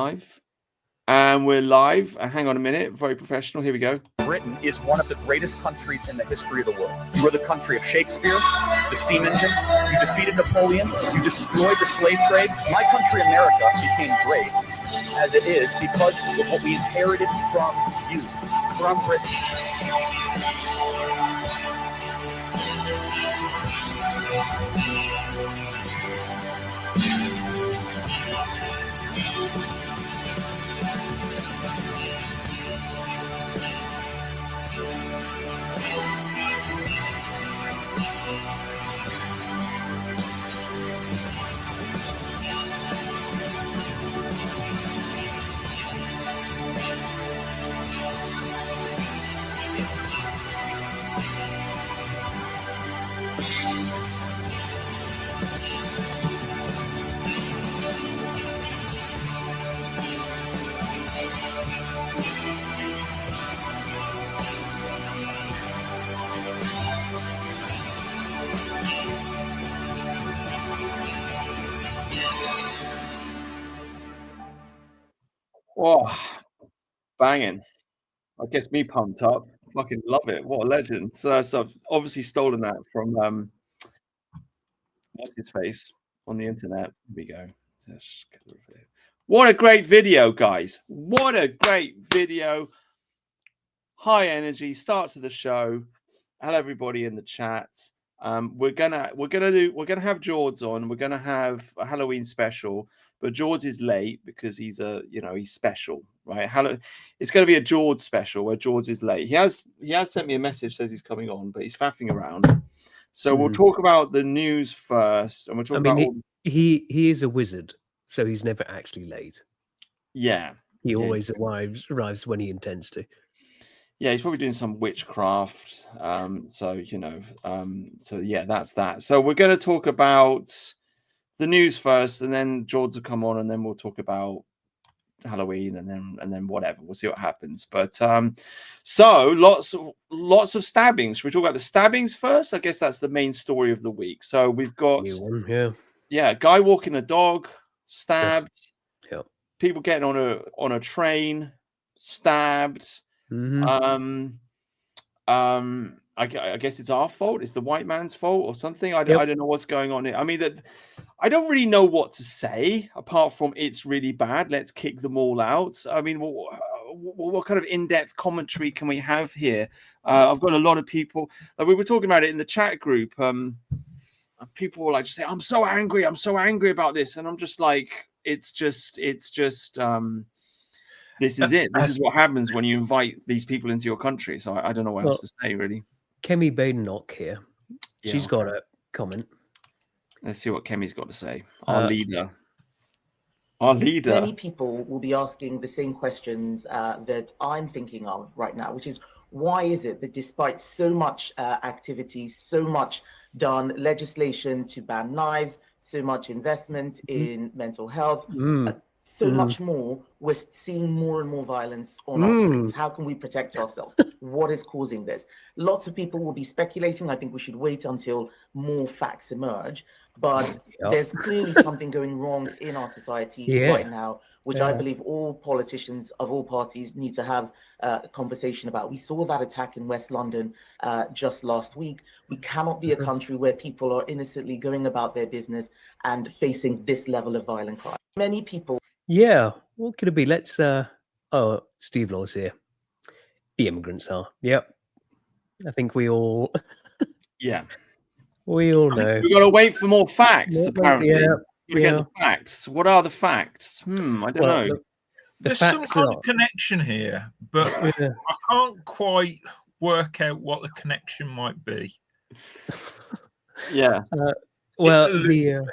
live. And we're live. Hang on a minute. Very professional. Here we go. Britain is one of the greatest countries in the history of the world. You are the country of Shakespeare, the steam engine. You defeated Napoleon. You destroyed the slave trade. My country, America, became great as it is because of what we inherited from you, from Britain. Oh, banging. I gets me pumped up. Fucking love it. What a legend. So I've obviously stolen that from what's his face on the internet. Here we go. What a great video, guys. What a great video. High energy, start to the show. Hello everybody in the chat. We're gonna have George on. We're gonna have a Halloween special, but George is late because he's he's special, right? It's gonna be a George special where George is late. He has sent me a message, says he's coming on, but he's faffing around. So we'll talk about the news first, and we'll talk about he is a wizard, so he's never actually late. Yeah. He always arrives when he intends to. Yeah, he's probably doing some witchcraft. So yeah, that's that. So we're going to talk about the news first, and then George will come on, and then we'll talk about Halloween, and then whatever. We'll see what happens. But so lots of stabbings. Should we talk about the stabbings first? I guess that's the main story of the week. So we've got a guy walking a dog, stabbed. Yep. People getting on a train, stabbed. Mm-hmm. I guess it's our fault. It's the white man's fault or something. I don't know what's going on here. I mean, I don't really know what to say apart from it's really bad. Let's kick them all out. I mean, what kind of in-depth commentary can we have here? I've got a lot of people. We were talking about it in the chat group. People were like, just say, I'm so angry about this, and I'm just like, it's just. This is it. This is what happens when you invite these people into your country. So I don't know what else to say, really. Kemi Badenoch here. She's got a comment. Let's see what Kemi's got to say. Our leader. Many people will be asking the same questions that I'm thinking of right now, which is, why is it that despite so much activity, so much done, legislation to ban knives, so much investment in mental health, so much more, we're seeing more and more violence on our streets? How can we protect ourselves? What is causing this? Lots of people will be speculating. I think we should wait until more facts emerge. But there's clearly something going wrong in our society right now, which I believe all politicians of all parties need to have a conversation about. We saw that attack in West London just last week. We cannot be a country where people are innocently going about their business and facing this level of violent crime. Many people. Yeah, what could it be? Let's Steve Law's here. The immigrants are. Yep. I think we all we all know. We've got to wait for more facts, apparently. We get the facts. What are the facts? I don't know. There's some kind of connection here, but I can't quite work out what the connection might be. Yeah. The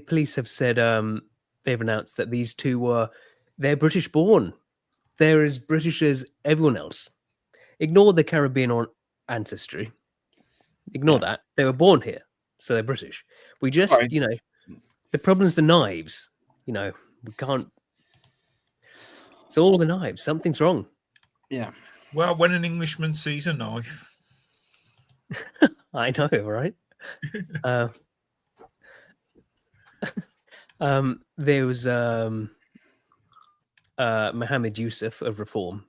police have said they've announced that these two they're British born. They're as British as everyone else. Ignore the Caribbean ancestry. Ignore that. They were born here, so they're British. We just, the problem's the knives. We can't. It's all the knives. Something's wrong. Yeah. Well, when an Englishman sees a knife. I know, right? There was Mohammed Yusuf of Reform,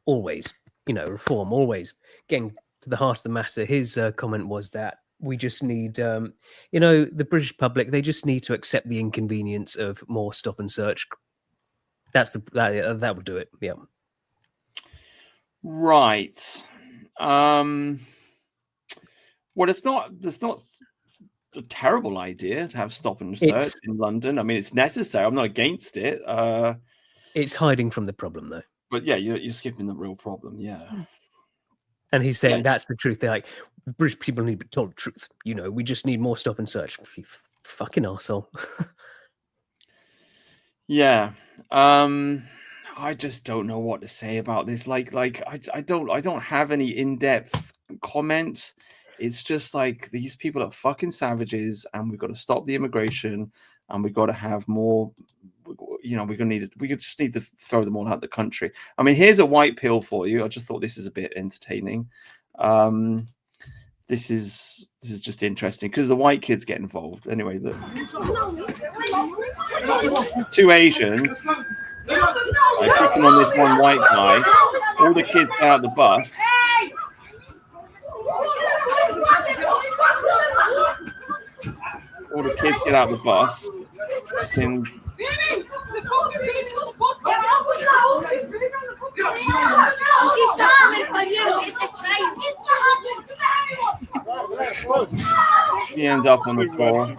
always, Reform, always getting to the heart of the matter. His comment was that we just need, the British public, they just need to accept the inconvenience of more stop and search. That would do it. Yeah. Right. Well, it's not a terrible idea to have stop and search in London. I mean, it's necessary. I'm not against it. It's hiding from the problem, though. But yeah, you're skipping the real problem. Yeah. And he's saying that's the truth. They're like, British people need to be told the truth. We just need more stop and search. You fucking arsehole. Yeah. I just don't know what to say about this. Like I don't have any in-depth comments. It's just like these people are fucking savages, and we've got to stop the immigration, and we've got to have more. We just need to throw them all out of the country. I mean, here's a white pill for you. I just thought this is a bit entertaining. This is just interesting because the white kids get involved. Anyway, two Asians are picking on this one white guy. All the kids get out the bus. All the kids get out the bus. And he ends up on the floor.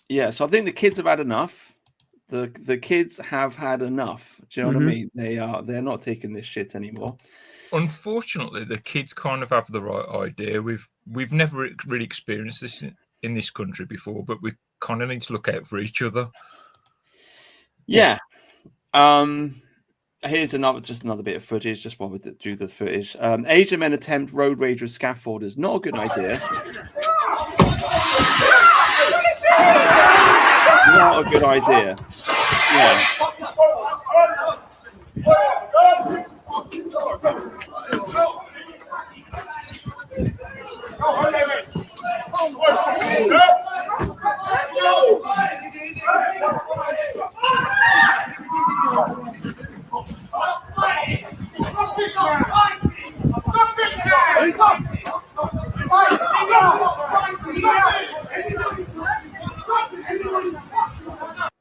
Yeah, so I think the kids have had enough. The kids have had enough. Do you know what I mean? They're not taking this shit anymore. Unfortunately, the kids kind of have the right idea. We've never really experienced this in this country before, but we kind of need to look out for each other. Yeah. Here's another bit of footage. Just while we do the footage, Asian men attempt road rage with scaffolders. Not a good idea. Not a good idea. Yeah.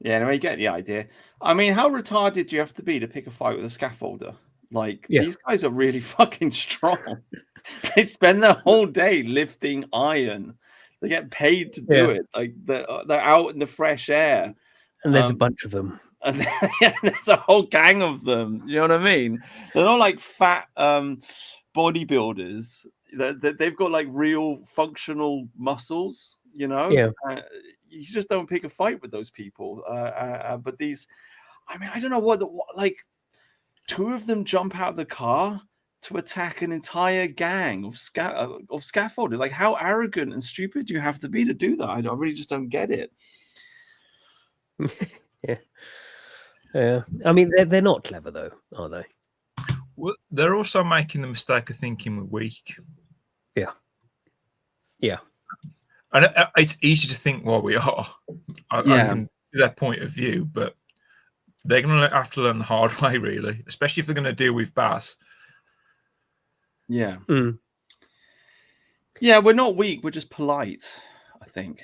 Yeah, anyway, you get the idea. I mean, how retarded do you have to be to pick a fight with a scaffolder? Like, these guys are really fucking strong. They spend their whole day lifting iron. They get paid to do it. Like, they're out in the fresh air. And there's a bunch of them. And there's a whole gang of them. You know what I mean? They're not like fat bodybuilders. They've got like real functional muscles, you know? Yeah. You just don't pick a fight with those people. But these, I mean, I don't know like two of them jump out of the car to attack an entire gang of scaffolders. Like, how arrogant and stupid do you have to be to do that? I really just don't get it. Yeah. I mean, they're not clever though, are they? Well, they're also making the mistake of thinking we're weak. Yeah. And it's easy to think, well, we are. I can see their point of view, but they're going to have to learn the hard way, really, especially if they're going to deal with Bass. Yeah. Yeah, we're not weak. We're just polite, I think.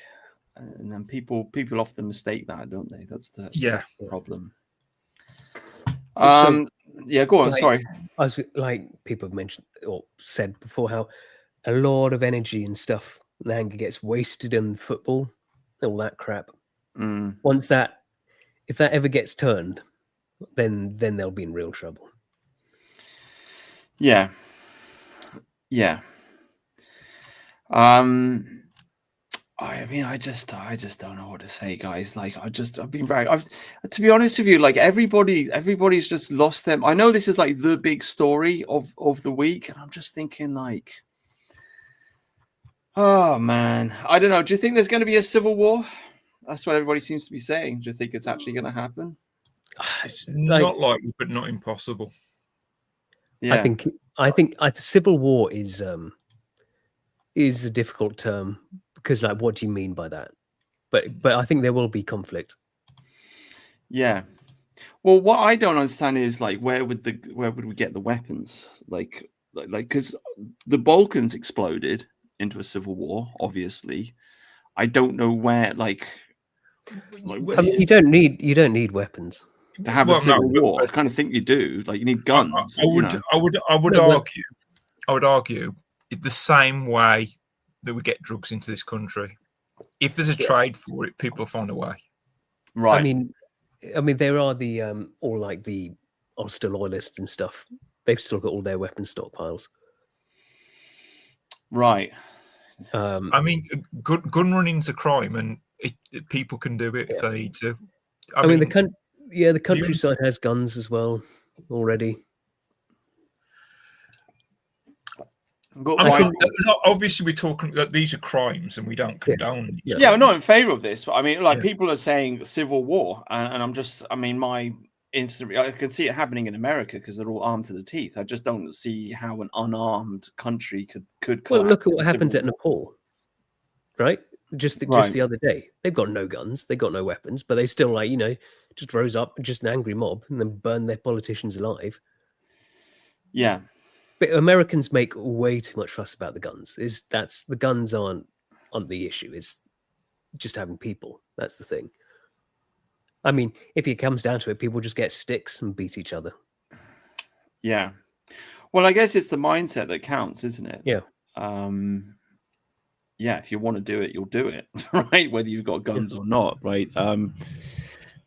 And then people often mistake that, don't they? That's the problem. Yeah, go on. Sorry. I was like, people have mentioned or said before how a lot of energy and stuff and anger gets wasted in football, all that crap. Once if that ever gets turned, then they'll be in real trouble. Yeah. I mean, I just don't know what to say, guys. Like, I've been very, to be honest with you, like everybody's just lost them. I know this is like the big story of the week, and I'm just thinking like, oh man, I don't know. Do you think there's going to be a civil war That's what everybody seems to be saying. Do you think it's actually going to happen? It's not likely, but not impossible. Yeah. I think civil war is a difficult term because, like, what do you mean by that? But I think there will be conflict. Yeah. Well, what I don't understand is like where would we get the weapons? Like because the Balkans exploded into a civil war, obviously. I don't know where like I mean, you don't need weapons to have a civil war. I kind of think you do. Like you need guns. I would argue it's the same way that we get drugs into this country. If there's a trade for it, people find a way. Right. I mean, there are the all like the hostile loyalists and stuff. They've still got all their weapon stockpiles. Right. I mean, gun running's a crime, and people can do it if they need to. I mean, the countryside has guns as well already. Obviously, we're talking that these are crimes, and we don't condone. Yeah, I'm not in favor of this, but I mean, like people are saying civil war, and I'm just, I mean, I can see it happening in America because they're all armed to the teeth. I just don't see how an unarmed country could. Well, look at what happened at Nepal, right? Just the other day, they've got no guns, they've got no weapons, but they still just rose up, just an angry mob, and then burned their politicians alive. Yeah. But Americans make way too much fuss about the guns. The guns aren't the issue. It's just having people. That's the thing. I mean, if it comes down to it, people just get sticks and beat each other. Yeah. Well, I guess it's the mindset that counts, isn't it? Yeah. Yeah. If you want to do it, you'll do it, right? Whether you've got guns or not, right?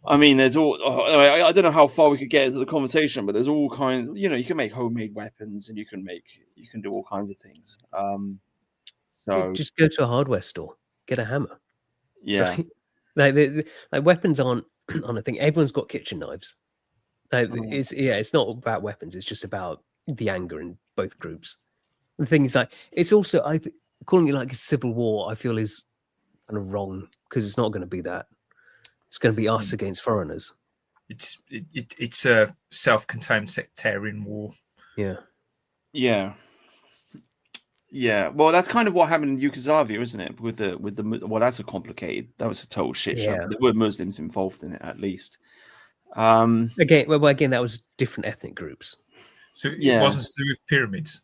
I mean, there's all. I don't know how far we could get into the conversation, but there's all kinds. You can make homemade weapons, and you can do all kinds of things. So just go to a hardware store, get a hammer. Yeah, right? Like weapons aren't a thing. Everyone's got kitchen knives. It's not about weapons. It's just about the anger in both groups. The thing is, like, it's also calling it like a civil war. I feel is kind of wrong because it's not going to be that. It's going to be us against foreigners. It's a self-contained sectarian war. Yeah. Well, that's kind of what happened in Yugoslavia, isn't it? With the well, that's that was a total shit show. There were Muslims involved in it, at least. Again, that was different ethnic groups. So it wasn't to do with pyramids.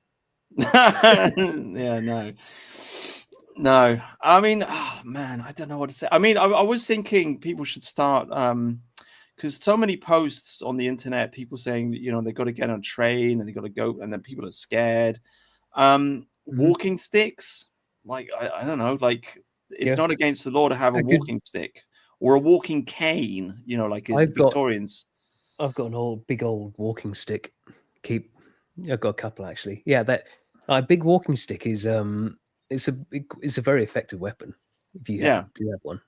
Yeah, no. I mean, man, I don't know what to say. I mean, I was thinking people should start because so many posts on the internet, people saying that, they've got to get on a train and they've got to go, and then people are scared. Walking sticks, like I don't know, like it's not against the law to have a walking stick or a walking cane, like Victorians. I've got an big old walking stick. I've got a couple actually. Yeah, that big walking stick is it's a very effective weapon if you do have one.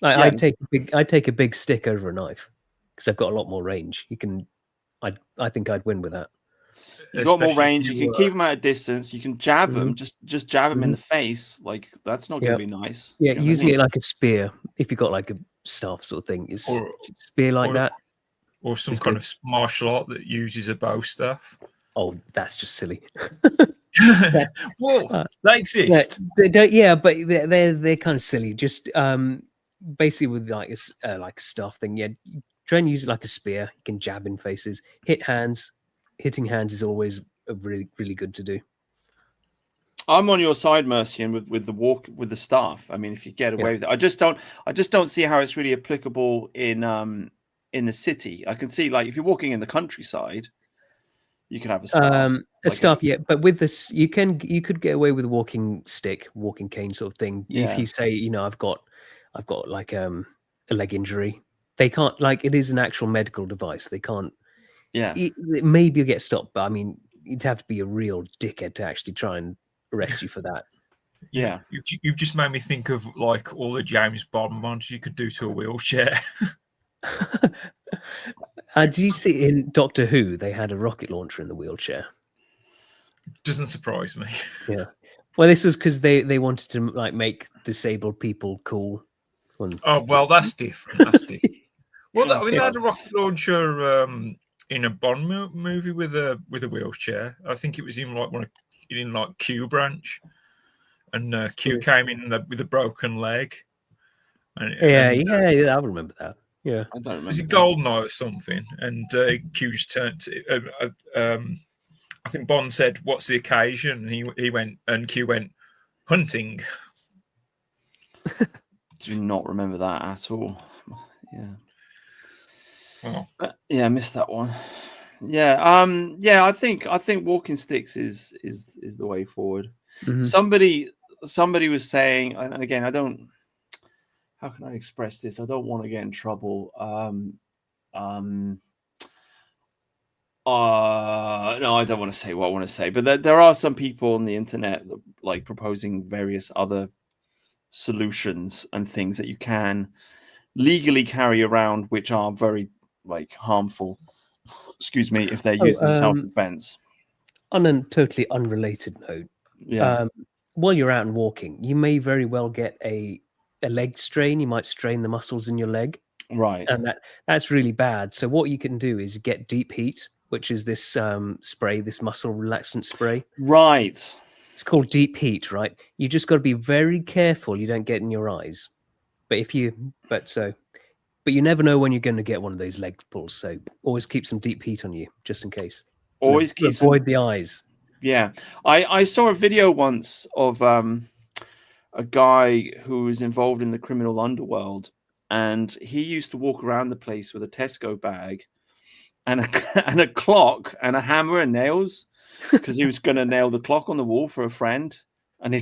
I'd take a big stick over a knife because I've got a lot more range. I think I'd win with that. You've got more range. You can keep them at a distance. You can jab them. Just jab them in the face. Like that's not going to be nice. Yeah, using it like a spear. If you've got like a staff sort of thing, is spear like that, or some kind of martial art that uses a bow staff. Oh, that's just silly. Well, they exist. But they're kind of silly. Just basically with like a staff thing. Yeah, try and use it like a spear. You can jab in faces, hit hands. Hitting hands is always really, really good to do. I'm on your side, Mercian, with the staff. I mean, if you get away with it, I just don't see how it's really applicable in the city. I can see, like, if you're walking in the countryside, you can have a staff. But with this, you could get away with a walking stick, walking cane sort of thing. Yeah. If you say, I've got like a leg injury, they can't, like, it is an actual medical device. They can't. Yeah, maybe you'll get stopped, but I mean, you'd have to be a real dickhead to actually try and arrest you for that. Yeah, you've just made me think of like all the James Bond ones you could do to a wheelchair. Did you see in Doctor Who they had a rocket launcher in the wheelchair? Doesn't surprise me. Yeah, well, this was because they wanted to like make disabled people cool. Oh well, that's different. That's different. Well, I mean, they Yeah. had a rocket launcher in a Bond movie with a wheelchair. I think it was in like Q Branch, and Q came in with a broken leg. Yeah, I remember that. Yeah. I don't remember. Was it Goldeneye or something? And Q just turned to, I think Bond said, "What's the occasion?" And he went, and Q went, "Hunting." Do not remember that at all. Yeah. Well, yeah, I missed that one. Yeah. Yeah, I think walking sticks is the way forward. Mhm. Somebody was saying, and again, I don't. How can I express this? I don't want to get in trouble. No, I don't want to say what I want to say, but there are some people on the internet like proposing various other solutions and things that you can legally carry around, which are very like harmful. Excuse me, if they're used in self-defense. On a totally unrelated note, Yeah. while you're out and walking, you may very well get a leg strain. You might strain the muscles in your leg. Right. And that's really bad. So what you can do is get deep heat, which is this spray, this muscle relaxant spray. Right. It's called deep heat, right? You just got to be very careful you don't get in your eyes. But you never know when you're going to get one of those leg pulls. So always keep some deep heat on you, just in case. Always keep avoid the eyes. Yeah, I saw a video once of a guy who was involved in the criminal underworld, and he used to walk around the place with a Tesco bag and a clock and a hammer and nails because he was going to nail the clock on the wall for a friend, and he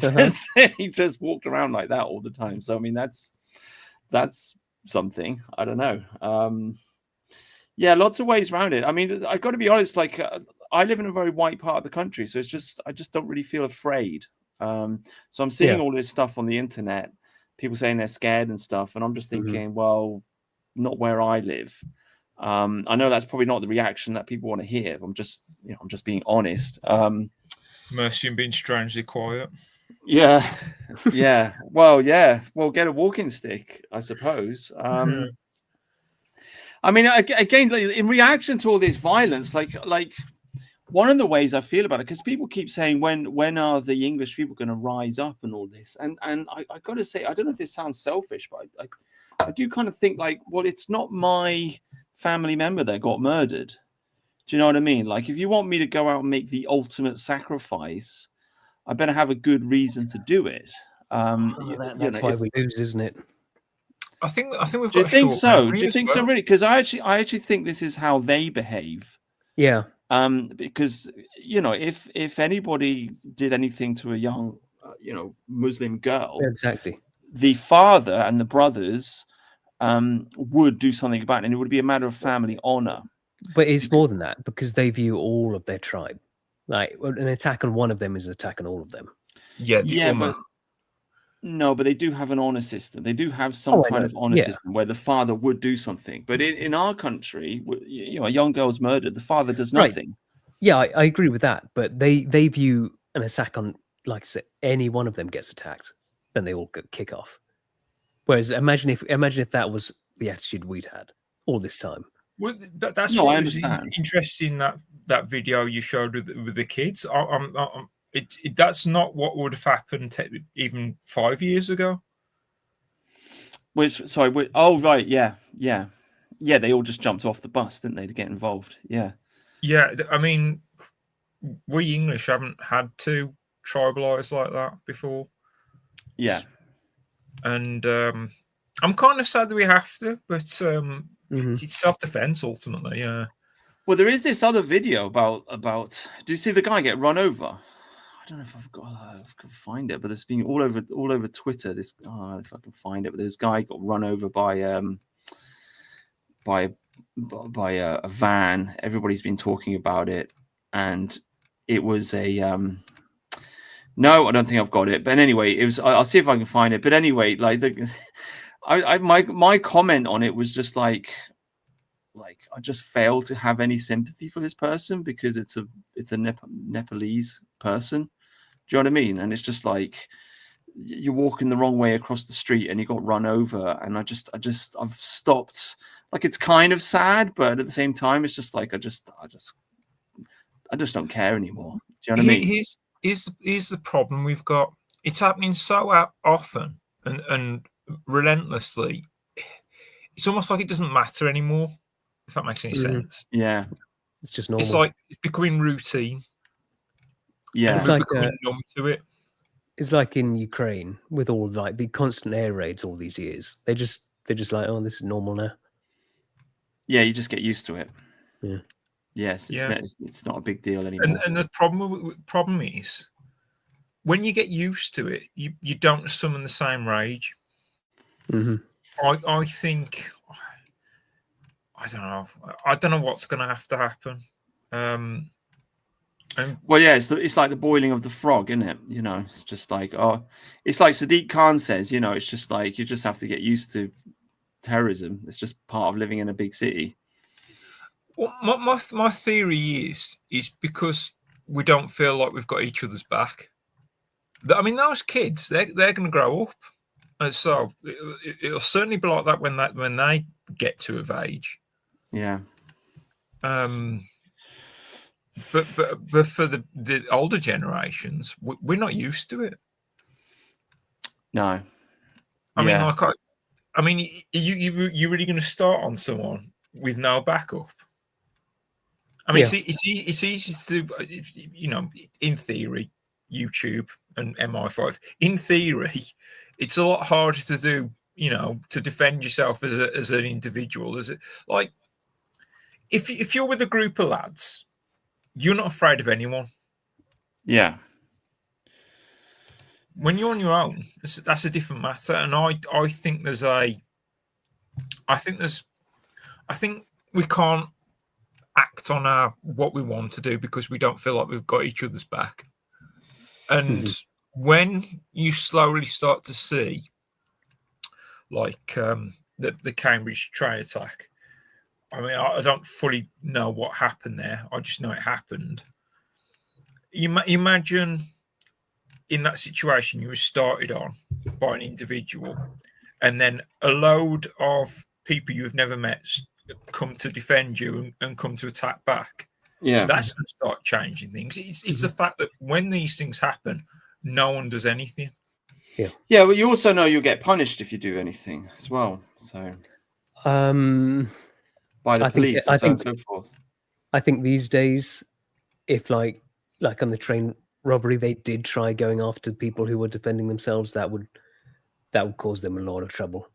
just walked around like that all the time. So I mean, that's something. I don't know. Yeah, lots of ways around it. I mean, I've got to be honest. Like, I live in a very white part of the country, so I just don't really feel afraid. So I'm seeing all this stuff on the internet, people saying they're scared and stuff, and I'm just thinking, well, not where I live. I know that's probably not the reaction that people want to hear. I'm just being honest. Mercy and being strangely quiet. Yeah, yeah. Well, yeah. Well, get a walking stick, I suppose. I mean, again, in reaction to all this violence, like one of the ways I feel about it, because people keep saying, when are the English people going to rise up and all this? And I got to say, I don't know if this sounds selfish, but I do kind of think like, well, it's not my family member that got murdered. Do you know what I mean? Like, if you want me to go out and make the ultimate sacrifice, I better have a good reason to do it. That's why we lose, isn't it? I think we've got. Do you think so? Do you think so? Well. Really? Because I actually think this is how they behave. Yeah. Because if anybody did anything to a young, Muslim girl, exactly, the father and the brothers would do something about it, and it would be a matter of family honor. But it's more than that, because they view all of their tribe. Like, an attack on one of them is an attack on all of them. Yeah, but no, but they do have an honor system. They do have some kind of honor system where the father would do something. But in our country, a young girl's murdered, the father does nothing. Right. Yeah, I agree with that. But they view an attack on, like I said, any one of them gets attacked, then they all kick off. Whereas imagine if that was the attitude we'd had all this time. Well, that's what was interesting, that video you showed with the kids. That's not what would have happened even 5 years ago. Oh, right, yeah. They all just jumped off the bus, didn't they, to get involved? Yeah. I mean, we English haven't had to tribalize like that before. Yeah. And I'm kind of sad that we have to, but it's self-defense ultimately. Yeah. Well, there is this other video about. Do you see the guy get run over? I don't know if I've got. If I can find it, but it's been all over Twitter. This, if I can find it, but this guy got run over by a van. Everybody's been talking about it, and it was a. No, I don't think I've got it. But anyway, it was. I'll see if I can find it. But anyway, like my comment on it was just like I just fail to have any sympathy for this person because it's a Nepalese person. Do you know what I mean? And it's just like you're walking the wrong way across the street and you got run over, and I've stopped. Like, it's kind of sad, but at the same time, it's just like I just don't care anymore. Do you know what I mean? Here's the problem we've got. It's happening so often and relentlessly. It's almost like it doesn't matter anymore, if that makes any sense. Yeah. It's just normal. It's like it's becoming routine. Yeah. And we're becoming numb to it. It's like in Ukraine with all like the constant air raids all these years. They're just like, oh, this is normal now. Yeah, you just get used to it. Yeah. Yes, it's not a big deal anymore. And the problem is, when you get used to it, you don't summon the same rage. Mm-hmm. I think, I don't know what's going to have to happen. Well, yeah, it's like the boiling of the frog, isn't it? You know, it's just like, it's like Sadiq Khan says, you know, it's just like you just have to get used to terrorism. It's just part of living in a big city. Well, my theory is because we don't feel like we've got each other's back. I mean, those kids, they're going to grow up, and so it'll certainly be like that when they get to of age. Yeah. But for the older generations, we're not used to it. No. I mean, like, you really going to start on someone with no backup? I mean, it's easy to do, you know, in theory, YouTube and MI5. In theory, it's a lot harder to do, you know, to defend yourself as an individual. As like, if you're with a group of lads, you're not afraid of anyone. Yeah. When you're on your own, that's a different matter. And I think I think we can't act on what we want to do because we don't feel like we've got each other's back. And when you slowly start to see, like the Cambridge train attack, I mean, I don't fully know what happened there. I just know it happened. Imagine in that situation you were started on by an individual, and then a load of people you've never met come to defend you and come to attack back. Yeah, that's going to start changing things. It's the fact that when these things happen, no one does anything. Yeah, but you also know you'll get punished if you do anything as well. So, by the police and so on and so forth. I think these days, if like on the train robbery, they did try going after people who were defending themselves, that would cause them a lot of trouble.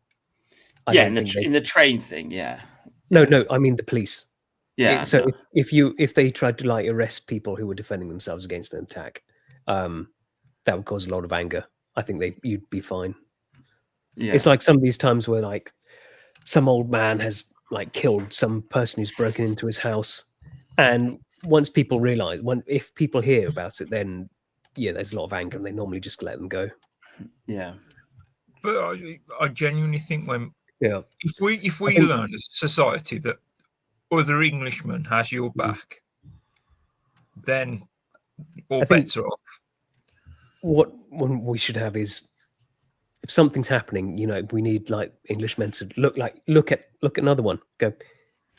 In the train thing, yeah. No, I mean the police. Yeah. So if they tried to like arrest people who were defending themselves against an attack, that would cause a lot of anger. I think you'd be fine. Yeah. It's like some of these times where like some old man has like killed some person who's broken into his house, and once people realize, if people hear about it, then there's a lot of anger, and they normally just let them go. Yeah. But I genuinely think if we learn as a society that other Englishman has your back, then all bets are off. What we should have is, if something's happening, we need like Englishmen to look at another one, go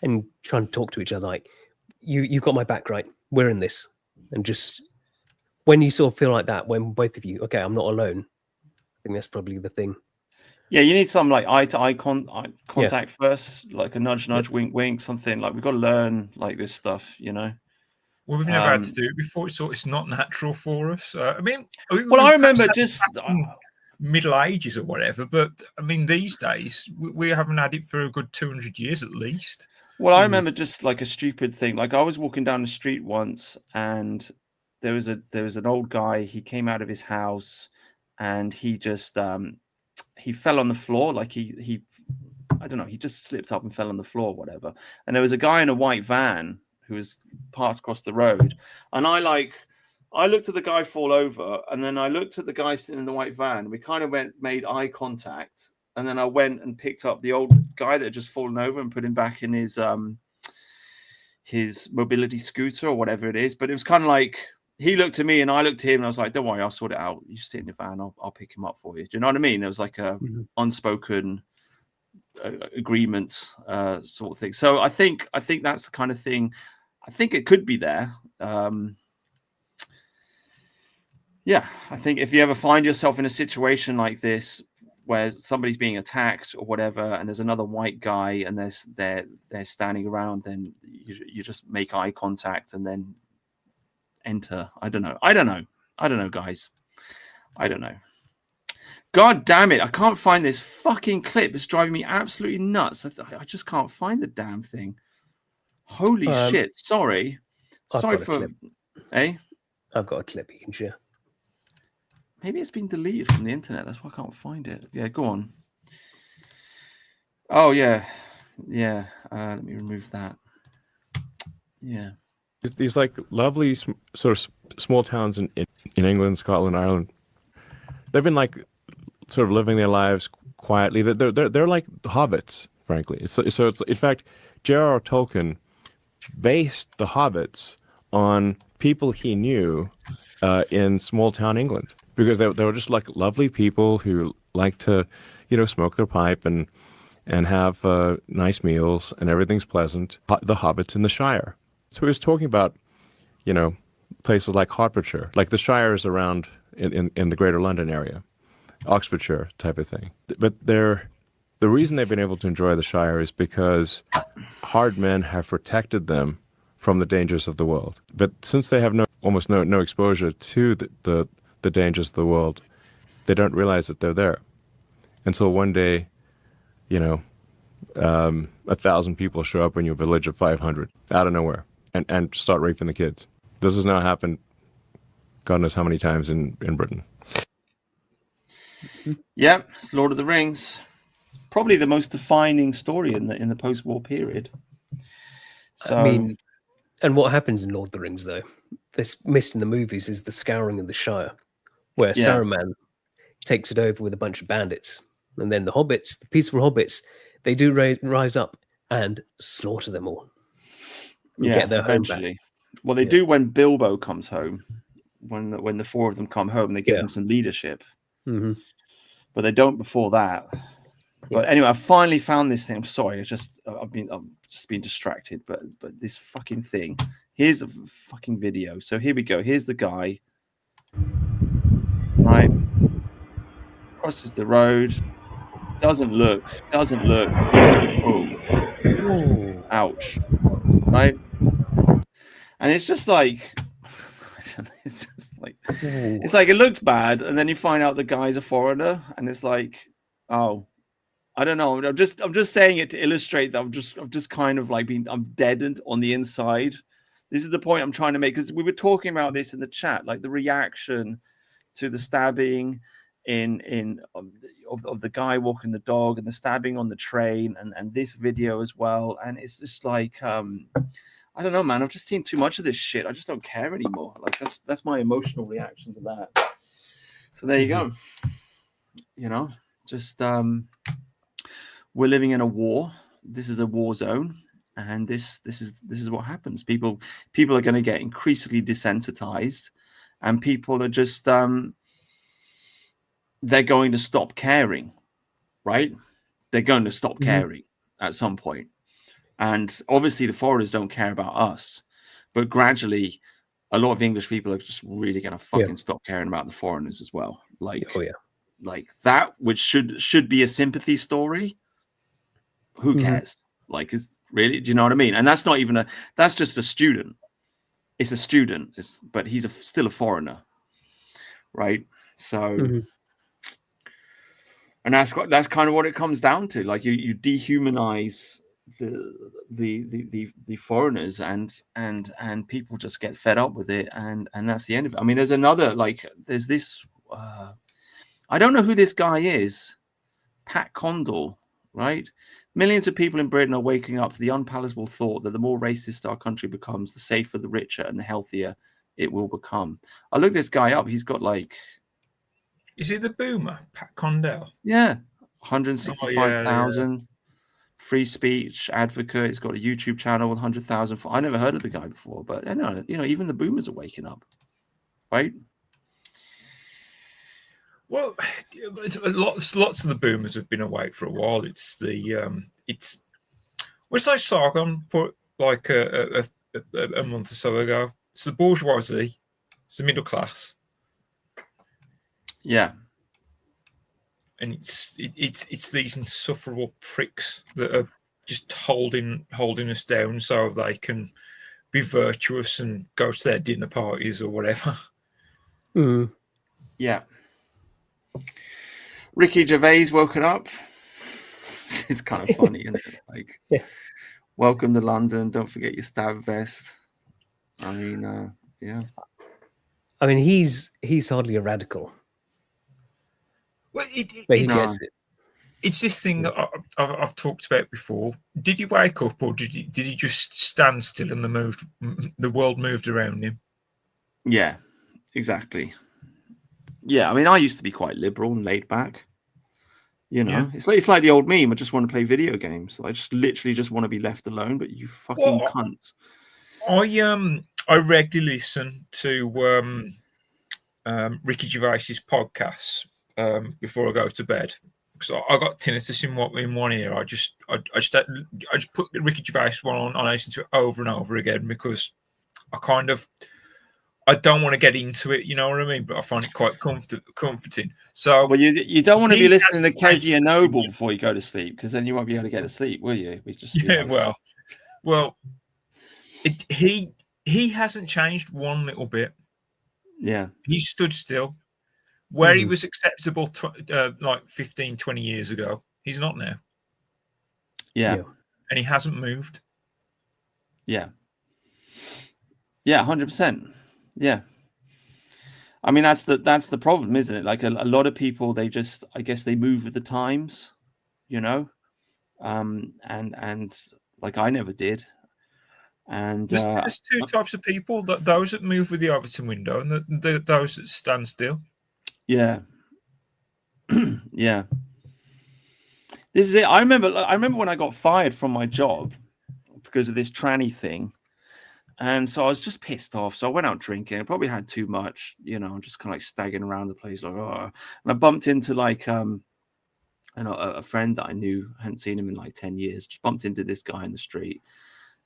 and try and talk to each other. Like, you got my back, right? We're in this, and just when you sort of feel like that, when both of you, okay, I'm not alone. I think that's probably the thing. Yeah, you need some like eye-to-eye contact first, like a nudge, wink, wink, something. Like we've got to learn like this stuff, Well, we've never had to do it before, so it's not natural for us. I remember just Middle Ages or whatever, but I mean these days we haven't had it for a good 200 years at least. Well, I remember just like a stupid thing. Like I was walking down the street once, and there was an old guy. He came out of his house, and he just he fell on the floor. Like he I don't know. He just slipped up and fell on the floor, or whatever. And there was a guy in a white van who was parked across the road, and I looked at the guy fall over, and then I looked at the guy sitting in the white van. We kind of made eye contact. And then I went and picked up the old guy that had just fallen over and put him back in his mobility scooter or whatever it is. But it was kind of like he looked at me and I looked at him and I was like, don't worry, I'll sort it out. You sit in your van, I'll pick him up for you. Do you know what I mean? There was like a unspoken agreement sort of thing. So I think that's the kind of thing. I think it could be there. Yeah, I think if you ever find yourself in a situation like this where somebody's being attacked or whatever, and there's another white guy and they're standing around, then you just make eye contact and then enter. I don't know, guys. I don't know. God damn it! I can't find this fucking clip. It's driving me absolutely nuts. I just can't find the damn thing. Holy shit! Sorry for. Eh? I've got a clip you can share. Maybe it's been deleted from the internet. That's why I can't find it. Yeah, go on. Oh yeah. Let me remove that. Yeah. These like lovely sort of small towns in England, Scotland, Ireland. They've been like sort of living their lives quietly. They're like hobbits, frankly. So it's in fact, J.R.R. Tolkien based the hobbits on people he knew in small town England, because they were just like lovely people who like to, smoke their pipe and have nice meals and everything's pleasant. The hobbits in the Shire. So he was talking about, places like Hertfordshire, like the Shire is around in the Greater London area, Oxfordshire type of thing. But the reason they've been able to enjoy the Shire is because hard men have protected them from the dangers of the world. But since they have almost no exposure to the dangers of the world, they don't realize that they're there until one day, 1,000 people show up in your village of 500 out of nowhere and start raping the kids. This has now happened God knows how many times in Britain. Yeah, it's Lord of the Rings. Probably the most defining story in the post-war period. So, I mean, and what happens in Lord of the Rings, though, this missed in the movies, is the scouring of the Shire, where Saruman takes it over with a bunch of bandits. And then the hobbits, the peaceful hobbits, they do rise up and slaughter them all. Get their home back. Well, they do when Bilbo comes home. When the four of them come home, they give them some leadership. Mm-hmm. But they don't before that. But anyway, I finally found this thing. I'm sorry, I've just been distracted. But this fucking thing. Here's the fucking video. So here we go. Here's the guy. Right. Crosses the road. Doesn't look. Boom. Ooh. Ouch. Right. And it's just like, it's just like, it's like it looks bad, and then you find out the guy's a foreigner, and it's like, oh, I don't know. I'm just saying it to illustrate that I'm just kind of like I'm deadened on the inside. This is the point I'm trying to make, because we were talking about this in the chat, like the reaction to the stabbing of the guy walking the dog, and the stabbing on the train, and this video as well, and it's just like I don't know, man. I've just seen too much of this shit. I just don't care anymore. Like that's my emotional reaction to that. So there you go. Just we're living in a war. This is a war zone, and this is what happens. People are going to get increasingly desensitized, and people are just they're going to stop caring, right? They're going to stop caring at some point. And obviously the foreigners don't care about us, but gradually a lot of English people are just really going to fucking stop caring about the foreigners as well. Like, like that, which should be a sympathy story. Who cares? Like, it's really, do you know what I mean? And that's not even that's just a student. It's a student, but he's still a foreigner. Right. So, and that's kind of what it comes down to. Like you dehumanize the foreigners, and people just get fed up with it, and that's the end of it. I mean, there's this I don't know who this guy is, Pat Condell, right? Millions of people in Britain are waking up to the unpalatable thought that the more racist our country becomes, the safer, the richer, and the healthier it will become. I looked this guy up. He's got like, is it the boomer, Pat Condell? Yeah, 165,000. Free speech advocate. He's got a YouTube channel with 100,000. I never heard of the guy before, but I know, even the boomers are waking up. right? Well, lots of the boomers have been awake for a while. It's was like Sargon put like a month or so ago. It's the bourgeoisie, it's the middle class, Yeah. and it's these insufferable pricks that are just holding us down so they can be virtuous and go to their dinner parties or whatever. Mm. Yeah. Ricky Gervais woken up. It's kind of funny, isn't it? Like, Yeah. Welcome to London. Don't forget your stab vest. I mean, yeah. I mean, he's hardly a radical, Well, but he it's, gets it. it's this thing that I've talked about before. Did he wake up, or did he just stand still and the world moved around him? Yeah, exactly. Yeah, I mean, I used to be quite liberal and laid back. You know, Yeah. it's like the old meme. I just want to play video games. I just literally just want to be left alone. But you fucking Well, cunts. I regularly listen to Ricky Gervais's podcasts before I go to bed, because I got tinnitus in one ear. I just put the Ricky Gervais one on. I listen to it over and over again because I don't want to get into it, you know what I mean? But I find it quite comforting. So, Well, you don't want to he be listening to has Kezia changed Noble opinion. before you go to sleep, because then you won't be able to get to sleep, will you? Yeah, well, he hasn't changed one little bit. Yeah. He stood still. Where he was acceptable like 15, 20 years ago, he's not now. Yeah. And he hasn't moved. Yeah. Yeah, 100%. Yeah. I mean, that's the problem, isn't it? Like a lot of people, I guess they move with the times, you know? And like I never did. And There's two types of people: those that move with the Overton window, and those that stand still. yeah. Yeah. This is it. I remember when I got fired from my job because of this tranny thing. And so I was just pissed off. So I went out drinking. I probably had too much, you know, just kind of like staggering around the place, like, oh. And I bumped into like a friend that I knew, hadn't seen him in like 10 years. Just bumped into this guy in the street.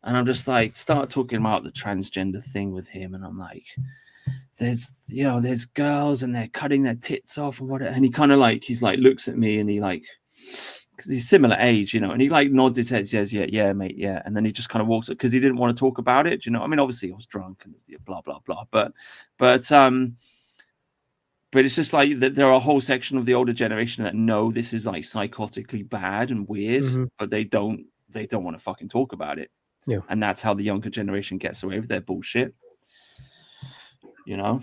And I'm just like, start talking about the transgender thing with him. And I'm like, there's girls and they're cutting their tits off and whatever. And he kind of like, he's like, looks at me and he like, because he's similar age, you know, and he like nods his head, says, yeah, mate, yeah. And then he just kind of walks up because he didn't want to talk about it. You know, I mean, obviously I was drunk and blah, blah, blah. But it's just like that there are a whole section of the older generation that know this is like psychotically bad and weird, but they don't want to fucking talk about it. Yeah. And that's how the younger generation gets away with their bullshit. You know?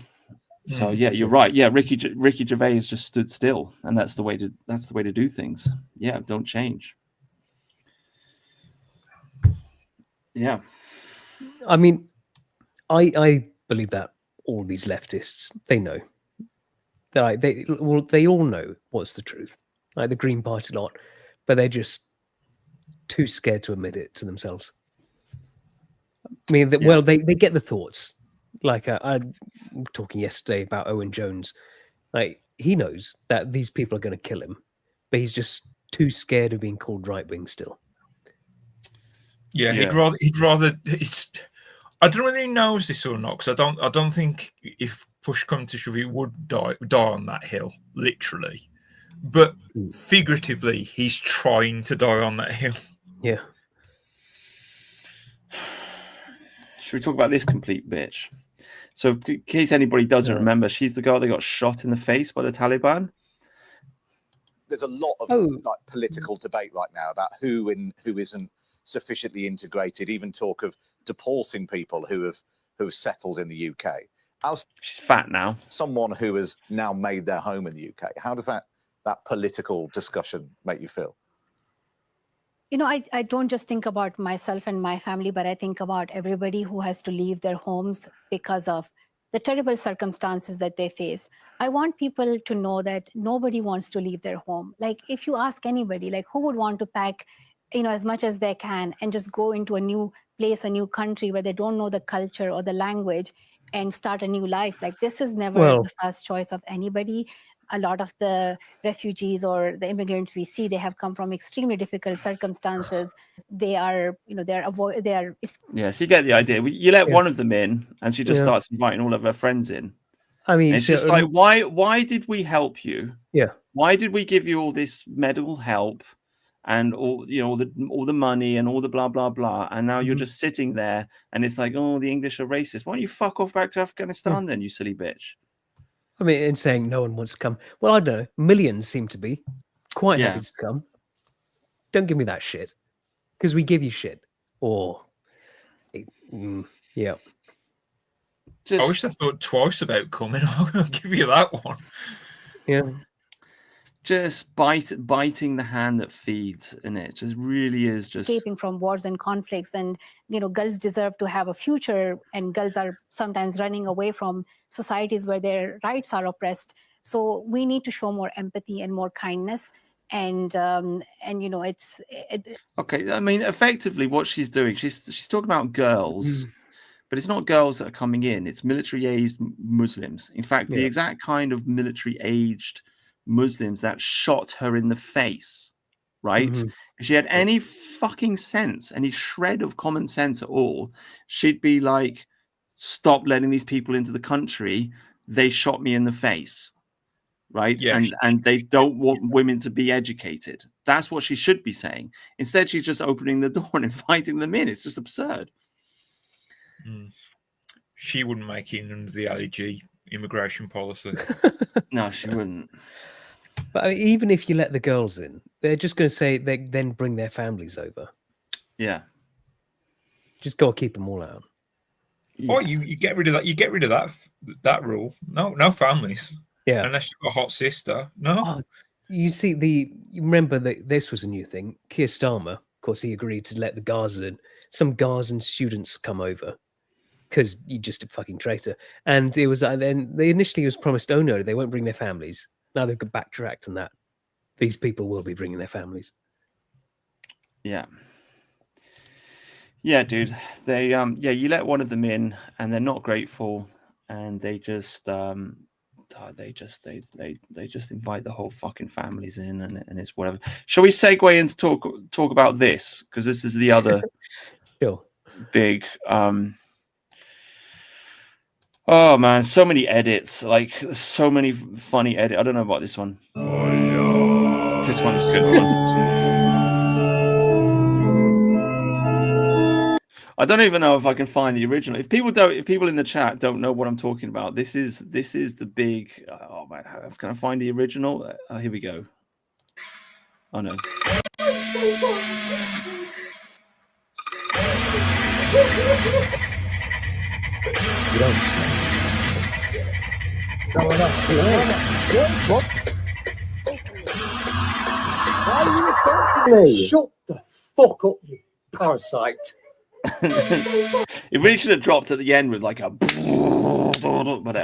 So yeah, you're right. Yeah, Ricky Gervais just stood still, and that's the way to do things. Yeah, don't change. Yeah. I mean, I believe that all these leftists, they know. They all know what's the truth. Like the Green Party lot, but they're just too scared to admit it to themselves. I mean, well, they get the thoughts. Like I'm talking yesterday about Owen Jones. Like he knows that these people are going to kill him, but he's just too scared of being called right wing still. Yeah, he'd rather. I don't know whether he knows this or not, because I don't think if push comes to shove, he would die on that hill, literally. But figuratively, he's trying to die on that hill. Yeah. Should we talk about this complete bitch? So, in case anybody doesn't remember, she's the girl that got shot in the face by the Taliban. There's a lot of like political debate right now about who isn't sufficiently integrated. Even talk of deporting people who have settled in the UK. She's fat now. Someone who has now made their home in the UK. How does that political discussion make you feel? You know, I don't just think about myself and my family, but I think about everybody who has to leave their homes because of the terrible circumstances that they face. I want people to know that nobody wants to leave their home. Like if you ask anybody, like who would want to pack, you know, as much as they can and just go into a new place, a new country where they don't know the culture or the language, and start a new life. Like, this is never Well- the first choice of anybody. A lot of the refugees or the immigrants we see, they have come from extremely difficult circumstances. They are, Yeah, so you get the idea. You let Yeah. one of them in, and she just Yeah. starts inviting all of her friends in. I mean, And it's so, just like, why did we help you? yeah. Why did we give you all this medical help and all the money and all the blah blah blah? And now you're Mhm. just sitting there, and it's like, oh, the English are racist. Why don't you fuck off back to Afghanistan then, you silly bitch? I mean, in saying no one wants to come. Well, I don't know. Millions seem to be quite Yeah. happy to come. Don't give me that shit, because we give you shit. Or, yeah. Just, I wish I thought twice about coming. I'll give you that one. Yeah. just biting the hand that feeds, and it just really is just escaping from wars and conflicts. And, girls deserve to have a future, and girls are sometimes running away from societies where their rights are oppressed. So we need to show more empathy and more kindness. And okay. I mean, effectively, what she's doing, she's talking about girls, but it's not girls that are coming in. It's military-aged Muslims. In fact, the Yeah. exact kind of military-aged Muslims that shot her in the face, right? Mhm. If she had any fucking sense, any shred of common sense at all, she'd be like, stop letting these people into the country. They shot me in the face. Right. Yeah. And they don't want women to be educated. That's what she should be saying. Instead, she's just opening the door and inviting them in. It's just absurd. She wouldn't make it under the LEG immigration policy. No, she wouldn't. But I mean, even if you let the girls in, they're just going to say they then bring their families over. Yeah. Just got to keep them all out. Yeah. Or you get rid of that. You get rid of that rule. No families. Yeah. Unless you've got a hot sister. No. Oh, you see, you remember that this was a new thing. Keir Starmer, of course, he agreed to let the some Gazan students come over because you're just a fucking traitor. And it was then they initially was promised, oh no, they won't bring their families. Now they've backtracked on that. These people will be bringing their families. Yeah. Yeah, dude. They you let one of them in and they're not grateful, and they just they just invite the whole fucking families in, and it's whatever. Shall we segue into talk about this? Because this is the other Sure. big oh man, so many edits, like so many funny edits. I don't know about this one. This one's a good one. I don't even know if I can find the original. If people in the chat don't know what I'm talking about, this is the big. Oh man, can I find the original? Here we go. Oh no. Why are you insulting me? Shut the fuck up, you parasite. It really should have dropped at the end with like a but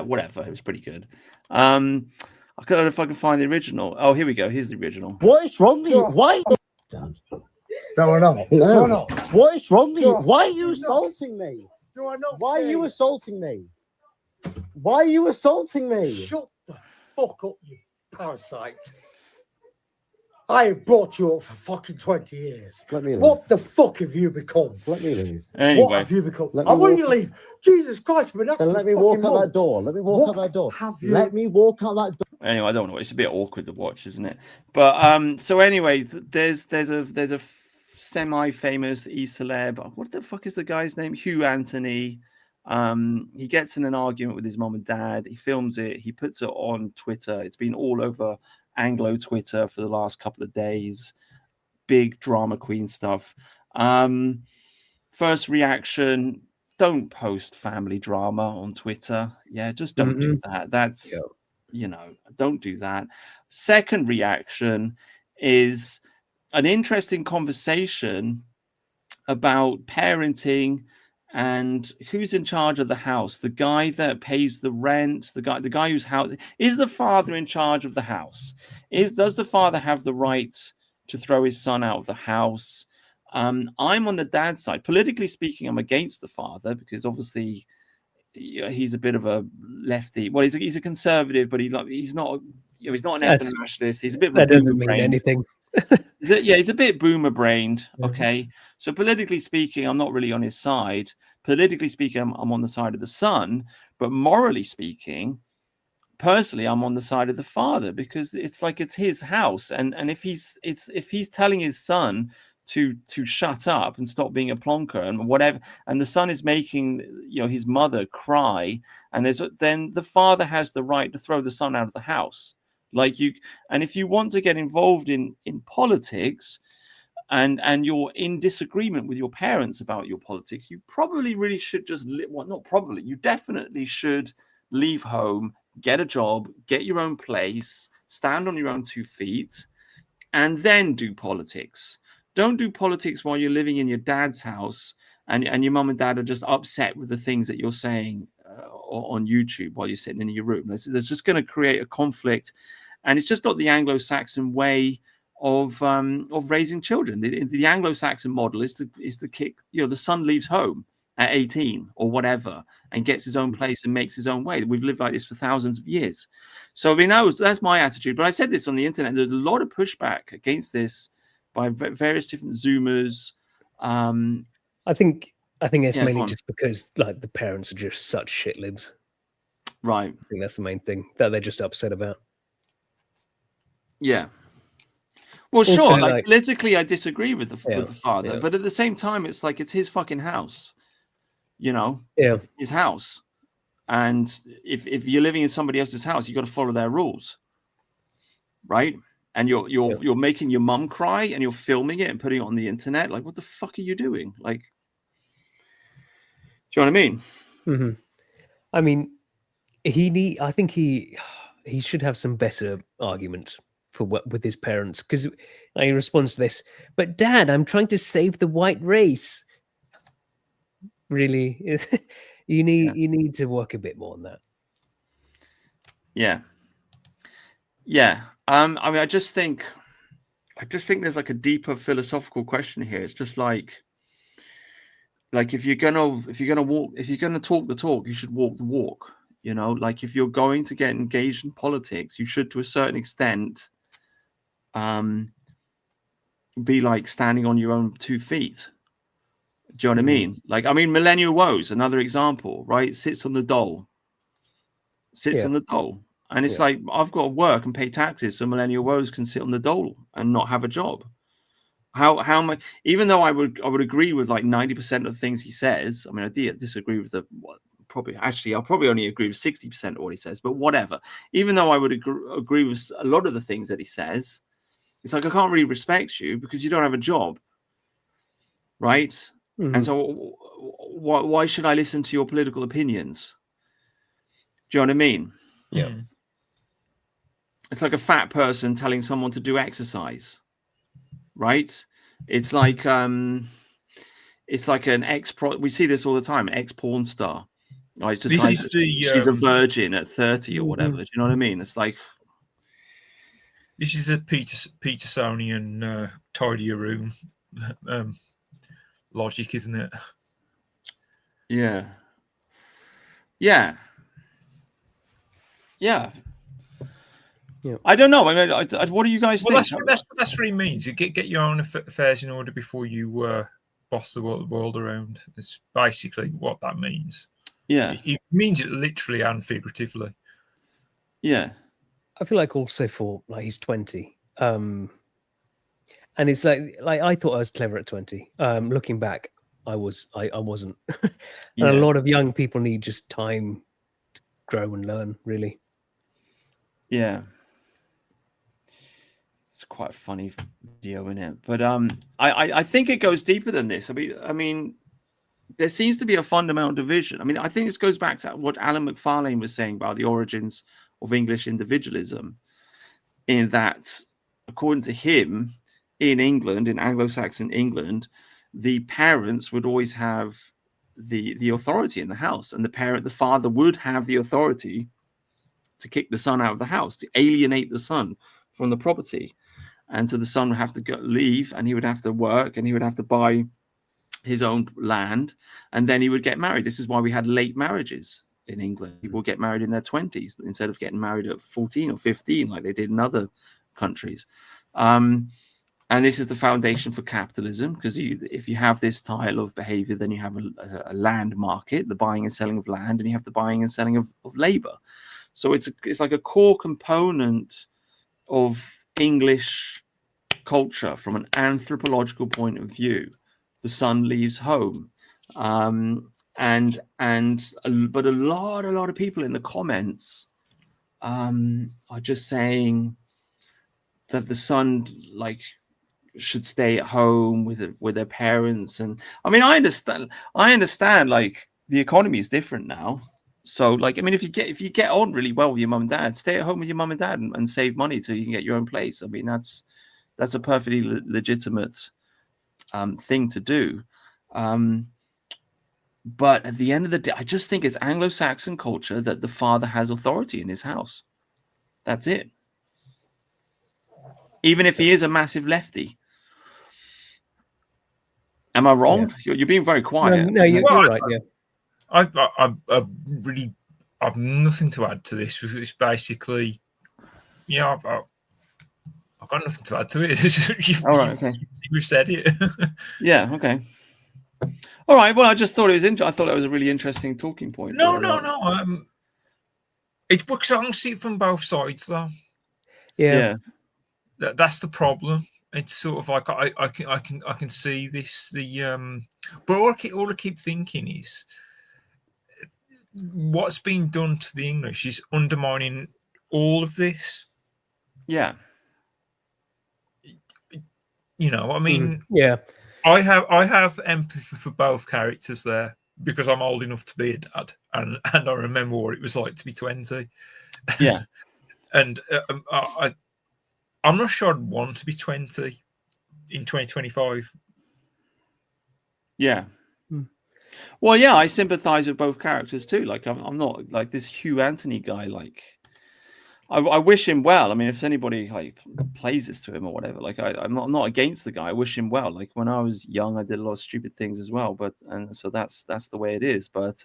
whatever. It was pretty good. I don't know if I can find the original. Oh, here we go. Here's the original. What is wrong with you? Why? Don't know. No. What is wrong with you? Why are you assaulting me? Why are you assaulting me? Why are you assaulting me? Shut the fuck up, you parasite. I have brought you up for fucking 20 years. Let me leave. What the fuck have you become? Let me leave. Anyway. What have you become? I want you to leave. Jesus Christ, but that's let me walk out that door. Let me walk out that door. Let me walk out that door. Anyway, I don't know. It's a bit awkward to watch, isn't it? But so anyway, there's a semi-famous e-celeb. What the fuck is the guy's name? Hugh Anthony. He gets in an argument with his mom and dad. He films it. He puts it on Twitter. It's been all over Anglo Twitter for the last couple of days. Big drama queen stuff. First reaction: don't post family drama on Twitter. Yeah, just don't do that. That's don't do that. Second reaction is an interesting conversation about parenting and who's in charge of the house. The guy that pays the rent, the guy whose house is the father in charge of the house. Does the father have the right to throw his son out of the house? I'm on the dad's side. Politically speaking, I'm against the father because obviously he's a bit of a lefty. Well, he's a conservative, but he's not. He's not an ethno-nationalist. He's a bit of a that doesn't boomer mean brain. anything. He's a bit boomer brained. Yeah. Okay, so politically speaking, I'm not really on his side. Politically speaking, I'm on the side of the son, but morally speaking, personally, I'm on the side of the father, because it's like it's his house, and if he's telling his son to shut up and stop being a plonker and whatever, and the son is making his mother cry, and then the father has the right to throw the son out of the house. And if you want to get involved in politics, and you're in disagreement with your parents about your politics, you probably really should just you definitely should leave home, get a job, get your own place, stand on your own 2 feet, and then do politics. Don't do politics while you're living in your dad's house and your mum and dad are just upset with the things that you're saying on YouTube while you're sitting in your room. That's just going to create a conflict, and it's just not the Anglo-Saxon way of raising children. The Anglo-Saxon model is to kick. The son leaves home at 18 or whatever and gets his own place and makes his own way. We've lived like this for thousands of years. So I mean, that's my attitude. But I said this on the internet. There's a lot of pushback against this by various different Zoomers. I think it's mainly just because like the parents are just such shit libs. Right. I think that's the main thing that they're just upset about. Yeah. Well, Also, sure. Like politically, I disagree with the father, yeah. but at the same time, it's like it's his fucking house. His house. And if you're living in somebody else's house, you got to follow their rules, right? And you're making your mum cry and you're filming it and putting it on the internet. Like, what the fuck are you doing? Like, do you know what I mean? Mm-hmm. I mean, I think he should have some better arguments with his parents, because he responds to this. But Dad, I'm trying to save the white race. Really, you need to work a bit more on that. Yeah. I mean, I just think there's like a deeper philosophical question here. It's just like if you're gonna talk the talk, you should walk the walk. Like if you're going to get engaged in politics, you should, to a certain extent, be like standing on your own 2 feet. Do you know what I mean? Like, I mean, Millennial Woes, another example, right? Sits on the dole. And it's like, I've got to work and pay taxes so Millennial Woes can sit on the dole and not have a job. How much? Even though I would agree with like 90% of the things he says. I mean, I disagree with I'll probably only agree with 60% of what he says, but whatever. Even though I would agree with a lot of the things that he says, it's like I can't really respect you because you don't have a job, right? Mm-hmm. And so why should I listen to your political opinions? Do you know what I mean? Yeah. It's like a fat person telling someone to do exercise, right? It's like an we see this all the time, ex-porn star. Right? She's a virgin at 30 or whatever. Do you know what I mean? It's like this is a Petersonian tidy your room logic, isn't it? Yeah. I don't know. I mean, what do you guys think? That's what he means. You get your own affairs in order before you boss the world around. It's basically what that means. Yeah, it means it literally and figuratively. Yeah, I feel like also for like he's 20, and it's like I thought I was clever at 20. Looking back, I wasn't. And a lot of young people need just time to grow and learn. Really. Yeah. It's quite a funny video, isn't it? But I think it goes deeper than this. I mean, there seems to be a fundamental division. I mean, I think this goes back to what Alan McFarlane was saying about the origins of English individualism, in that, according to him, in England, in Anglo-Saxon England, the parents would always have the authority in the house, and the father would have the authority to kick the son out of the house, to alienate the son from the property. And so the son would have to leave, and he would have to work, and he would have to buy his own land, and then he would get married. This is why we had late marriages. in England. People get married in their 20s instead of getting married at 14 or 15 like they did in other countries. And this is the foundation for capitalism, because if you have this style of behavior, then you have a land market, the buying and selling of land, and you have the buying and selling of labor. So it's like a core component of English culture from an anthropological point of view. The son leaves home. But a lot of people in the comments are just saying that the son should stay at home with their parents. And I mean, I understand like the economy is different now. So like, I mean, if you get on really well with your mum and dad, stay at home with your mum and dad and save money so you can get your own place. I mean, that's a perfectly legitimate thing to do. But at the end of the day, I just think it's Anglo-Saxon culture that the father has authority in his house. That's it. Even if he is a massive lefty. Am I wrong? Yeah. You're being very quiet. No, you're right. Yeah. I've nothing to add to this. It's basically, I've got nothing to add to it. All right, okay. You've said it. Yeah, okay. All right. Well, I just thought it was I thought that was a really interesting talking point. No. It's because I can see it from both sides, though. Yeah. That's the problem. It's sort of like I can see this. But all I keep thinking is what's being done to the English is undermining all of this. Yeah. I mean, yeah. I have empathy for both characters there because I'm old enough to be a dad, and I remember what it was like to be 20. Yeah. And I'm not sure I'd want to be 20 in 2025. Yeah. Well, yeah, I sympathize with both characters too. Like, I'm not like this Hugh Anthony guy. Like, I wish him well. I mean, if anybody like plays this to him or whatever, like, I'm not against the guy. I wish him well. Like, when I was young, I did a lot of stupid things as well. And so that's the way it is. But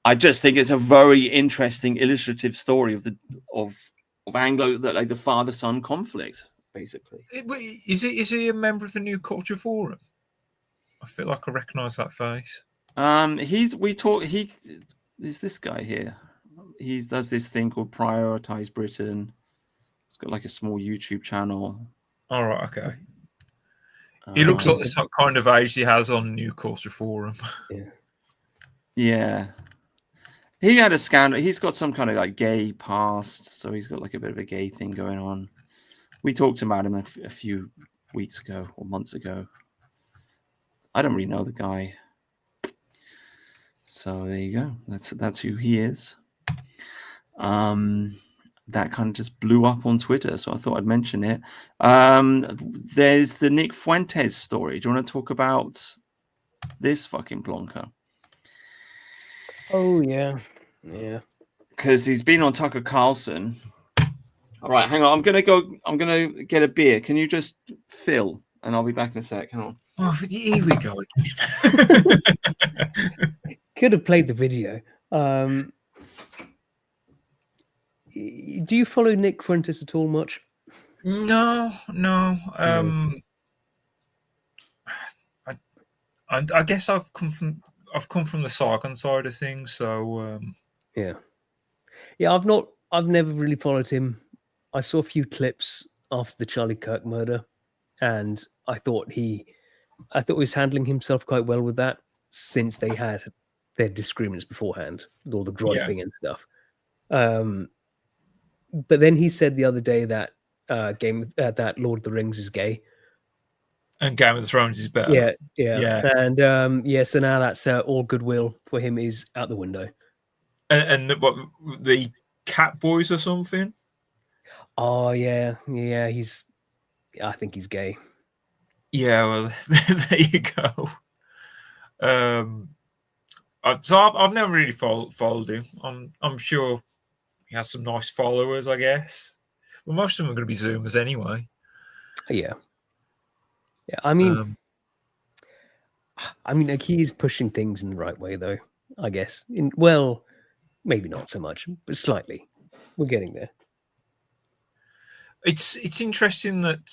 I just think it's a very interesting, illustrative story of Anglo, like the father-son conflict, basically. Is he a member of the New Culture Forum? I feel like I recognise that face. There's this guy here. He does this thing called Prioritize Britain. It's got like a small YouTube channel. All right, okay. He looks like the kind of age he has on New Culture Forum. Yeah. He had a scandal. He's got some kind of like gay past, so he's got like a bit of a gay thing going on. We talked about him a few weeks ago or months ago. I don't really know the guy. So there you go. That's who he is. That kind of just blew up on Twitter, so I thought I'd mention it. There's the Nick Fuentes story. Do you want to talk about this fucking plonker? Oh yeah. Because he's been on Tucker Carlson. All right, hang on. I'm gonna get a beer. Can you just fill, and I'll be back in a sec. Hang on. Oh, here we go again. Could have played the video. Do you follow Nick Fuentes at all much? No. I guess I've come from the Sargon side of things, so yeah. I've never really followed him. I saw a few clips after the Charlie Kirk murder, and I thought he was handling himself quite well with that, since they had their disagreements beforehand with all the griping and stuff. But then he said the other day that that Lord of the Rings is gay, and Game of Thrones is better. Yeah. And so now that's all goodwill for him is out the window. And the Cat Boys or something? Oh yeah. I think he's gay. Yeah, well, there you go. So I've never really followed him. I'm sure he has some nice followers, I guess. Well, most of them are going to be Zoomers anyway. Yeah. I mean, like, he is pushing things in the right way, though. I guess. Well, maybe not so much, but slightly. We're getting there. It's interesting that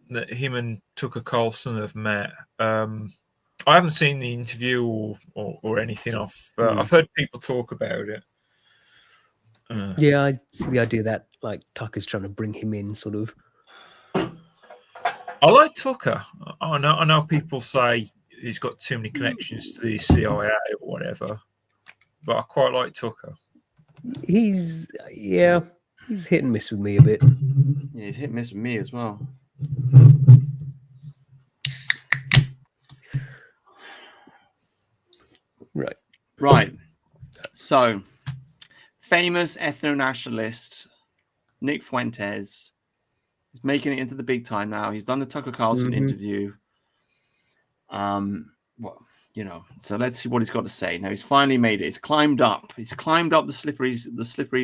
that him and Tucker Carlson have met. I haven't seen the interview or anything. I've heard people talk about it. Yeah, I see the idea that like Tucker's trying to bring him in, sort of. I like Tucker. I know people say he's got too many connections to the CIA or whatever, but I quite like Tucker. He's hit and miss with me a bit. Yeah, he's hit and miss with me as well. Right. So, famous ethno-nationalist Nick Fuentes is making it into the big time now. He's done the Tucker Carlson interview. Well, you know, so let's see what he's got to say. Now he's finally made it. He's climbed up. He's climbed up the slippery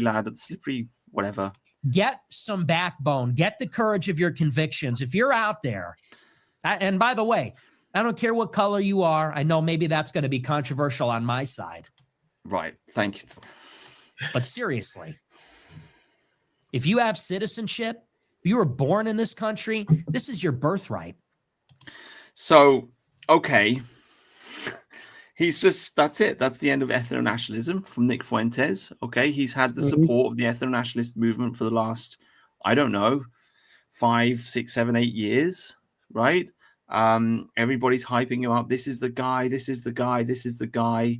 ladder, the slippery whatever. Get some backbone. Get the courage of your convictions. If you're out there, and by the way, I don't care what color you are. I know maybe that's going to be controversial on my side. Right. Thank you. But seriously, if you have citizenship, if you were born in this country, this is your birthright. So, okay. That's it. That's the end of ethno-nationalism from Nick Fuentes. Okay. He's had the support of the ethno-nationalist movement for the last, I don't know, 5, 6, 7, 8 years. Right. Everybody's hyping him up. This is the guy. This is the guy. This is the guy.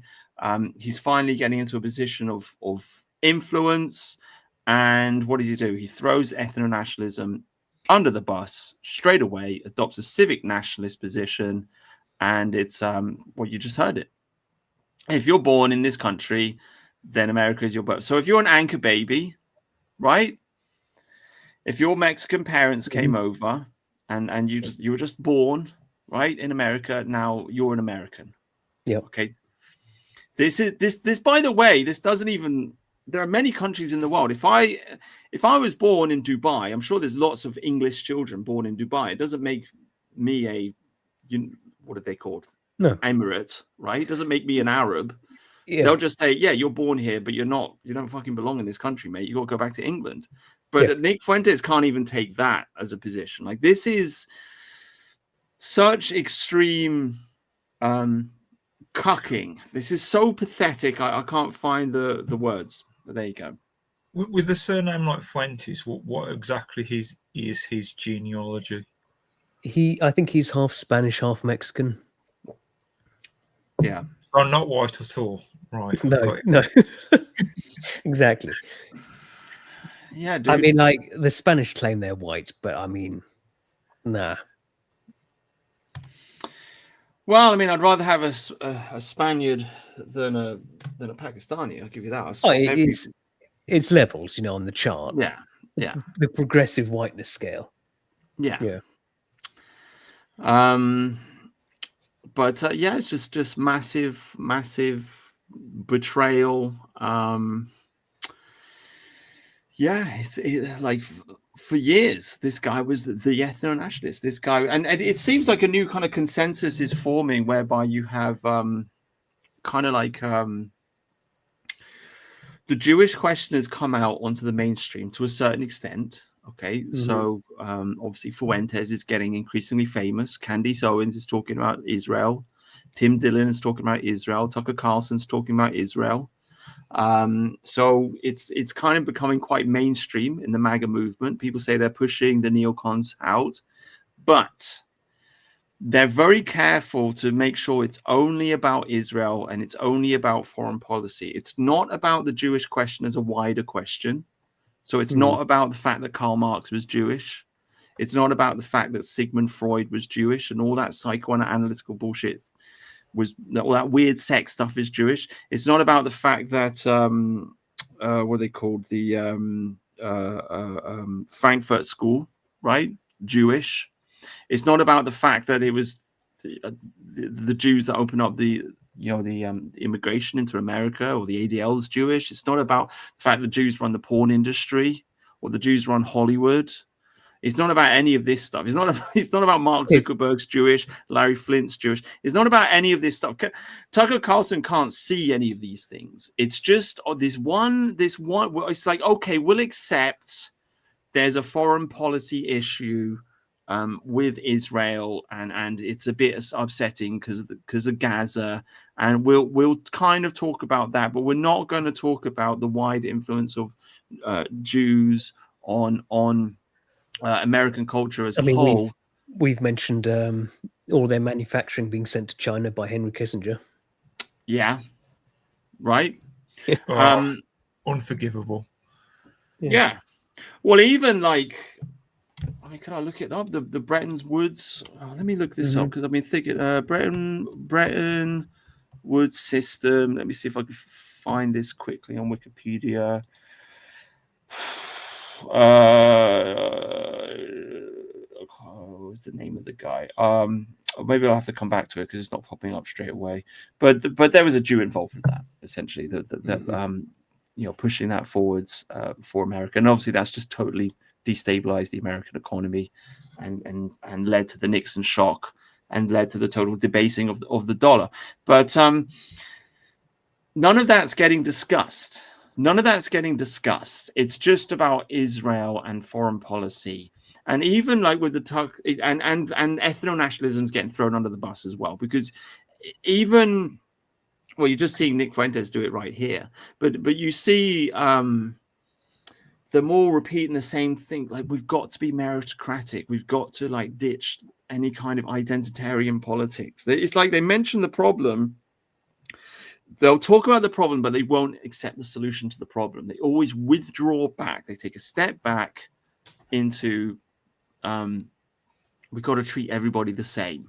He's finally getting into a position of influence. And what does he do? He throws ethno-nationalism under the bus straight away, adopts a civic nationalist position. And it's well, you just heard it. If you're born in this country, then America is your birth. So if you're an anchor baby, right? If your Mexican parents came over and you were just born, right, in America, now you're an American. Yeah. Okay. This by the way, this doesn't even, there are many countries in the world. If I was born in Dubai, I'm sure there's lots of English children born in Dubai. It doesn't make me what are they called? No. Emirate, right? It doesn't make me an Arab. Yeah. They'll just say, yeah, you're born here, but you don't fucking belong in this country, mate. You got to go back to England. But Nick Fuentes can't even take that as a position. Like, this is such extreme cucking. This is so pathetic. I can't find the words. But there you go. With a surname like Fuentes, what exactly is his genealogy? I think he's half Spanish, half Mexican. Yeah. So not white at all. Right. No. Exactly. Yeah, dude. I mean, like, the Spanish claim they're white, but I mean, nah. Well, I mean, I'd rather have a Spaniard than a Pakistani. I'll give you that. It's levels, on the chart. Yeah. The progressive whiteness scale. Yeah. But it's just massive betrayal. Like for years, this guy was the ethno-nationalist. This guy, and it seems like a new kind of consensus is forming, whereby you have kind of like the Jewish question has come out onto the mainstream to a certain extent. Okay, so obviously Fuentes is getting increasingly famous. Candace Owens is talking about Israel. Tim Dillon is talking about Israel. Tucker Carlson's talking about Israel. So it's kind of becoming quite mainstream in the MAGA movement. People say they're pushing the neocons out, but they're very careful to make sure it's only about Israel and it's only about foreign policy. It's not about the Jewish question as a wider question. So it's not about the fact that Karl Marx was Jewish. It's not about the fact that Sigmund Freud was Jewish and all that psychoanalytical bullshit was, all that weird sex stuff is Jewish. It's not about the fact that what are they called, the Frankfurt School, right? Jewish. It's not about the fact that it was the Jews that opened up the immigration into America, or the ADL is Jewish. It's not about the fact that Jews run the porn industry or the Jews run Hollywood. It's not about any of this stuff. It's not about Mark Zuckerberg's Jewish, Larry Flint's Jewish. It's not about any of this stuff. Tucker Carlson can't see any of these things. It's just this one. It's like, okay, we'll accept there's a foreign policy issue with Israel, and it's a bit upsetting because of Gaza, and we'll kind of talk about that, but we're not going to talk about the wide influence of Jews on American culture as a whole. We've mentioned all their manufacturing being sent to China by Henry Kissinger. Yeah, right. Unforgivable. Yeah. Well, even like, I mean, can I look it up? The Bretton Woods. Oh, let me look this up because I've been thinking. Bretton Woods system. Let me see if I can find this quickly on Wikipedia. What's the name of the guy? Maybe I'll have to come back to it because it's not popping up straight away. But there was a Jew involved with that, essentially. Pushing that forwards for America, and obviously that's just totally destabilized the American economy, and led to the Nixon shock, and led to the total debasing of the dollar. But none of that's getting discussed. It's just about Israel and foreign policy. And even like with the and ethno-nationalism's getting thrown under the bus as well, because even, well, you're just seeing Nick Fuentes do it right here, but you see the more repeating the same thing, like we've got to be meritocratic, we've got to like ditch any kind of identitarian politics. It's like they mention the problem, they'll talk about the problem, but they won't accept the solution to the problem. They always withdraw back. They take a step back into we've got to treat everybody the same,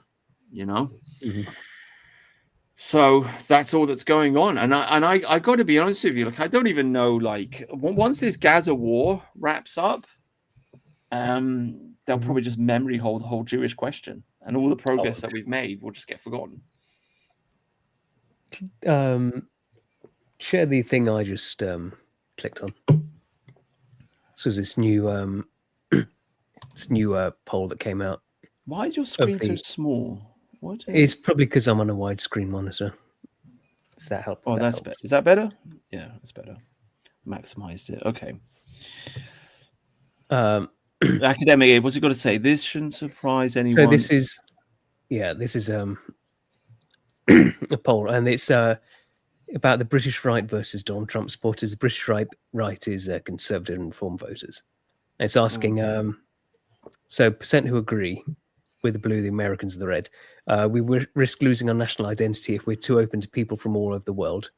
So that's all that's going on. And I got to be honest with you, like I don't even know, like once this Gaza war wraps up, they'll probably just memory hold the whole Jewish question, and all the progress that we've made will just get forgotten. Share the thing I just clicked on. This was this new poll that came out. Why is your screen so small? What? It's probably because I'm on a widescreen monitor. Does that help? Oh, that's better. Is that better? Yeah, that's better. Maximized it. Okay. Academic, what's he got to say? This shouldn't surprise anyone. So this is a poll, and it's about the British right versus Donald Trump supporters. The British right is conservative and reform voters. And it's asking, so percent who agree with the blue, the Americans the red. We risk losing our national identity if we're too open to people from all over the world.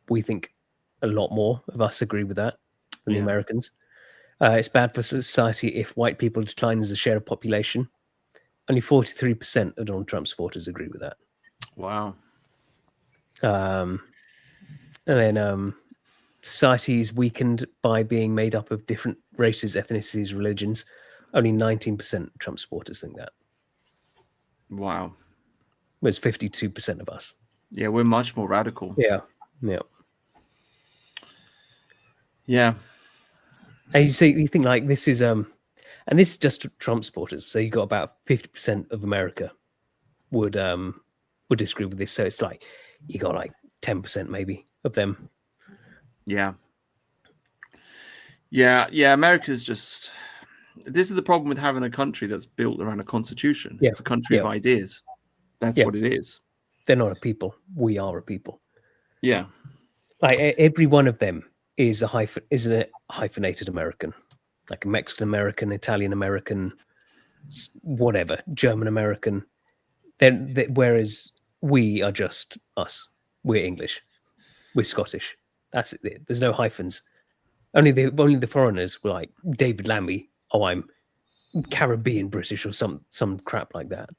We think a lot more of us agree with that than the Americans. It's bad for society if white people decline as a share of population. Only 43% of Donald Trump supporters agree with that. Wow. And then society is weakened by being made up of different races, ethnicities, religions. Only 19% of Trump supporters think that. Wow. Whereas 52% of us. Yeah, we're much more radical. Yeah. And you think like this is and this is just Trump supporters. So you got about 50% of America would disagree with this. So it's like you got like 10% maybe of them. Yeah. America's just, this is the problem with having a country that's built around a constitution. Yeah. It's a country of ideas. That's what it is. They're not a people. We are a people. Yeah. Like every one of them is a hyphenated American, like a Mexican American, Italian American, whatever, German American. Whereas we are just us. We're English. We're Scottish. That's it. There's no hyphens. Only the foreigners were like David Lammy. Oh, I'm Caribbean British or some crap like that.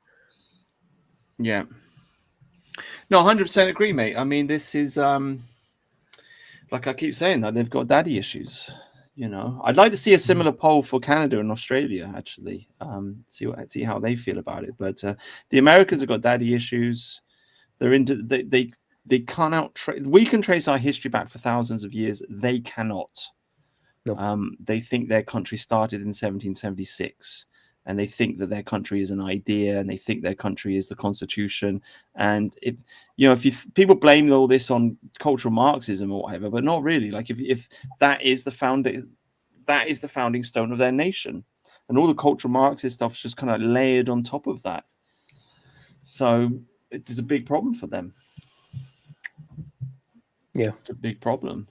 Yeah. No, 100% agree, mate. I mean, this is like I keep saying that they've got daddy issues. I'd like to see a similar poll for Canada and Australia, actually. See how they feel about it. But the Americans have got daddy issues. They're into they cannot. We can trace our history back for thousands of years. They cannot. Nope. They think their country started in 1776, and they think that their country is an idea, and they think their country is the constitution. And if people blame all this on cultural Marxism or whatever, but not really. Like if that is the founding stone of their nation, and all the cultural Marxist stuff is just kind of layered on top of that. So it's a big problem for them. Yeah, it's a big problem.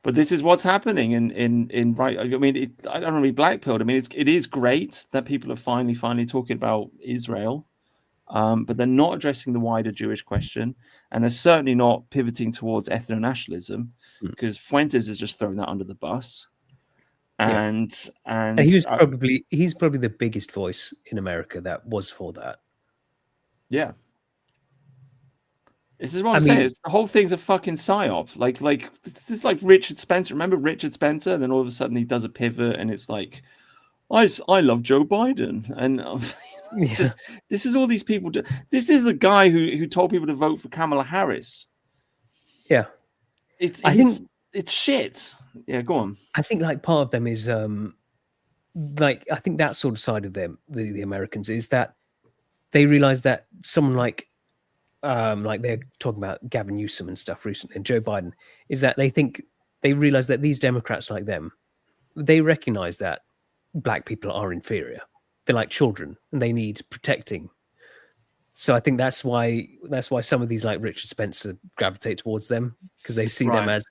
But this is what's happening in right. I mean, I don't want to be blackpilled. I mean, it is great that people are finally talking about Israel, but they're not addressing the wider Jewish question, and they're certainly not pivoting towards ethno-nationalism, because Fuentes has just thrown that under the bus. And he's probably the biggest voice in America that was for that. Yeah. This is what I'm saying. The whole thing's a fucking psyop. Like this is like Richard Spencer. Remember Richard Spencer? And then all of a sudden he does a pivot, and it's like, I love Joe Biden, and this is all these people do. This is the guy who told people to vote for Kamala Harris. Yeah, I think it's shit. Yeah, go on. I think like part of them is I think that sort of side of them, the Americans, is that they realize that someone like they're talking about Gavin Newsom and stuff recently, and Joe Biden, is that they realize that these Democrats like them, they recognize that black people are inferior. They're like children and they need protecting. So I think that's why some of these like Richard Spencer gravitate towards them, because they see them as,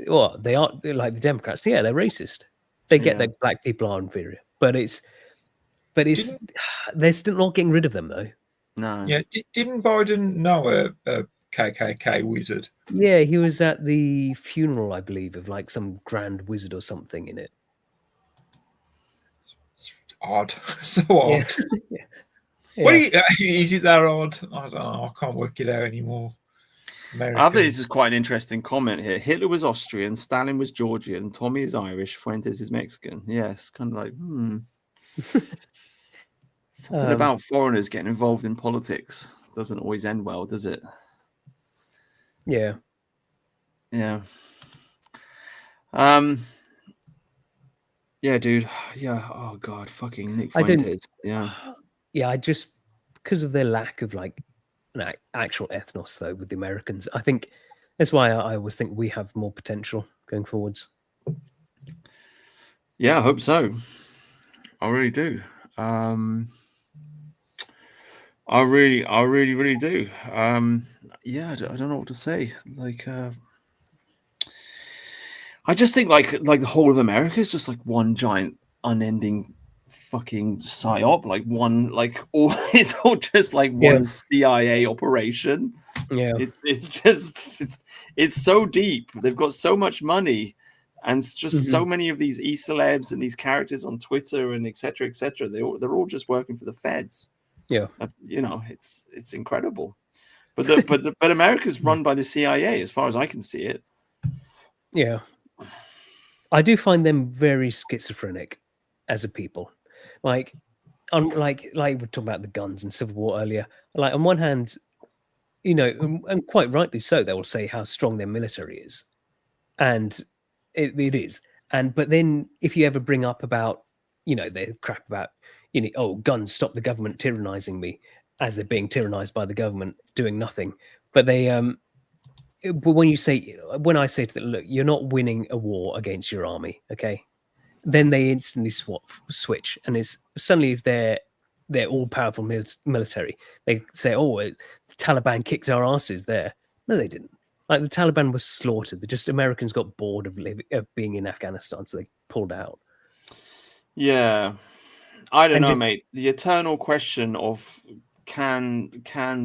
well, they're like the Democrats. Yeah, they're racist. They get that black people are inferior, but they're still not getting rid of them though. No. Yeah. Didn't Biden know a KKK wizard? Yeah, he was at the funeral, I believe, of like some grand wizard or something in it. It's odd. So odd. Yeah. What is it that odd? I don't know. I can't work it out anymore. I think this is quite an interesting comment here. Hitler was Austrian, Stalin was Georgian, Tommy is Irish, Fuentes is Mexican. Yes, kind of like, Something about foreigners getting involved in politics doesn't always end well, does it? Yeah. Yeah. Yeah, dude. Yeah. Oh God, fucking Nick Fuentes. Yeah, I just, because of their lack of like an actual ethnos though with the Americans, I think that's why I always think we have more potential going forwards. Yeah, I hope so. I really do. I really do. Yeah, I don't know what to say. Like, I just think like the whole of America is just like one giant unending fucking psyop. Like one, like all it's all just like one CIA operation. Yeah, it's so deep. They've got so much money, and just so many of these e-celebs and these characters on Twitter and etc. etc. They're all just working for the feds. Yeah, it's incredible. But America's run by the CIA, as far as I can see it. Yeah, I do find them very schizophrenic as a people. Like we were talking about the guns and Civil War earlier. Like on one hand, and quite rightly so, they will say how strong their military is, and it is. But then if you ever bring up about, they crap about, guns stop the government tyrannizing me, as they're being tyrannized by the government doing nothing. But but when I say to them, look, you're not winning a war against your army, okay? Then they instantly switch, and it's suddenly if they're all powerful military, they say, oh, the Taliban kicked our asses there. No, they didn't. Like the Taliban was slaughtered. Americans got bored of being in Afghanistan, so they pulled out. Yeah, I don't know, mate. The eternal question of can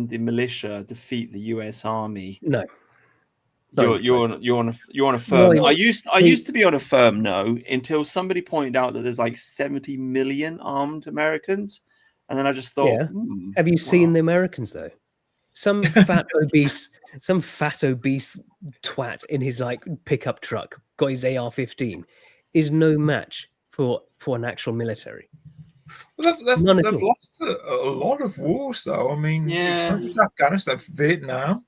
the militia defeat the U.S. Army? No. You're on a firm. No, I used to be on a firm no until somebody pointed out that there's like 70 million armed Americans, and then I just thought, have you seen the Americans though? Some fat obese twat in his like pickup truck got his AR-15 is no match for an actual military. Well, they've lost a lot of wars though. I mean, it's not just Afghanistan, Vietnam.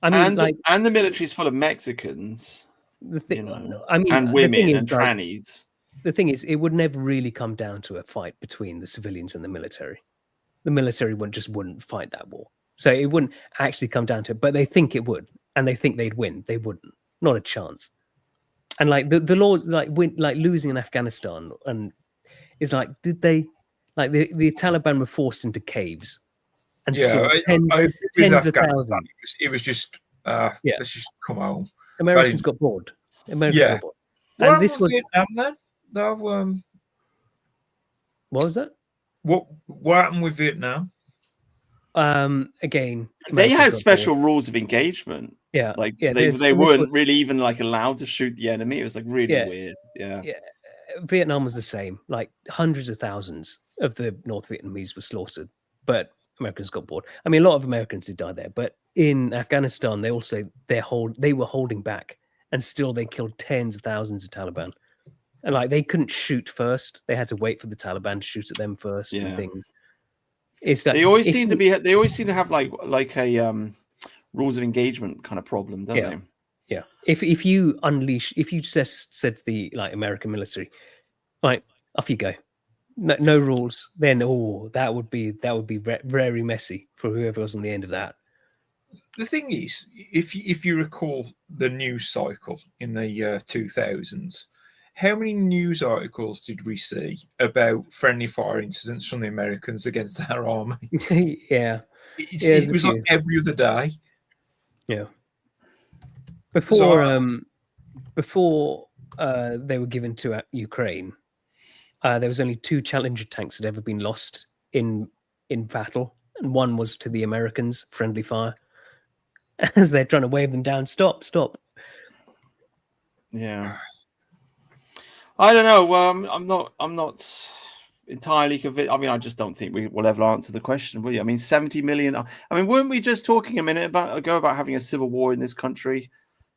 I mean, and the military's full of Mexicans. The thing, you know, I mean, and women the thing is, and trannies. The thing is, it would never really come down to a fight between the civilians and the military. The military wouldn't fight that war, so it wouldn't actually come down to it. But they think it would, and they think they'd win. They wouldn't, not a chance. And like the laws, like losing in Afghanistan, and is like, did they, like the Taliban were forced into caves, and tens of thousands. It was just, let's just come home. Americans got bored. Got bored. And this was Vietnam then? No, what was that? What happened with Vietnam? Again, they had special rules of engagement. Yeah, like they weren't really even like allowed to shoot the enemy. It was like really weird. Yeah. Vietnam was the same. Like hundreds of thousands of the North Vietnamese were slaughtered, but Americans got bored. I mean, a lot of Americans did die there, but in Afghanistan, they also they were holding back, and still they killed tens of thousands of Taliban. And like they couldn't shoot first; they had to wait for the Taliban to shoot at them first and things. It's like, they always seem to have like a rules of engagement kind of problem, don't they? Yeah. If you just said to the American military, right, off you go, no rules, then that would be very messy for whoever was on the end of that. The thing is, if you recall the news cycle in the 2000s, how many news articles did we see about friendly fire incidents from the Americans against our army? It was like every other day. Yeah. Before they were given to Ukraine, there was only 2 Challenger tanks that had ever been lost in battle, and one was to the Americans, friendly fire, as they're trying to wave them down. Stop. Yeah. I don't know. I'm not entirely convinced. I mean, I just don't think we will ever answer the question, will you? I mean, 70 million. I mean, weren't we just talking a minute ago about having a civil war in this country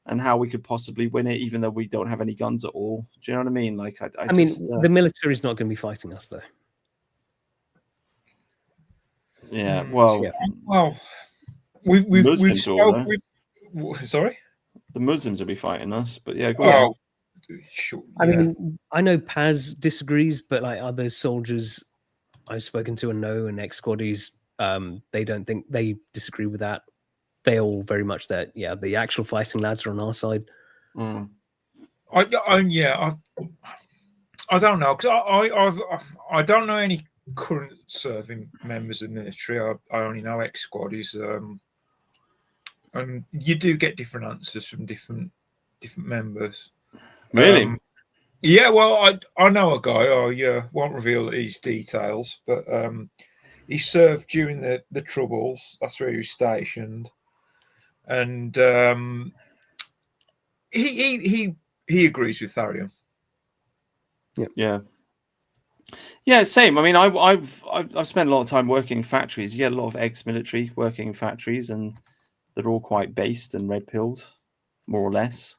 and how we could possibly win it, even though we don't have any guns at all? Do you know what I mean? Like, I mean, the military is not going to be fighting us, though. Yeah. Well. Sorry, the Muslims will be fighting us, but yeah. Go on. Sure, I mean, I know Paz disagrees, but like other soldiers I've spoken to and ex-squaddies, they don't think, they disagree with that. They all very much that the actual fighting lads are on our side. I don't know, because I don't know any current serving members of the military. I only know ex-squaddies, and you do get different answers from different members. Really? Yeah, well, I know a guy. I won't reveal his details, but he served during the Troubles. That's where he was stationed, and he agrees with Tharion. Yeah, same. I mean, I've spent a lot of time working in factories. You get a lot of ex-military working in factories, and they're all quite based and red-pilled, more or less.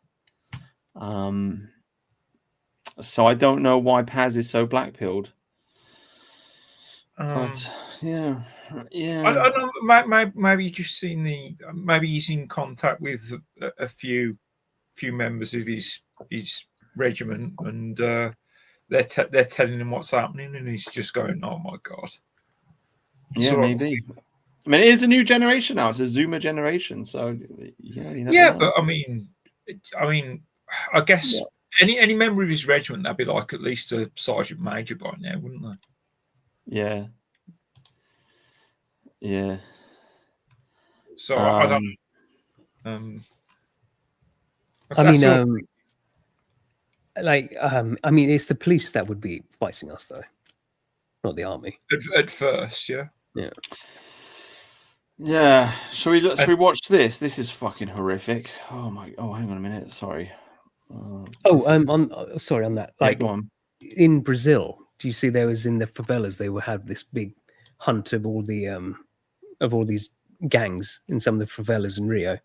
So I don't know why Paz is so black-pilled. But yeah. I don't know. Maybe you've just seen maybe he's in contact with a few members of his regiment, and they're telling him what's happening, and he's just going, "Oh my god." Yeah, maybe. I mean, it is a new generation now. It's a Zoomer generation, so but I mean, I guess any member of his regiment, that'd be like at least a sergeant major by now, wouldn't they? Yeah. So I don't. I mean, it's the police that would be fighting us, though, not the army. At first, yeah. Shall we watch this? This is fucking horrific. Oh my! Oh, hang on a minute. Sorry. Sorry on that. Like in Brazil, do you see there was in the favelas they had this big hunt of all these gangs in some of the favelas in Rio.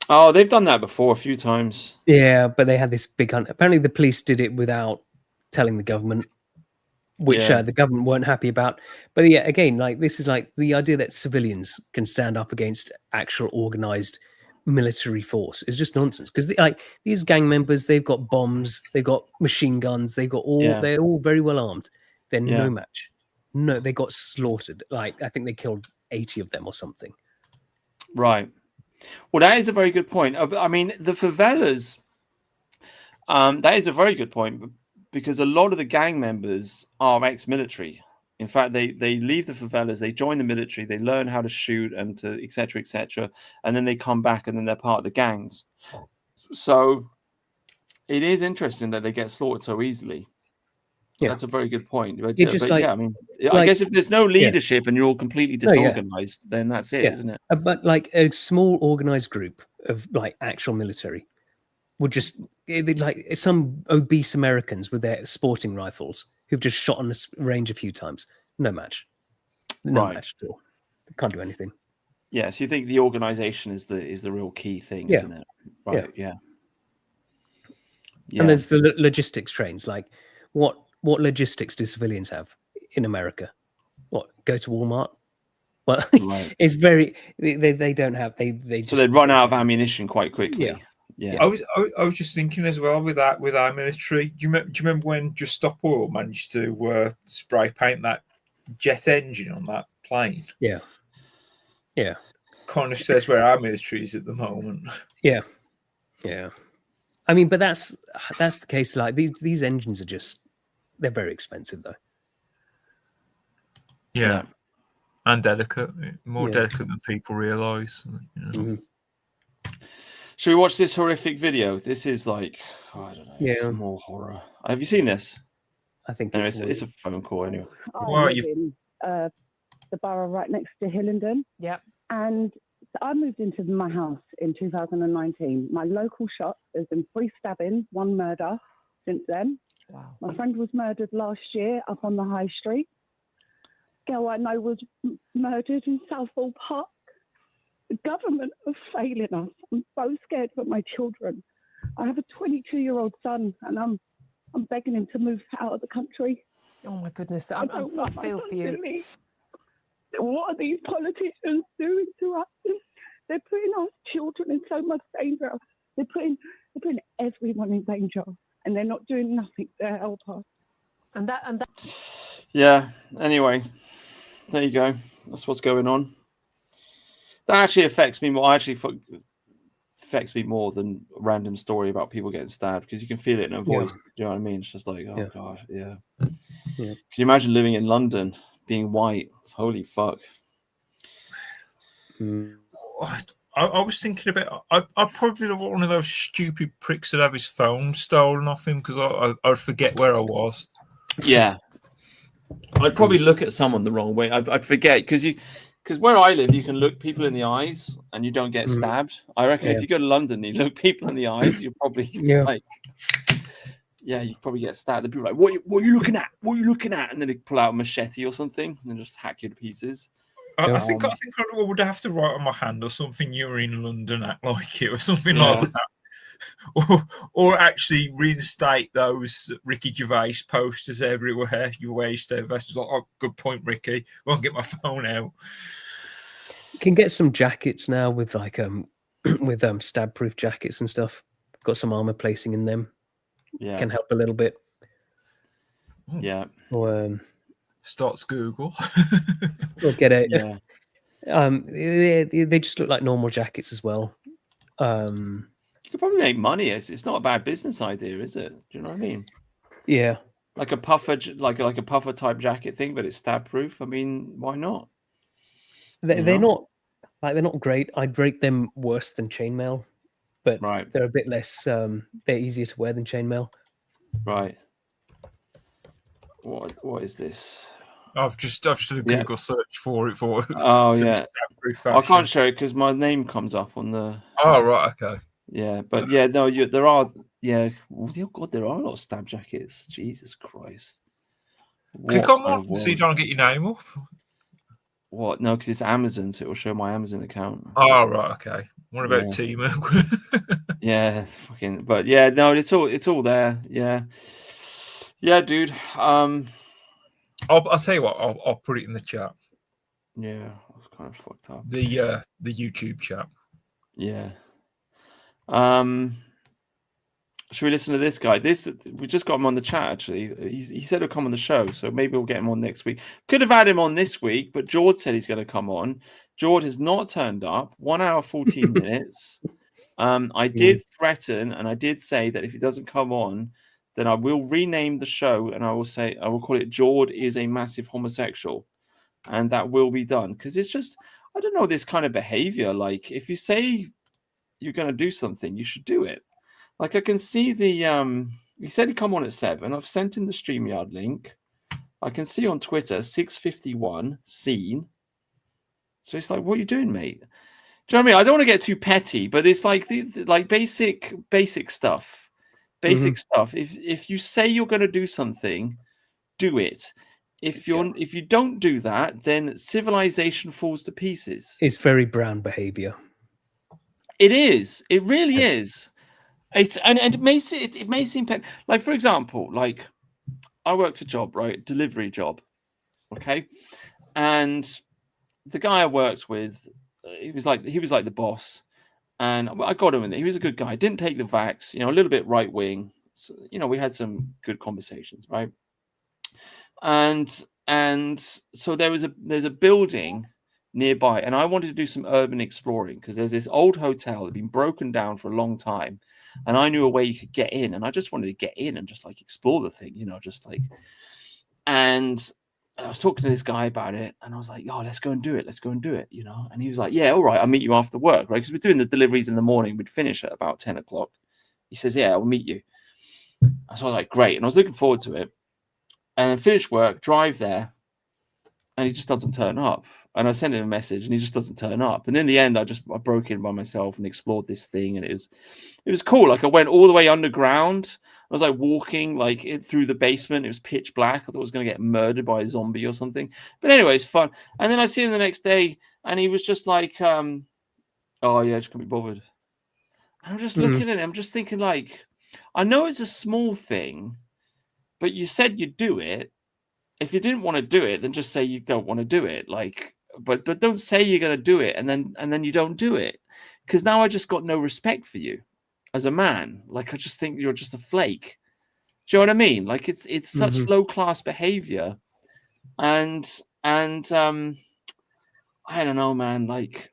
Oh, they've done that before a few times. Yeah, but they had this big hunt. Apparently, the police did it without telling the government, which the government weren't happy about. But yeah, again, like this is like the idea that civilians can stand up against actual organized military force is just nonsense. Because like these gang members, they've got bombs, they've got machine guns, they've got they're all very well armed. They're no match. No, they got slaughtered. Like I think they killed 80 of them or something. Right. Well, that is a very good point. I mean, the favelas. That is a very good point, because a lot of the gang members are ex-military. In fact, they leave the favelas, they join the military, they learn how to shoot and to etc., and then they come back and then they're part of the gangs. So it is interesting that they get slaughtered so easily. Yeah. That's a very good point. But, I mean, I guess if there's no leadership and you're all completely disorganized, then that's it, isn't it? But like a small organized group of like actual military would just like some obese Americans with their sporting rifles who've just shot on a range a few times. No match. No match at all. They can't do anything. Yeah, so you think the organization is the real key thing, isn't it? Right. Yeah. And there's the logistics trains. Like what logistics do civilians have in America? What, go to Walmart? Well, it's very they don't have they just, so they'd run out of ammunition quite quickly. Yeah. I was just thinking as well with our military. Do you remember when Just Stop Oil managed to spray paint that jet engine on that plane? Yeah. Kind of says where our military is at the moment. Yeah. I mean, but that's the case. Like these engines are they're very expensive though. Yeah. And delicate, more delicate than people realise. You know. Mm-hmm. Should we watch this horrific video? This is like, I don't know, more horror. Have you seen this? I think it's a phone call anyway. I live in the borough right next to Hillingdon. Yep. And I moved into my house in 2019. My local shop, there's been 3 stabbings, 1 murder since then. Wow. My friend was murdered last year up on the high street. Girl I know was murdered in Southall Park. The government are failing us. I'm so scared for my children. I have a 22-year-old son, and I'm begging him to move out of the country. Oh my goodness! I feel for you. What are these politicians doing to us? They're putting our children in so much danger. They're putting everyone in danger, and they're not doing nothing to help us. And that. Yeah. Anyway, there you go. That's what's going on. That actually affects me more. Affects me more than a random story about people getting stabbed, because you can feel it in a voice. Do you know what I mean? It's just like, oh gosh, yeah. Can you imagine living in London, being white? Holy fuck. I was thinking about. I'd probably be one of those stupid pricks that have his phone stolen off him, because I'd forget where I was. Yeah, I'd probably look at someone the wrong way. I'd forget, because where I live, you can look people in the eyes and you don't get stabbed. I reckon if you go to London and you look people in the eyes, you're probably you probably get stabbed. The people are like, what are you looking at? What are you looking at? And then they pull out a machete or something and then just hack you to pieces. I think I would have to write on my hand or something. You're in London, act like it, or something like that. Or actually reinstate those Ricky Gervais posters everywhere. You wear your state vest. It's like, oh, good point, Ricky. Won't get my phone out. You can get some jackets now with like with stab-proof jackets and stuff. Got some armor placing in them. Yeah, can help a little bit. Yeah. Or starts Google. Or get it. Yeah. They just look like normal jackets as well. You could probably make money. It's not a bad business idea, is it? Do you know what I mean? Yeah. Like a puffer, like a puffer type jacket thing, but it's stab proof. I mean, why not? They're not great. I'd rate them worse than chainmail, but they're a bit less. They're easier to wear than chainmail. Right. What is this? I've just done a Google search for it. Oh yeah. I can't show it because my name comes up on the. Oh right, okay. Yeah, but there are. Yeah, oh God, there are a lot of stab jackets. Jesus Christ! Click on one so you don't get your name up. What? No, because it's Amazon, so it will show my Amazon account. Oh right, okay. What about Temu? Yeah, fucking. But yeah, no, it's all there. Yeah, dude. I'll tell you what. I'll put it in the chat. Yeah, I was kind of fucked up. The YouTube chat. Yeah. Should we listen to this guy? We just got him on the chat, actually. He said he'll come on the show, so maybe we'll get him on next week. Could have had him on this week, but George said he's going to come on. George has not turned up. 1 hour, 14 minutes. I did threaten, and I did say that if he doesn't come on, then I will rename the show, and I will call it George is a Massive Homosexual. And that will be done. Because it's just, I don't know, this kind of behavior. Like, if you say you're going to do something, you should do it. Like, I can see he said he'd come on at 7. I've sent him the StreamYard link. I can see on Twitter, 6:51, seen. So it's like, what are you doing, mate? Do you know what I mean? I don't want to get too petty, but it's like like basic stuff. Basic stuff. If you say you're going to do something, do it. If you don't do that, then civilization falls to pieces. It's very brown behavior. It is. It really is. And it may seem like, for example, like I worked a job, right? Delivery job. Okay. And the guy I worked with, he was like the boss. And I got him in there. He was a good guy. Didn't take the vax, a little bit right wing. So, we had some good conversations, right? And so there's a building nearby, and I wanted to do some urban exploring because there's this old hotel that had been broken down for a long time, and I knew a way you could get in, and I just wanted to get in and just like explore the thing, and I was talking to this guy about it, and I was like, "Oh, let's go and do it, and he was like, "Yeah, all right, I'll meet you after work, right?" Because we're doing the deliveries in the morning. We'd finish at about 10 o'clock. He says, "Yeah, I'll meet you." So I was like, "Great," and I was looking forward to it. And then finish work, drive there, and he just doesn't turn up. And I sent him a message, and he just doesn't turn up. And in the end, I broke in by myself and explored this thing, and it was cool. Like, I went all the way underground. I was like walking through the basement. It was pitch black. I thought I was going to get murdered by a zombie or something. But anyway, it's fun. And then I see him the next day, and he was just like, "Oh yeah, I just can't be bothered." And I'm just looking at it. I'm just thinking, like, I know it's a small thing, but you said you'd do it. If you didn't want to do it, then just say you don't want to do it. But don't say you're going to do it and then you don't do it. Because now I just got no respect for you as a man. Like, I just think you're just a flake. Do you know what I mean? Like, it's such low class behavior, and I don't know, man. Like,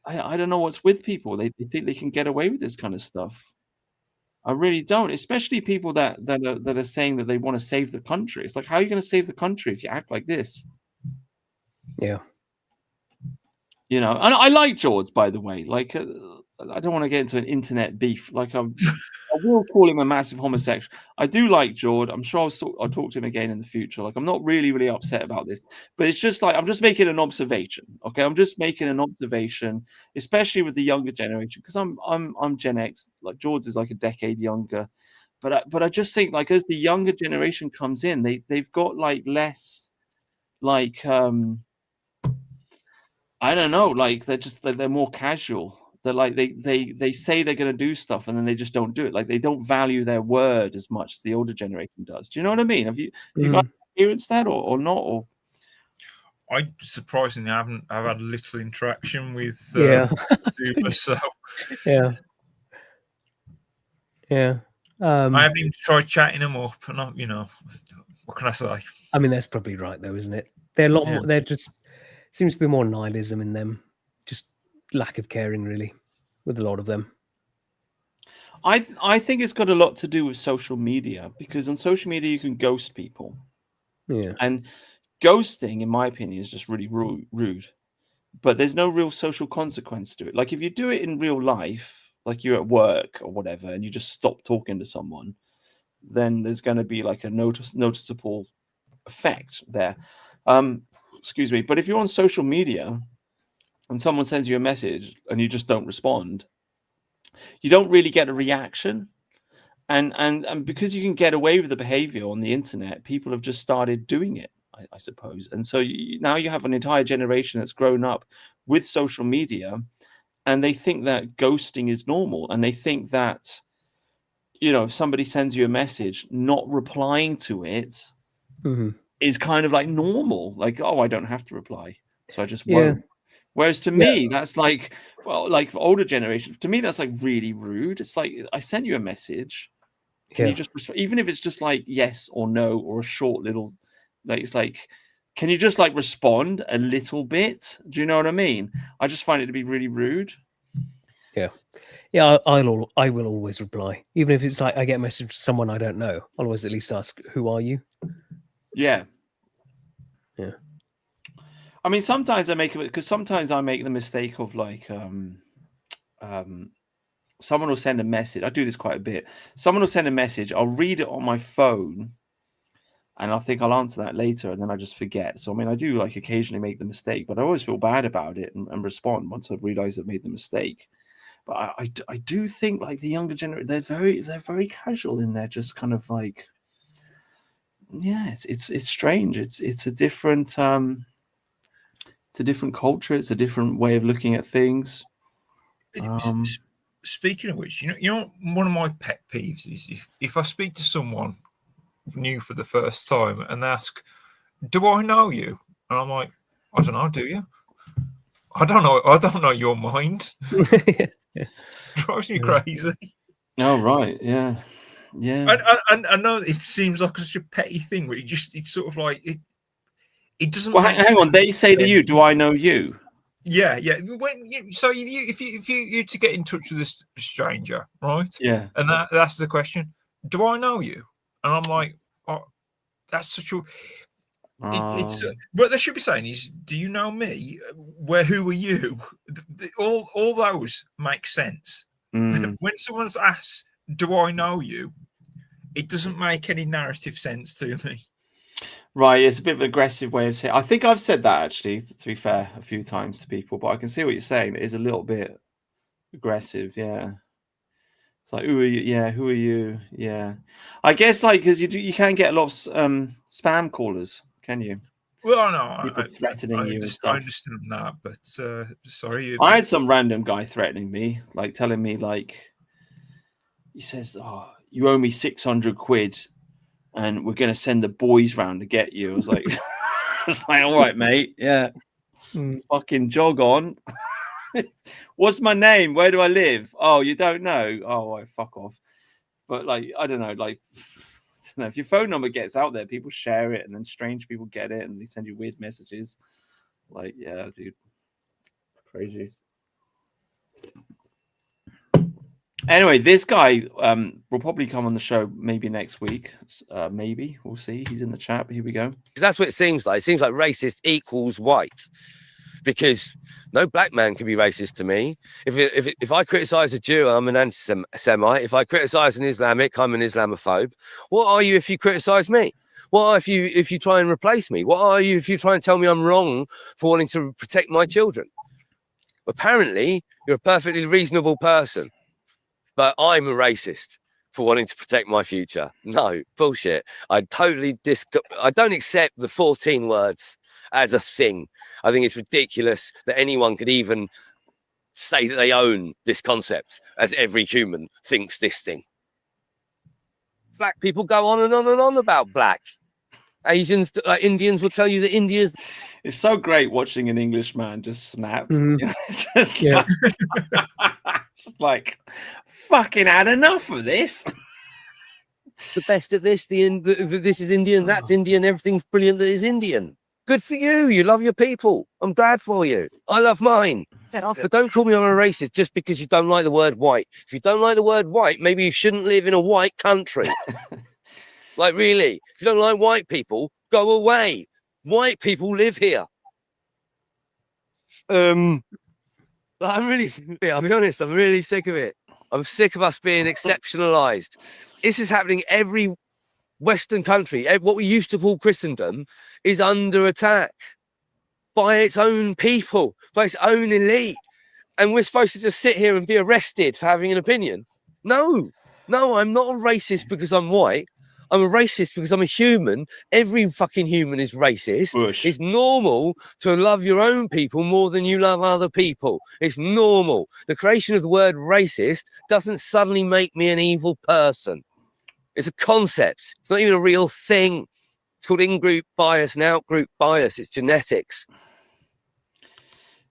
I don't know what's with people. They think they can get away with this kind of stuff. I really don't, especially people that are saying that they want to save the country. It's like, how are you going to save the country if you act like this? Yeah. And I like George, by the way. Like, I don't want to get into an internet beef. Like, I will call him a massive homosexual. I do like George. I'm sure I'll talk to him again in the future. Like, I'm not really, really upset about this, but it's just like, I'm just making an observation. Okay. I'm just making an observation, especially with the younger generation, because I'm Gen X. Like, George is like a decade younger, but I just think, like, as the younger generation comes in, they've got like less, like, I don't know, like, they're more casual. They're like, they say they're going to do stuff and then they just don't do it. Like, they don't value their word as much as the older generation does. Do you know what I mean? Have you guys experienced that or not? Or I surprisingly I've had little interaction with Zuma, so yeah. I haven't even tried chatting them up, and what can I say? I mean, that's probably right though, isn't it? They're a lot more. They're just seems to be more nihilism in them, just lack of caring, really, with a lot of them. I think it's got a lot to do with social media, because on social media you can ghost people. Yeah. And ghosting, in my opinion, is just really rude. But there's no real social consequence to it. Like, if you do it in real life, like you're at work or whatever, and you just stop talking to someone, then there's going to be like a noticeable effect there. Excuse me. But if you're on social media and someone sends you a message and you just don't respond, you don't really get a reaction. And because you can get away with the behavior on the internet, people have just started doing it, I suppose. And so now you have an entire generation that's grown up with social media, and they think that ghosting is normal. And they think that, if somebody sends you a message, not replying to it is kind of like normal. Like, oh, I don't have to reply, so I just won't. Whereas to me, that's like, well, like for older generation, to me, that's like really rude. It's like, I sent you a message. Can you just, even if it's just like yes or no, or a short little, like, it's like, can you just like respond a little bit? Do you know what I mean? I just find it to be really rude. Yeah. Yeah, I will always reply. Even if it's like I get a message from someone I don't know, I'll always at least ask, who are you? Yeah. Yeah. I mean, sometimes I make it, because sometimes I make the mistake of like, someone will send a message. I do this quite a bit. Someone will send a message. I'll read it on my phone, and I think I'll answer that later, and then I just forget. So I mean, I do like occasionally make the mistake, but I always feel bad about it and respond once I've realized I've made the mistake. But I do think like the younger generation, they're very casual in there, just kind of like, yeah, it's strange. It's a different culture. It's a different way of looking at things. Speaking of which, you know, one of my pet peeves is if I speak to someone new for the first time and they ask, "Do I know you?" and I'm like, "I don't know. Do you?" I don't know your mind. Drives me crazy. Oh right, yeah. And I know it seems like such a petty thing, but it's sort of like it doesn't. Well, make hang on. sense. They say to you, "Do I know you?" Yeah. So if you to get in touch with this stranger, right? Yeah. And that's the question. Do I know you? And I'm like, oh, that's such a. It's what they should be saying is, do you know me? Who are you? All those make sense. When someone's asked, "Do I know you?" it doesn't make any narrative sense to me. Right, it's a bit of an aggressive way of saying. I think I've said that actually, to be fair, a few times to people, but I can see what you're saying. It is a little bit aggressive, yeah. It's like, who are you? Yeah, who are you? Yeah, I guess like because you can't get a lot of spam callers, can you? Well, I know people threatening you and stuff. I understand that, but sorry, I had some random guy threatening me, like telling me like, he says, "Oh, you owe me 600 quid." And we're going to send the boys round to get you. I was like, all right, mate. Yeah. Fucking jog on. What's my name? Where do I live? Oh, you don't know? Oh, right, fuck off. But like, I don't know. Like, I don't know. If your phone number gets out there, people share it, and then strange people get it, and they send you weird messages. Like, yeah, dude. Crazy. Anyway, this guy will probably come on the show maybe next week. Maybe we'll see. He's in the chat. But here we go. Because that's what it seems like. It seems like racist equals white. Because no black man can be racist to me. If I criticize a Jew, I'm an anti-Semite. If I criticize an Islamic, I'm an Islamophobe. What are you if you criticize me? What are if you try and replace me? What are you if you try and tell me I'm wrong for wanting to protect my children? Apparently, you're a perfectly reasonable person. But I'm a racist for wanting to protect my future. No, bullshit. I don't accept the 14 words as a thing. I think it's ridiculous that anyone could even say that they own this concept, as every human thinks this thing. Black people go on and on and on about black. Asians, Indians will tell you that India's. It's so great watching an English man just snap. Just like, fucking had enough of this. The best at this. This is Indian. That's Indian. Everything's brilliant that is Indian. Good for you. You love your people. I'm glad for you. I love mine. But don't call me I'm a racist just because you don't like the word white. If you don't like the word white, maybe you shouldn't live in a white country. Like, really, if you don't like white people, go away. White people live here. I'm really sick of it. I'll be honest, I'm really sick of it. I'm sick of us being exceptionalized. This is happening every Western country. What we used to call Christendom is under attack by its own people, by its own elite. And we're supposed to just sit here and be arrested for having an opinion. No, I'm not a racist because I'm white. I'm a racist because I'm a human. Every fucking human is racist. Bush. It's normal to love your own people more than you love other people. It's normal. The creation of the word racist doesn't suddenly make me an evil person. It's a concept. It's not even a real thing. It's called in-group bias and out-group bias. It's genetics.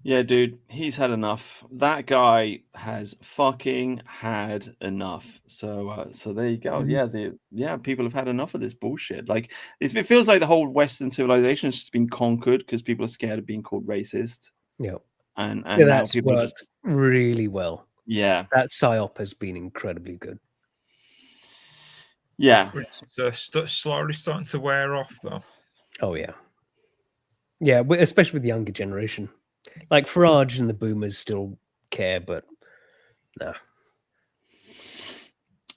Yeah, dude, he's had enough. That guy has fucking had enough. So there you go. Yeah, people have had enough of this bullshit. Like, it feels like the whole Western civilization has just been conquered because people are scared of being called racist. Yeah. And Yeah, now that's people are worked just, really well. yeah. That psyop has been incredibly good. Yeah. It's slowly starting to wear off, though. Oh, yeah. Yeah, especially with the younger generation. Like Farage and the boomers still care, but nah.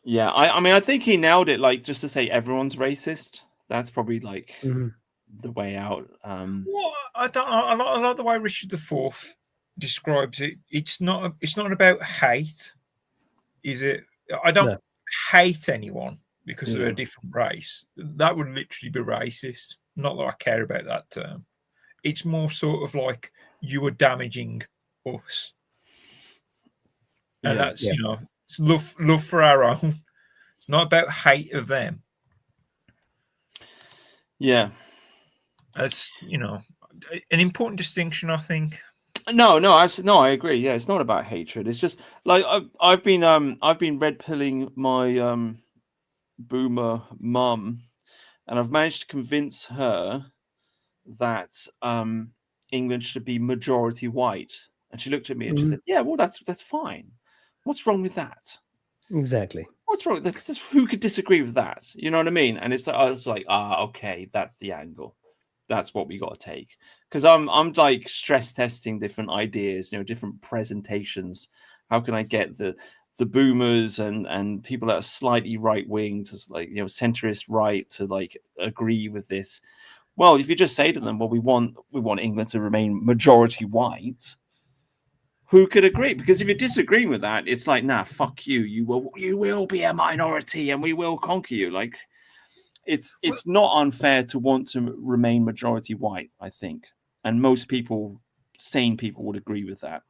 Yeah, I mean, I think he nailed it. Like, just to say everyone's racist. That's probably like the way out. Well, I don't. I like the way Richard IV describes it. It's not about hate, is it? I don't hate anyone because they're a different race. That would literally be racist. Not that I care about that term. It's more sort of like you are damaging us, and that's it's love for our own. It's not about hate of them. Yeah, that's an important distinction, I think. No, I agree. Yeah, it's not about hatred. It's just like I've been red pilling my boomer mum, and I've managed to convince her that England should be majority white. And she looked at me and she said, "Yeah, well, that's fine. What's wrong with that?" Exactly. What's wrong? Who could disagree with that? You know what I mean? And it's like, I was like, okay, that's the angle. That's what we got to take. Because I'm like stress testing different ideas, different presentations. How can I get the boomers and people that are slightly right wing to like centrist right to like agree with this? Well, if you just say to them, well, we want England to remain majority white. Who could agree? Because if you're disagreeing with that, it's like, nah, fuck you. You will be a minority, and we will conquer you. Like, it's not unfair to want to remain majority white, I think, and most people, sane people, would agree with that.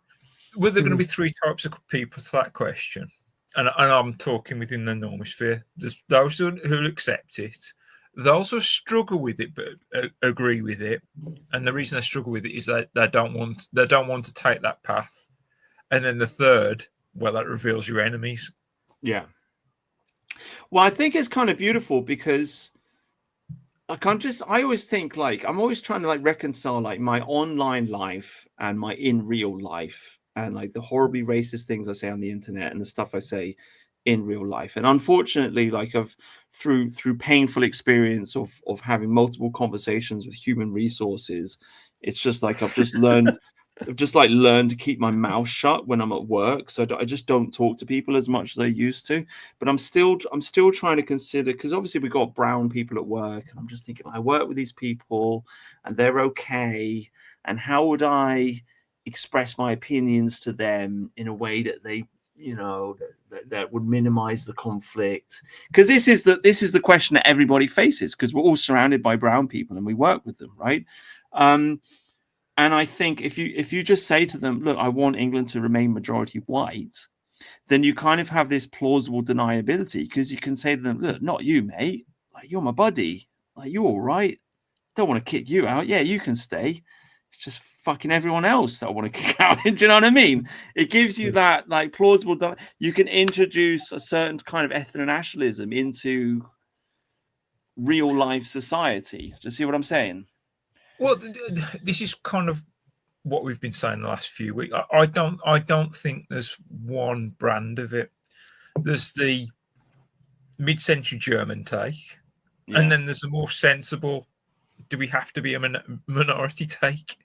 Well, there are going to be three types of people to that question, and I'm talking within the normosphere. There's those who accept it, those who struggle with it but agree with it, and the reason they struggle with it is that they don't want to take that path. And then the third, well, that reveals your enemies. Yeah. Well, I think it's kind of beautiful because I always think like I'm always trying to like reconcile like my online life and my in real life and like the horribly racist things I say on the internet and the stuff I say in real life. And unfortunately, like through painful experience of having multiple conversations with human resources, it's just like I've just learned to keep my mouth shut when I'm at work. So I just don't talk to people as much as I used to. But I'm still trying to consider, because obviously we've got brown people at work, and I'm just thinking, I work with these people and they're okay. And how would I express my opinions to them in a way that they, that would minimize the conflict? Because this is the question that everybody faces, because we're all surrounded by brown people and we work with them, right? And I think if you just say to them, look, I want England to remain majority white, then you kind of have this plausible deniability, because you can say to them, look, not you, mate. Like, you're my buddy. Like, you're all right. Don't want to kick you out. Yeah, you can stay. It's just fucking everyone else that I want to kick out. Do you know what I mean? It gives you that like plausible. You can introduce a certain kind of ethno-nationalism into real life society. Do you see what I'm saying? Well, this is kind of what we've been saying the last few weeks. I don't think there's one brand of it. There's the mid-century German take, and then there's a more sensible, do we have to be a minority take?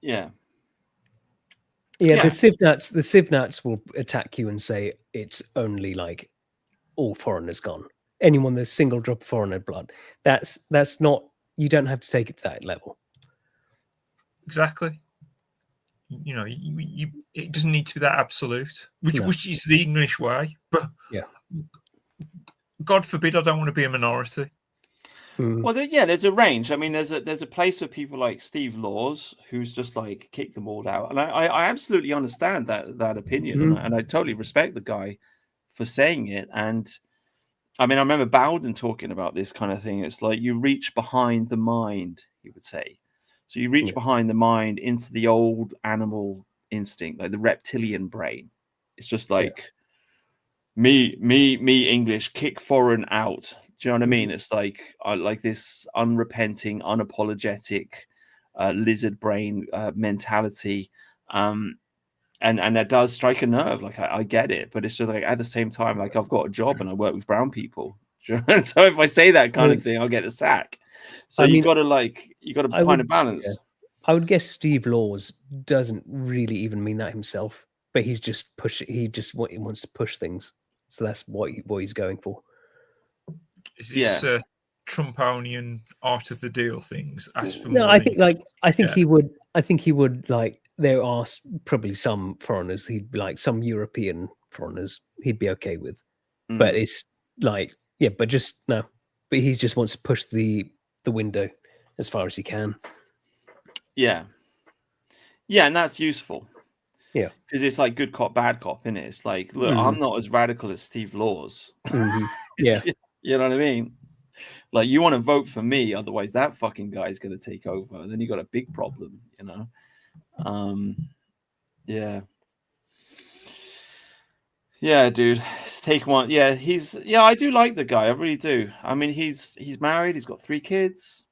Yeah. The Civ Nuts will attack you and say it's only like all foreigners gone. Anyone there's single drop of foreigner blood. That's not. You don't have to take it to that level. Exactly. It doesn't need to be that absolute, which is the English way. But God forbid, I don't want to be a minority. Well, there's a range. I mean, there's a place for people like Steve Laws, who's just like kicked them all out, and I absolutely understand that opinion, and I totally respect the guy for saying it. And I mean, I remember Bowden talking about this kind of thing. It's like you reach behind the mind, he would say. So you reach behind the mind into the old animal instinct, like the reptilian brain. It's just like me, English, kick foreign out. Do you know what I mean? It's like this unrepenting, unapologetic lizard brain mentality. And that does strike a nerve. Like I get it, but it's just like at the same time, like I've got a job and I work with brown people. So if I say that kind of thing, I'll get the sack. So you got to find a balance. Yeah. I would guess Steve Laws doesn't really even mean that himself, but he's just pushing. He wants to push things. So that's what he's going for. Is this Trumponian art of the deal things? Ask for No, more I think he would. I think he would like. There are probably some foreigners. He'd be like some European foreigners. He'd be okay with, but it's like but just no. But he just wants to push the window as far as he can. Yeah, and that's useful. Yeah, because it's like good cop, bad cop, isn't it? It's like, look, I'm not as radical as Steve Laws. Yeah, you know what I mean? Like, you want to vote for me, otherwise that fucking guy is going to take over, and then you got a big problem, you know? Yeah, dude, take one. Yeah, I do like the guy, I really do. I mean, he's married, he's got 3 kids.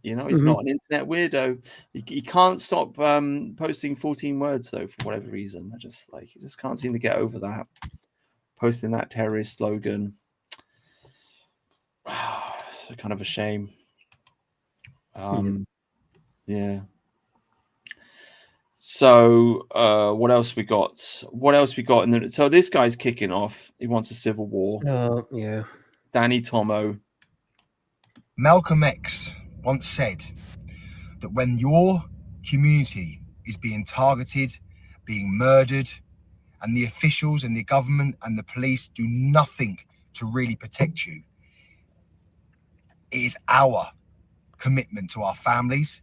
You know, he's not an internet weirdo. He can't stop posting 14 words though, for whatever reason. He just can't seem to get over that. Posting that terrorist slogan. It's kind of a shame. Yeah. So what else we got? So this guy's kicking off. He wants a civil war. Yeah. Danny Tomo. Malcolm X once said that when your community is being targeted, being murdered, and the officials and the government and the police do nothing to really protect you, it is our commitment to our families,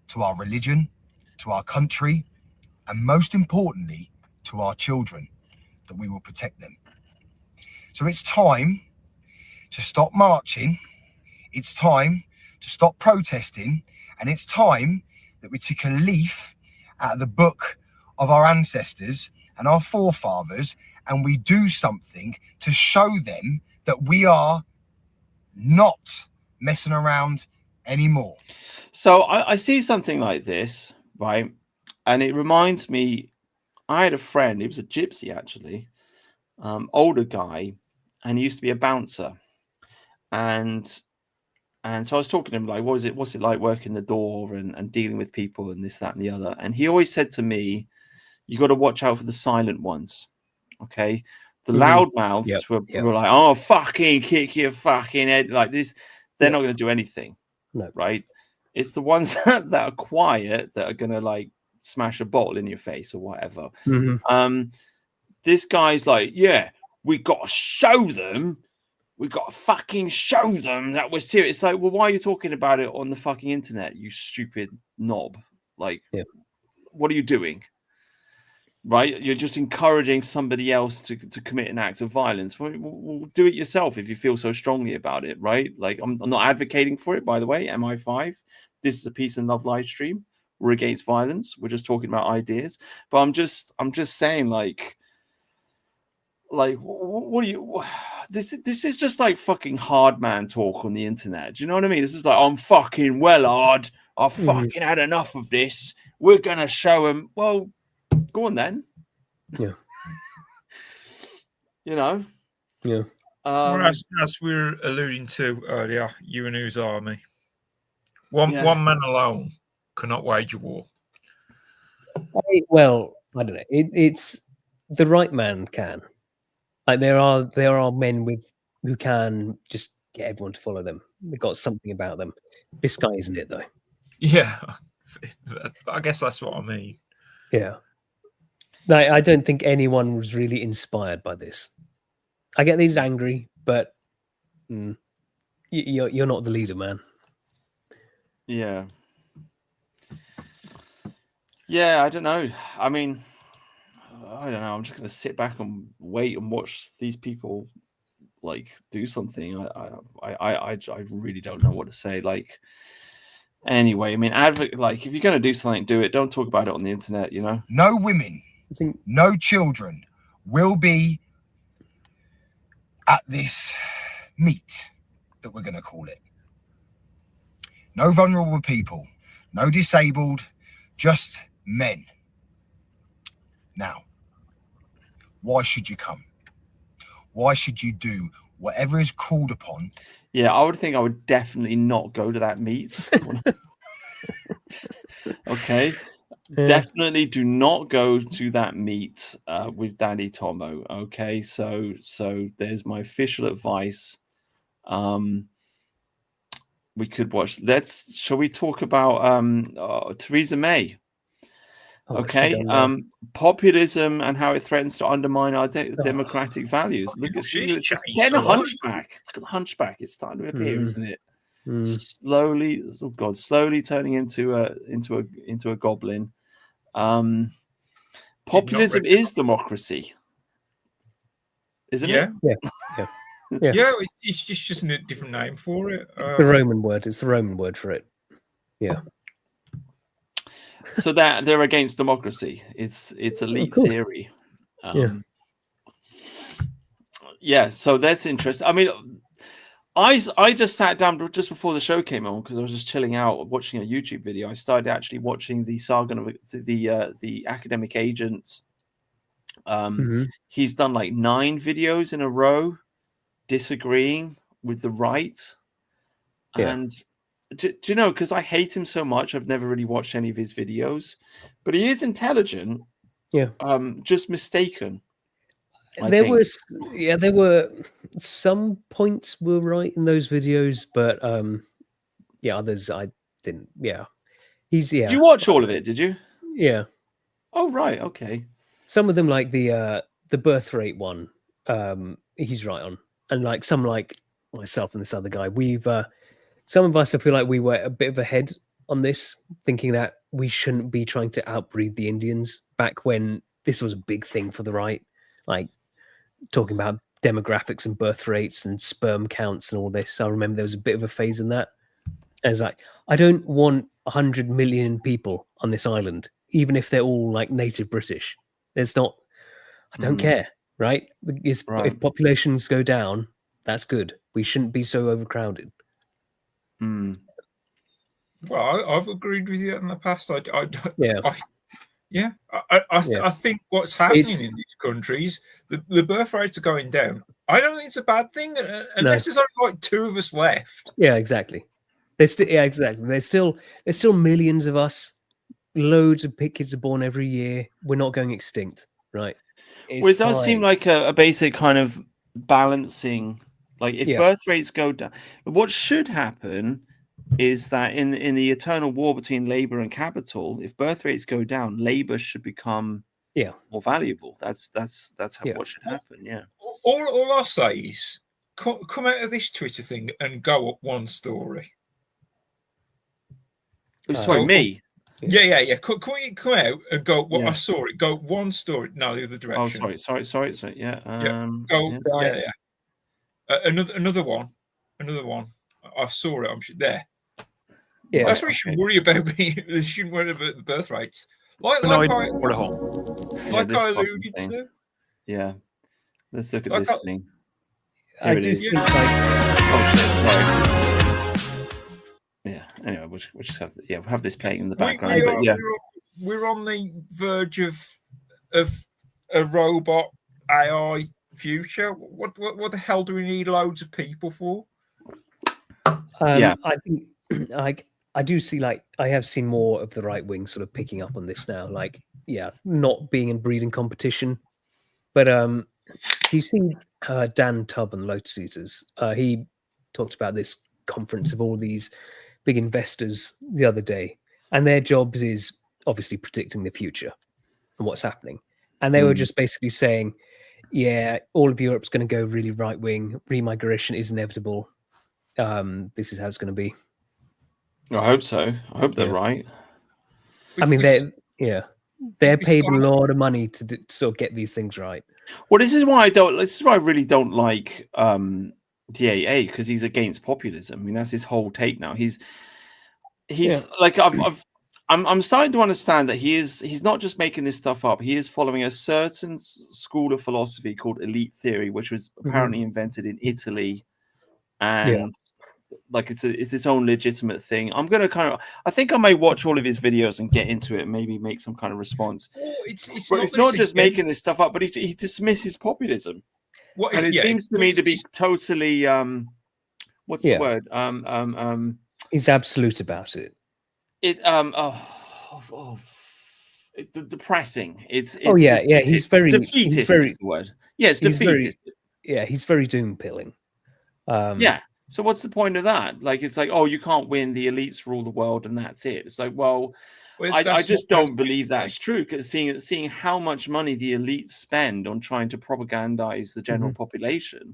to our religion, to our country, and most importantly, to our children, that we will protect them. So it's time to stop marching. It's time to stop protesting, and it's time that we take a leaf out of the book of our ancestors and our forefathers, and we do something to show them that we are not messing around anymore. So I see something like this, right? And it reminds me, I had a friend, he was a gypsy actually, older guy, and he used to be a bouncer. And so I was talking to him like, what's it like working the door and dealing with people and this, that, and the other. And he always said to me, you got to watch out for the silent ones. Okay. The loud mouths were like, oh, fucking kick your fucking head like this. They're not going to do anything. No. Right. It's the ones that are quiet that are going to like smash a bottle in your face or whatever. This guy's like, yeah, we got to show them. We got to fucking show them that we're serious. It's like, well, why are you talking about it on the fucking internet, you stupid knob? Like, what are you doing? Right? You're just encouraging somebody else to commit an act of violence. Well, do it yourself if you feel so strongly about it, right? Like, I'm not advocating for it, by the way. MI5. This is a peace and love live stream. We're against violence. We're just talking about ideas. But I'm just saying, like, what do you? This is just like fucking hard man talk on the internet. Do you know what I mean? This is like, I'm fucking well hard. I've fucking had enough of this. We're gonna show him. Well, go on then. Yeah. You know. Yeah. Well, as we were alluding to earlier, UNU's army. One man alone cannot wage a war. I don't know. It's the right man can. Like there are men who can just get everyone to follow them. They've got something about them. This guy isn't it though. Yeah, I guess that's what I mean. Yeah. No, I don't think anyone was really inspired by this. I get that he's angry, but you're not the leader, man. Yeah. Yeah, I don't know. I mean, I don't know. I'm just going to sit back and wait and watch these people like do something. I really don't know what to say. Like, Anyway, I mean, like if you're going to do something, do it. Don't talk about it on the internet. You know. No women, no children will be at this meet that we're going to call it. No vulnerable people, no disabled, just men. Now, why should you come? Why should you do whatever is called upon? Yeah, I would definitely not go to that meet. Okay. Yeah. Definitely do not go to that meet with Danny Tomo. Okay, so there's my official advice. We could watch. Shall we talk about Theresa May? Okay, populism and how it threatens to undermine our democratic values. Look at it's getting a hunchback. Look at the hunchback. It's starting to appear, isn't it? Slowly, oh God, slowly turning into a goblin. Populism is democracy, isn't it? Yeah. It's just a different name for it. The Roman word. It's the Roman word for it. Yeah. So that they're against democracy. It's elite theory. Yeah. So that's interesting. I mean, I just sat down just before the show came on because I was just chilling out watching a YouTube video. I started actually watching the saga of the academic agent. He's done like 9 videos in a row disagreeing with the right. And do you know, because I hate him so much, I've never really watched any of his videos, but he is intelligent. Just mistaken. There were some points were right in those videos, but others I didn't. Did you watch all of it? Did you? Yeah. Oh right, okay. Some of them, like the birth rate one, he's right on, and like some, like myself and this other guy, we've some of us, I feel like we were a bit of ahead on this, thinking that we shouldn't be trying to outbreed the Indians back when this was a big thing for the right, like talking about demographics and birth rates and sperm counts and all this. I remember there was a bit of a phase in that. I was like, I don't want 100 million people on this island, even if they're all like native British. There's not, I don't care, right? If populations go down, that's good. We shouldn't be so overcrowded. Well, I've agreed with you in the past. I think what's happening in these countries, the birth rates are going down. I don't think it's a bad thing, unless there's only like 2 of us left. Yeah, exactly. Exactly. There's still millions of us. Loads of kids are born every year. We're not going extinct, right? Well, it does seem like a basic kind of balancing. Like if birth rates go down, what should happen is that in the eternal war between labor and capital, if birth rates go down, labor should become more valuable. That's how what should happen. Yeah. All I'll say is come out of this Twitter thing and go up one story. Sorry, me. Yeah. Come out and go. Well, I saw it. Go one story. No, the other direction. Oh, sorry. Yeah. Another one. I saw it. I'm there. Yeah, that's what you should worry about. You shouldn't worry about the birth rates. Like I alluded to. Yeah. Let's look at this thing. I do think like. Oh shit! Sorry. Yeah. Anyway, we'll just have this playing in the background. We're on the verge of a robot AI future. What the hell do we need loads of people for? I think I do see, like, I have seen more of the right wing sort of picking up on this now, like, not being in breeding competition. But do you see Dan Tubb and Lotus Eaters? He talked about this conference of all these big investors the other day, and their jobs is obviously predicting the future and what's happening. And they were just basically saying, all of Europe's going to go really right wing. Remigration is inevitable. This is how it's going to be. I hope so. I hope they're right. I mean, they're paid a lot of money to sort of get these things right. Well, this is why I really don't like DAA, because he's against populism. I mean, that's his whole take now. he's like I'm starting to understand that he's not just making this stuff up. He is following a certain school of philosophy called elite theory, which was apparently invented in Italy, and like it's its own legitimate thing. I'm gonna I think I may watch all of his videos and get into it, and maybe make some kind of response. Well, it's not just making this stuff up, but he dismisses populism. And it seems to me to be totally what's the word? He's absolute about it. Depressing. It's yeah. He's very defeatist. Is the word. Yeah, it's defeatist. He's very doom pilling. Yeah. So what's the point of that? Like, it's like, oh, you can't win. The elites rule the world, and that's it. It's like, well, I just don't believe that's true. Because seeing how much money the elites spend on trying to propagandize the general population,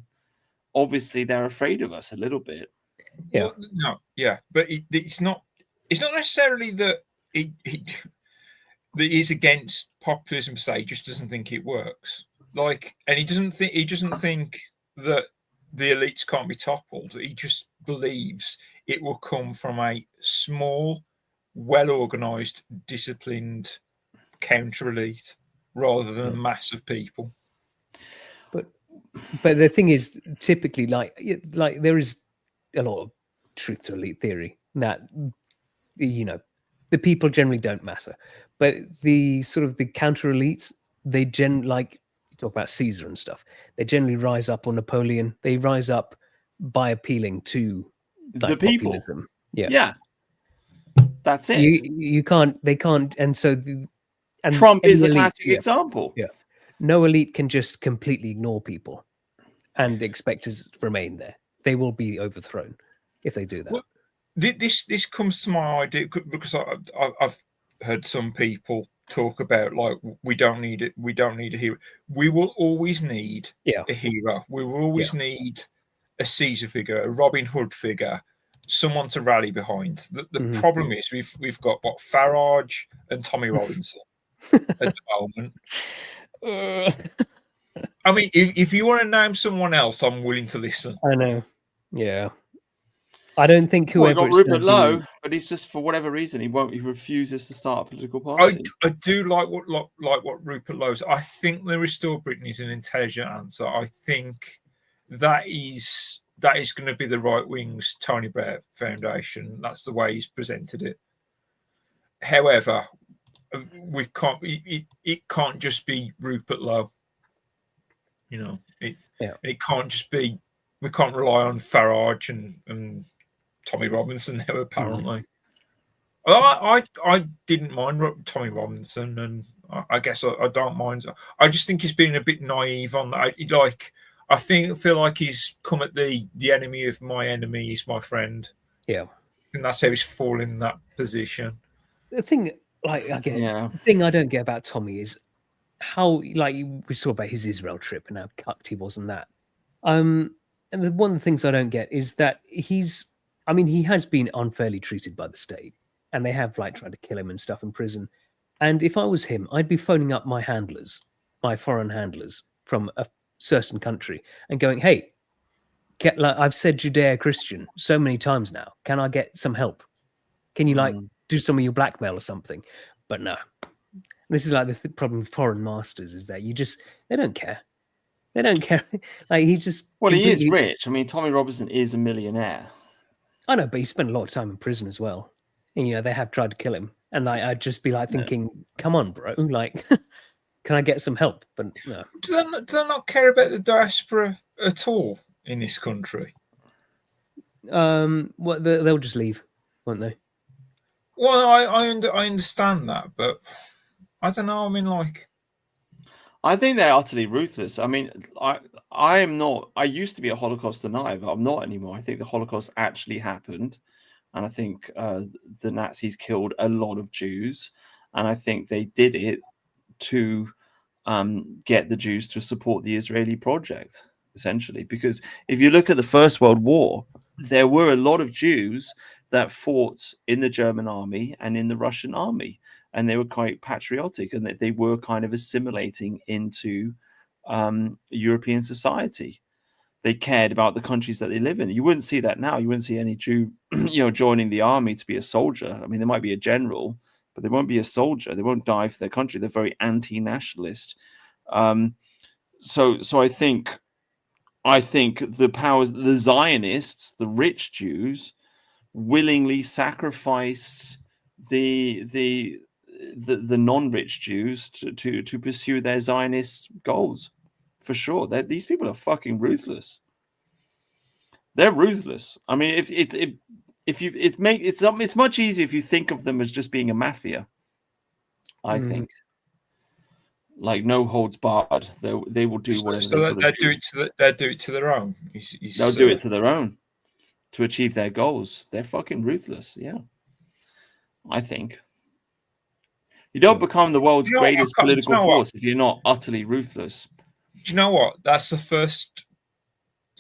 obviously they're afraid of us a little bit. Yeah. Well, no. Yeah, but it's not necessarily that that he's against populism. Say, he just doesn't think it works. Like, and he doesn't think that the elites can't be toppled. He just believes it will come from a small, well-organized, disciplined counter-elite rather than a mass of people. But the thing is, typically, like there is a lot of truth to elite theory that, you know, the people generally don't matter, but the sort of the counter elites, they like talk about Caesar and stuff. They generally rise up, or Napoleon. They rise up by appealing to the people. Populism. Yeah, that's it. You can't. They can't. And so, and Trump is a classic example. Yeah, no elite can just completely ignore people and expect to remain there. They will be overthrown if they do that. Well, this comes to my idea because I've heard some people talk about, like, we don't need it. We don't need a hero. We will always need a hero. We will always need a Caesar figure, a Robin Hood figure, someone to rally behind. The problem is we've got Farage and Tommy Robinson at the moment. I mean, if you want to name someone else, I'm willing to listen. I know. Yeah. I don't think whoever got Rupert Lowe, but he's just, for whatever reason, he refuses to start a political party. I do like what Rupert Lowe's. I think the Restore Britain is an intelligent answer. I think that is going to be the right wing's Tony Blair Foundation. That's the way he's presented it. However, we can't. It can't just be Rupert Lowe. You know, it can't just be. We can't rely on Farage and Tommy Robinson now, apparently. I didn't mind Tommy Robinson, and I guess I don't mind. I just think he's been a bit naive on that. Like, I feel like he's come at the enemy of my enemy is my friend. Yeah, and that's how he's fallen in that position. The thing, like, the thing I don't get about Tommy is how, like, we saw about his Israel trip and how cucked he was in that. And one of the things I don't get is that he has been unfairly treated by the state, and they have, like, tried to kill him and stuff in prison. And if I was him, I'd be phoning up my handlers, my foreign handlers from a certain country, and going, "Hey, I've said Judeo-Christian so many times now. Can I get some help? Can you do some of your blackmail or something?" But no, this is like the problem with foreign masters, is that they don't care. They don't care. Like, he just he is rich. I mean, Tommy Robinson is a millionaire. I know, but he spent a lot of time in prison as well. And, you know, they have tried to kill him. And I'd just be like thinking, come on, bro. Like, can I get some help? But no. Do they not care about the diaspora at all in this country? Well, they'll just leave, won't they? Well, I understand that, but I don't know. I mean, like, I think they're utterly ruthless. I mean, I am not. I used to be a Holocaust denier, but I'm not anymore. I think the Holocaust actually happened, and I think the Nazis killed a lot of Jews, and I think they did it to get the Jews to support the Israeli project, essentially. Because if you look at the First World War, there were a lot of Jews that fought in the German army and in the Russian army, and they were quite patriotic, and that they were kind of assimilating into European society. they cared about the countries that they live in. You wouldn't see that now. You wouldn't see any Jew, joining the army to be a soldier. I mean, there might be a general, but they won't be a soldier. They won't die for their country. They're very anti-nationalist. So I think the powers, the Zionists, the rich Jews, willingly sacrificed the non-rich Jews to pursue their Zionist goals. For sure, these people are fucking ruthless. They're ruthless. I mean, it's much easier if you think of them as just being a mafia. I think, like, no holds barred. They will do whatever. So they do it to their own. They'll do it to their own to achieve their goals. They're fucking ruthless. Yeah, I think. You don't become the world's greatest political force if you're not utterly ruthless. Do you know what? That's the first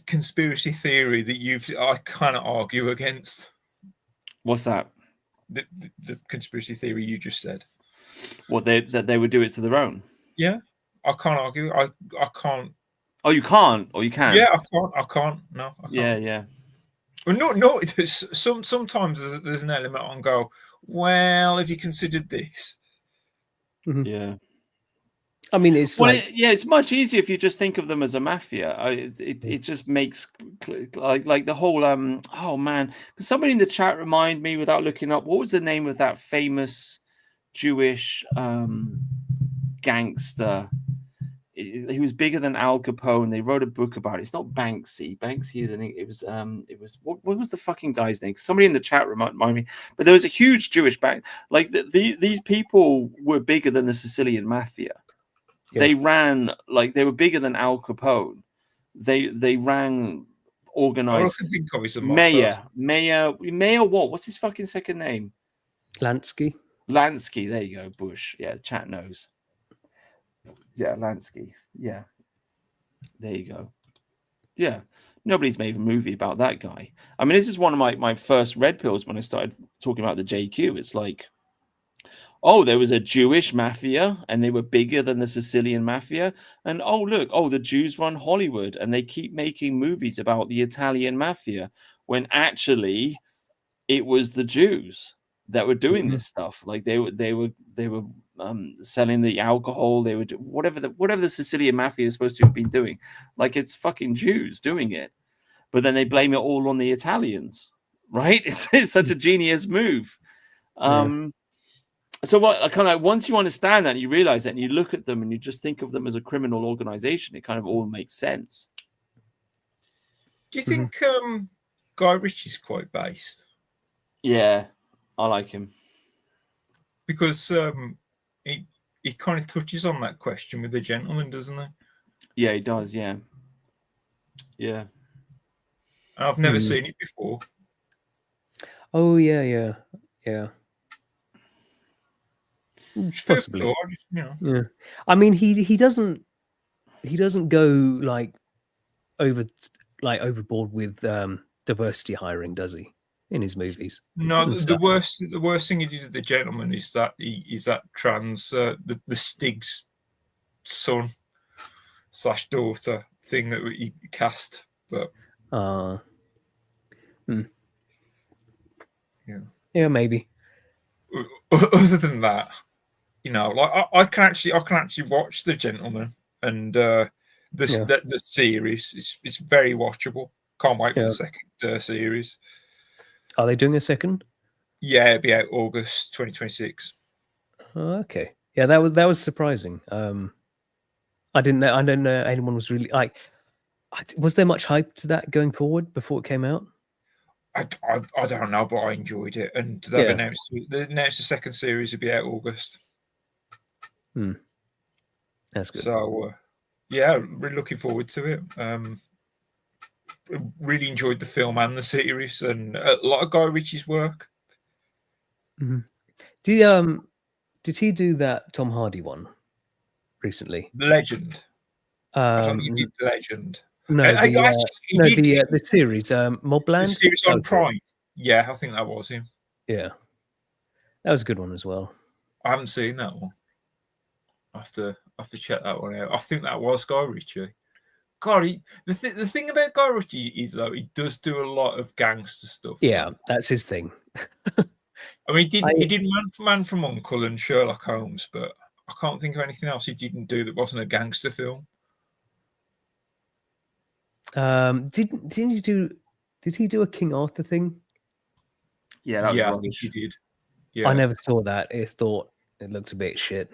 conspiracy theory that I kind of argue against. What's that? The conspiracy theory you just said. What, that they would do it to their own? Yeah, I can't argue. I can't. Oh, you can't, or you can? Yeah, I can't. No, I can't. Yeah. Well, no. Sometimes there's an element on go. Well, if you considered this. Yeah. I mean, it's it's much easier if you just think of them as a mafia. It just makes like the whole oh man, can somebody in the chat remind me without looking up what was the name of that famous Jewish gangster? He was bigger than Al Capone. They wrote a book about it. It's not Banksy. Banksy is it was what was the fucking guy's name? Somebody in the chat remind me. But there was a huge Jewish bank. Like these people were bigger than the Sicilian mafia. Yeah. They ran like they were bigger than Al Capone. They ran organized. All I can think of is Mayor. What? What's his fucking second name? Lansky. There you go. Bush. Yeah, the chat knows. Yeah, Lansky. Yeah, there you go. Yeah, nobody's made a movie about that guy. I mean, this is one of my first red pills when I started talking about the JQ. It's like, oh, there was a Jewish mafia and they were bigger than the Sicilian mafia. And oh, look, the Jews run Hollywood and they keep making movies about the Italian mafia when actually it was the Jews that were doing this stuff. Like they were selling the alcohol. They would whatever the Sicilian mafia is supposed to have been doing. Like it's fucking Jews doing it, but then they blame it all on the Italians, right? It's such a genius move. So what kind of once you understand that and you realize that and you look at them and you just think of them as a criminal organization, it kind of all makes sense. Do you think Guy Ritchie's quite based? Yeah, I like him because he kind of touches on that question with The Gentleman, doesn't he? Yeah, he does. Yeah. I've never seen it before. Oh yeah. Possibly. Yeah. I mean, he doesn't go like overboard with diversity hiring, does he? In his movies. No, the worst thing he did with The Gentleman is that trans the Stig's son / daughter thing that he cast, but yeah, maybe. Other than that, like I can actually watch The Gentleman and the series. It's very watchable. Can't wait for the second series. Are they doing a second? Yeah, it'll be out August 2026. Okay. Yeah, that was surprising. I didn't know anyone was really like. Was there much hype to that going forward before it came out? I don't know, but I enjoyed it, and they've announced the second series will be out August. That's good. So, really looking forward to it. Really enjoyed the film and the series, and a lot of Guy Ritchie's work. Did he do that Tom Hardy one recently? Legend. I don't think he did Legend. No, the series, Mobland. The series on Prime. Yeah, I think that was him. Yeah, that was a good one as well. I haven't seen that one. I have to check that one out. I think that was Guy Ritchie. God, the thing about Guy Ritchie is though he does do a lot of gangster stuff. Yeah, that's his thing. I mean, he did Man from Uncle and Sherlock Holmes, but I can't think of anything else he didn't do that wasn't a gangster film. Didn't he do? Did he do a King Arthur thing? Yeah, that was I rubbish. think he did. Yeah, I never saw that. I thought it looked a bit shit.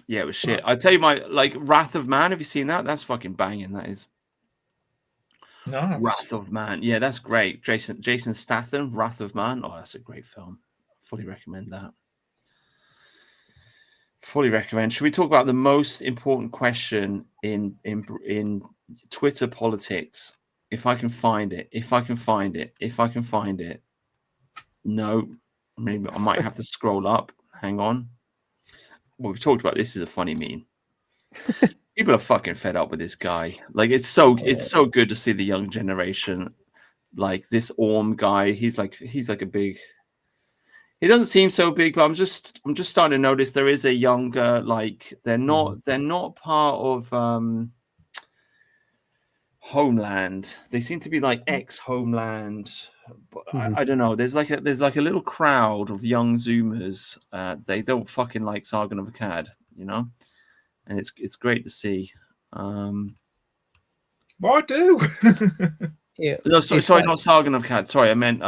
Yeah, it was shit. I tell you, like Wrath of Man. Have you seen that? That's fucking banging. That is. No. Wrath of Man. Yeah, that's great. Jason Statham, Wrath of Man. Oh, that's a great film. Fully recommend that. Fully recommend. Should we talk about the most important question in Twitter politics? If I can find it. No, maybe I might have to scroll up. Hang on. Well, we've talked about this is a funny meme. People are fucking fed up with this guy. Like it's so good to see the young generation. Like this Orm guy, he's like a big. He doesn't seem so big, but I'm just starting to notice there is a younger, like they're not part of Homeland. They seem to be like ex-Homeland. But I don't know. There's like a little crowd of young Zoomers. They don't fucking like Sargon of Akkad, you know, and it's great to see. Well, I do. Yeah. No, sorry, not Sargon of Akkad. Sorry, I meant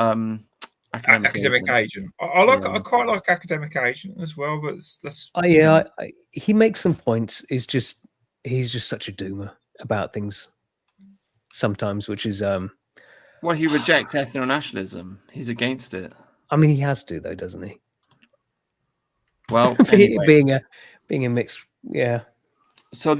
Academic Agent. I quite like Academic Agent as well. But that's he makes some points. He's just such a doomer about things sometimes, which is well, he rejects ethno-nationalism. He's against it. I mean, he has to though, doesn't he? Well, anyway. being a mixed, yeah. So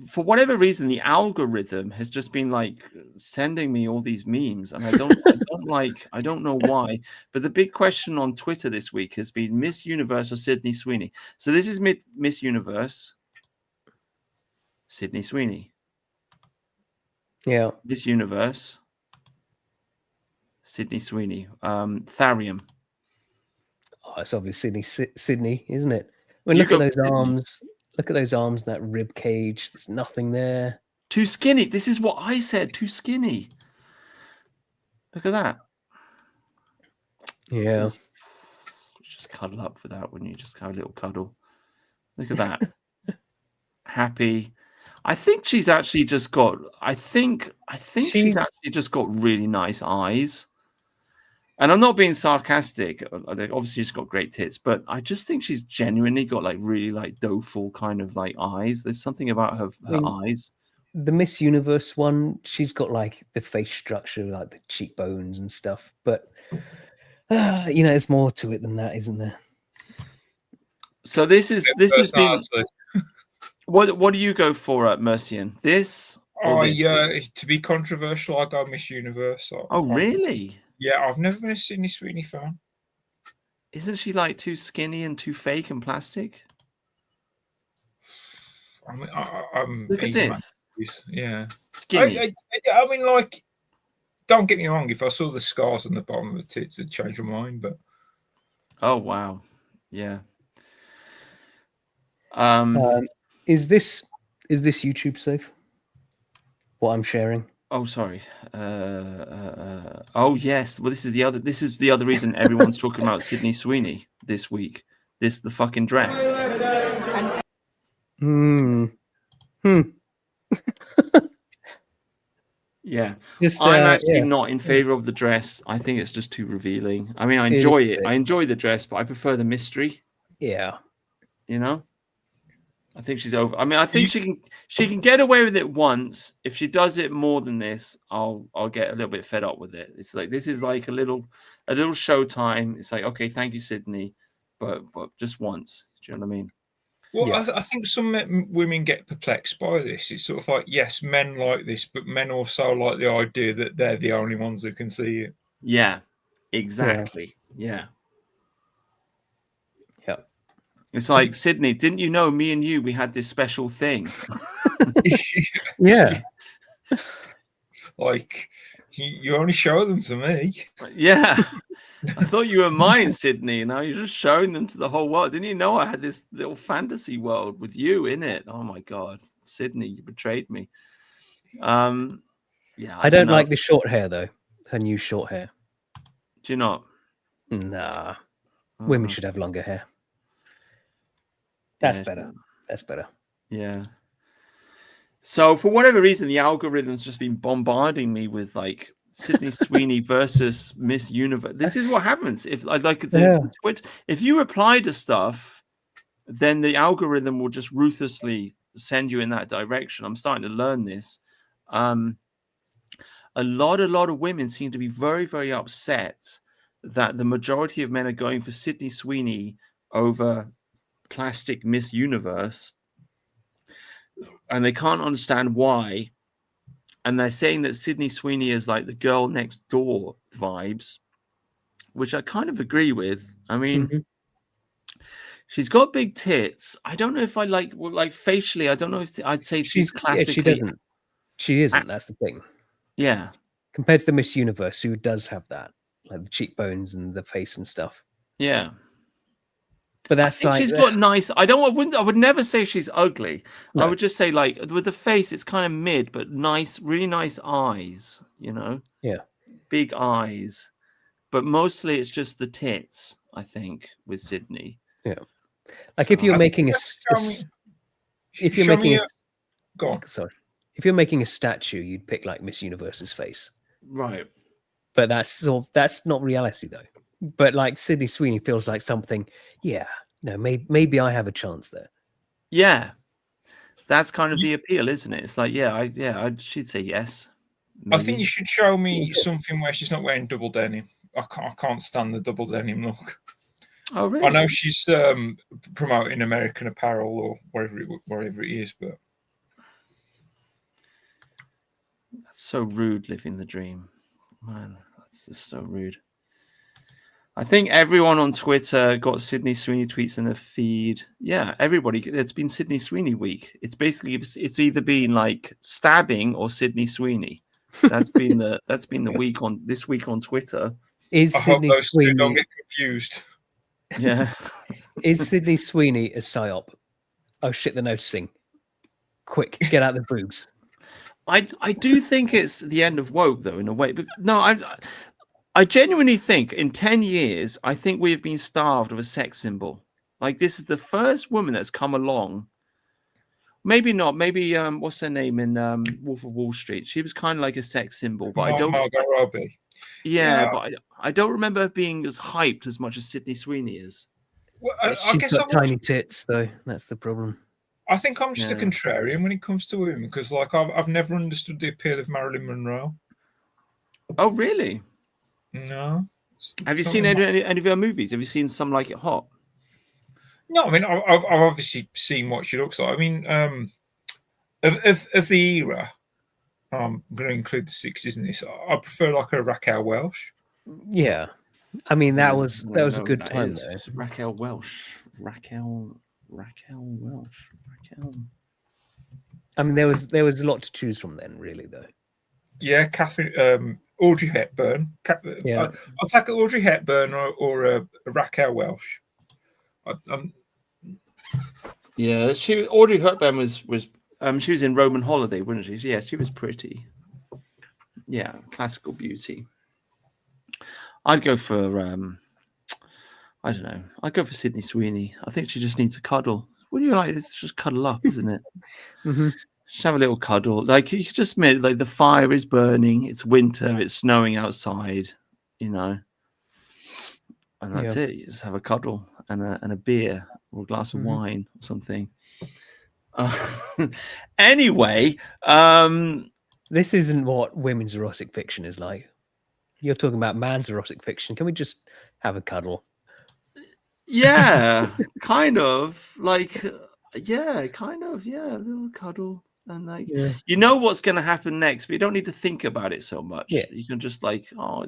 for whatever reason, the algorithm has just been like sending me all these memes, and I don't know why. But the big question on Twitter this week has been Miss Universe or Sydney Sweeney. So this is Miss Universe, Sydney Sweeney. Yeah. Miss Universe, Sydney Sweeney. Tharium. Oh, it's obviously Sydney, isn't it? I mean, look at those arms. Look at those arms, that rib cage. There's nothing there. Too skinny. This is what I said. Too skinny. Look at that. Yeah. Just cuddle up with that, wouldn't you? Just have a little cuddle. Look at that. Happy. I think she's actually just got. I think she's actually just got really nice eyes. And I'm not being sarcastic. Obviously, she's got great tits, but I just think she's genuinely got like really like doleful kind of like eyes. There's something about her eyes. The Miss Universe one, she's got like the face structure, like the cheekbones and stuff. But there's more to it than that, isn't there? So this has been. What do you go for, Mercian? This? To be controversial, I go Miss Universe. Really? Yeah, I've never been a Sydney Sweeney fan. Isn't she like too skinny and too fake and plastic? I mean, I'm look at this. Yeah, skinny. I mean, like, don't get me wrong. If I saw the scars on the bottom of the tits, it'd change my mind. But oh wow, yeah. Is this YouTube safe? What I'm sharing? Oh, sorry. Oh, yes. Well, this is the other reason everyone's talking about Sydney Sweeney this week. The fucking dress. Yeah. I'm actually not in favor of the dress. I think it's just too revealing. I mean, I enjoy it. I enjoy the dress, but I prefer the mystery. Yeah. You know? I think she's over. I mean, I think she can get away with it once. If she does it more than this, I'll get a little bit fed up with it. It's like this is like a little showtime. It's like, okay, thank you, Sydney, but just once. Do you know what I mean? Well, yeah. I think some women get perplexed by this. It's sort of like, yes, men like this, but men also like the idea that they're the only ones who can see it. Yeah, exactly. Yeah. It's like, Sydney, didn't you know me and you, we had this special thing? Yeah. Like, you only show them to me. Yeah. I thought you were mine, Sydney. Now you're just showing them to the whole world. Didn't you know I had this little fantasy world with you in it? Oh, my God. Sydney, you betrayed me. Yeah, I don't know. like the short hair though. Her new short hair. Do you not? Nah. Women should have longer hair. That's better. That's better. Yeah. So for whatever reason, the algorithm's just been bombarding me with like Sydney Sweeney versus Miss Universe. This is what happens if if you reply to stuff, then the algorithm will just ruthlessly send you in that direction. I'm starting to learn this. A lot of women seem to be very, very upset that the majority of men are going for Sydney Sweeney over plastic Miss Universe, and they can't understand why. And they're saying that Sydney Sweeney is like the girl next door vibes, which I kind of agree with. I mean, she's got big tits. I don't know if I like facially. I don't know if I'd say she's classically. Yeah, she doesn't. She isn't. That's the thing. Yeah. Compared to the Miss Universe, who does have that, like the cheekbones and the face and stuff. Yeah. But that's like she's got nice. I would never say she's ugly. No. I would just say like with the face, it's kind of mid, but nice, really nice eyes. You know. Yeah. Big eyes, but mostly it's just the tits. I think with Sydney. Yeah. Like if you're making go on. Sorry. If you're making a statue, you'd pick like Miss Universe's face. Right. But that's not reality though. But like Sydney Sweeney feels like something, maybe I have a chance there. Yeah. That's kind of the appeal, isn't it? It's like, she'd say yes. Maybe. I think you should show me something where she's not wearing double denim. I can't stand the double denim look. Oh, really? I know she's promoting American Apparel or wherever it is, but that's so rude, living the dream. Man, that's just so rude. I think everyone on Twitter got Sydney Sweeney tweets in their feed. Yeah, everybody. It's been Sydney Sweeney week. It's basically it's either been like stabbing or Sydney Sweeney. That's been the week on this week on Twitter. Is I Sydney hope those Sweeney two don't get confused? Yeah. Is Sydney Sweeney a psyop? Oh shit! They're noticing. Quick, get out the boobs. I do think it's the end of woke though, in a way. But no, I genuinely think in 10 years, I think we have been starved of a sex symbol. Like this is the first woman that's come along. Maybe not. Maybe what's her name in Wolf of Wall Street? She was kind of like a sex symbol, but I don't. Margot Robbie. Yeah, but I don't remember her being as hyped as much as Sydney Sweeney is. Well, She's got tiny tits, though. That's the problem. I think I'm just a contrarian when it comes to women because, like, I've never understood the appeal of Marilyn Monroe. Oh, really? No. Have you seen any of her movies? Have you seen Some Like It Hot? No, I mean, I've obviously seen what she looks like. I mean, of the era, I'm going to include the 60s in this. I prefer like a Raquel Welch. Yeah, I mean that was a good time though. Raquel Welch. I mean, there was a lot to choose from then, really, though. Yeah, Audrey Hepburn. Yeah, I'll take Audrey Hepburn or Raquel Welch. Yeah, Audrey Hepburn was she was in Roman Holiday, wasn't she? Yeah, she was pretty. Yeah, classical beauty. I'd go for I don't know. I'd go for Sydney Sweeney. I think she just needs a cuddle. What do you like? It's just cuddle up, isn't it? Mm-hmm. Just have a little cuddle. Like you just admit, like the fire is burning. It's winter. It's snowing outside. You know, and that's it. You just have a cuddle and a beer or a glass of wine or something. Anyway, this isn't what women's erotic fiction is like. You're talking about man's erotic fiction. Can we just have a cuddle? Yeah, kind of like, a little cuddle. And like, you know what's going to happen next, but you don't need to think about it so much. Yeah. You can just like, I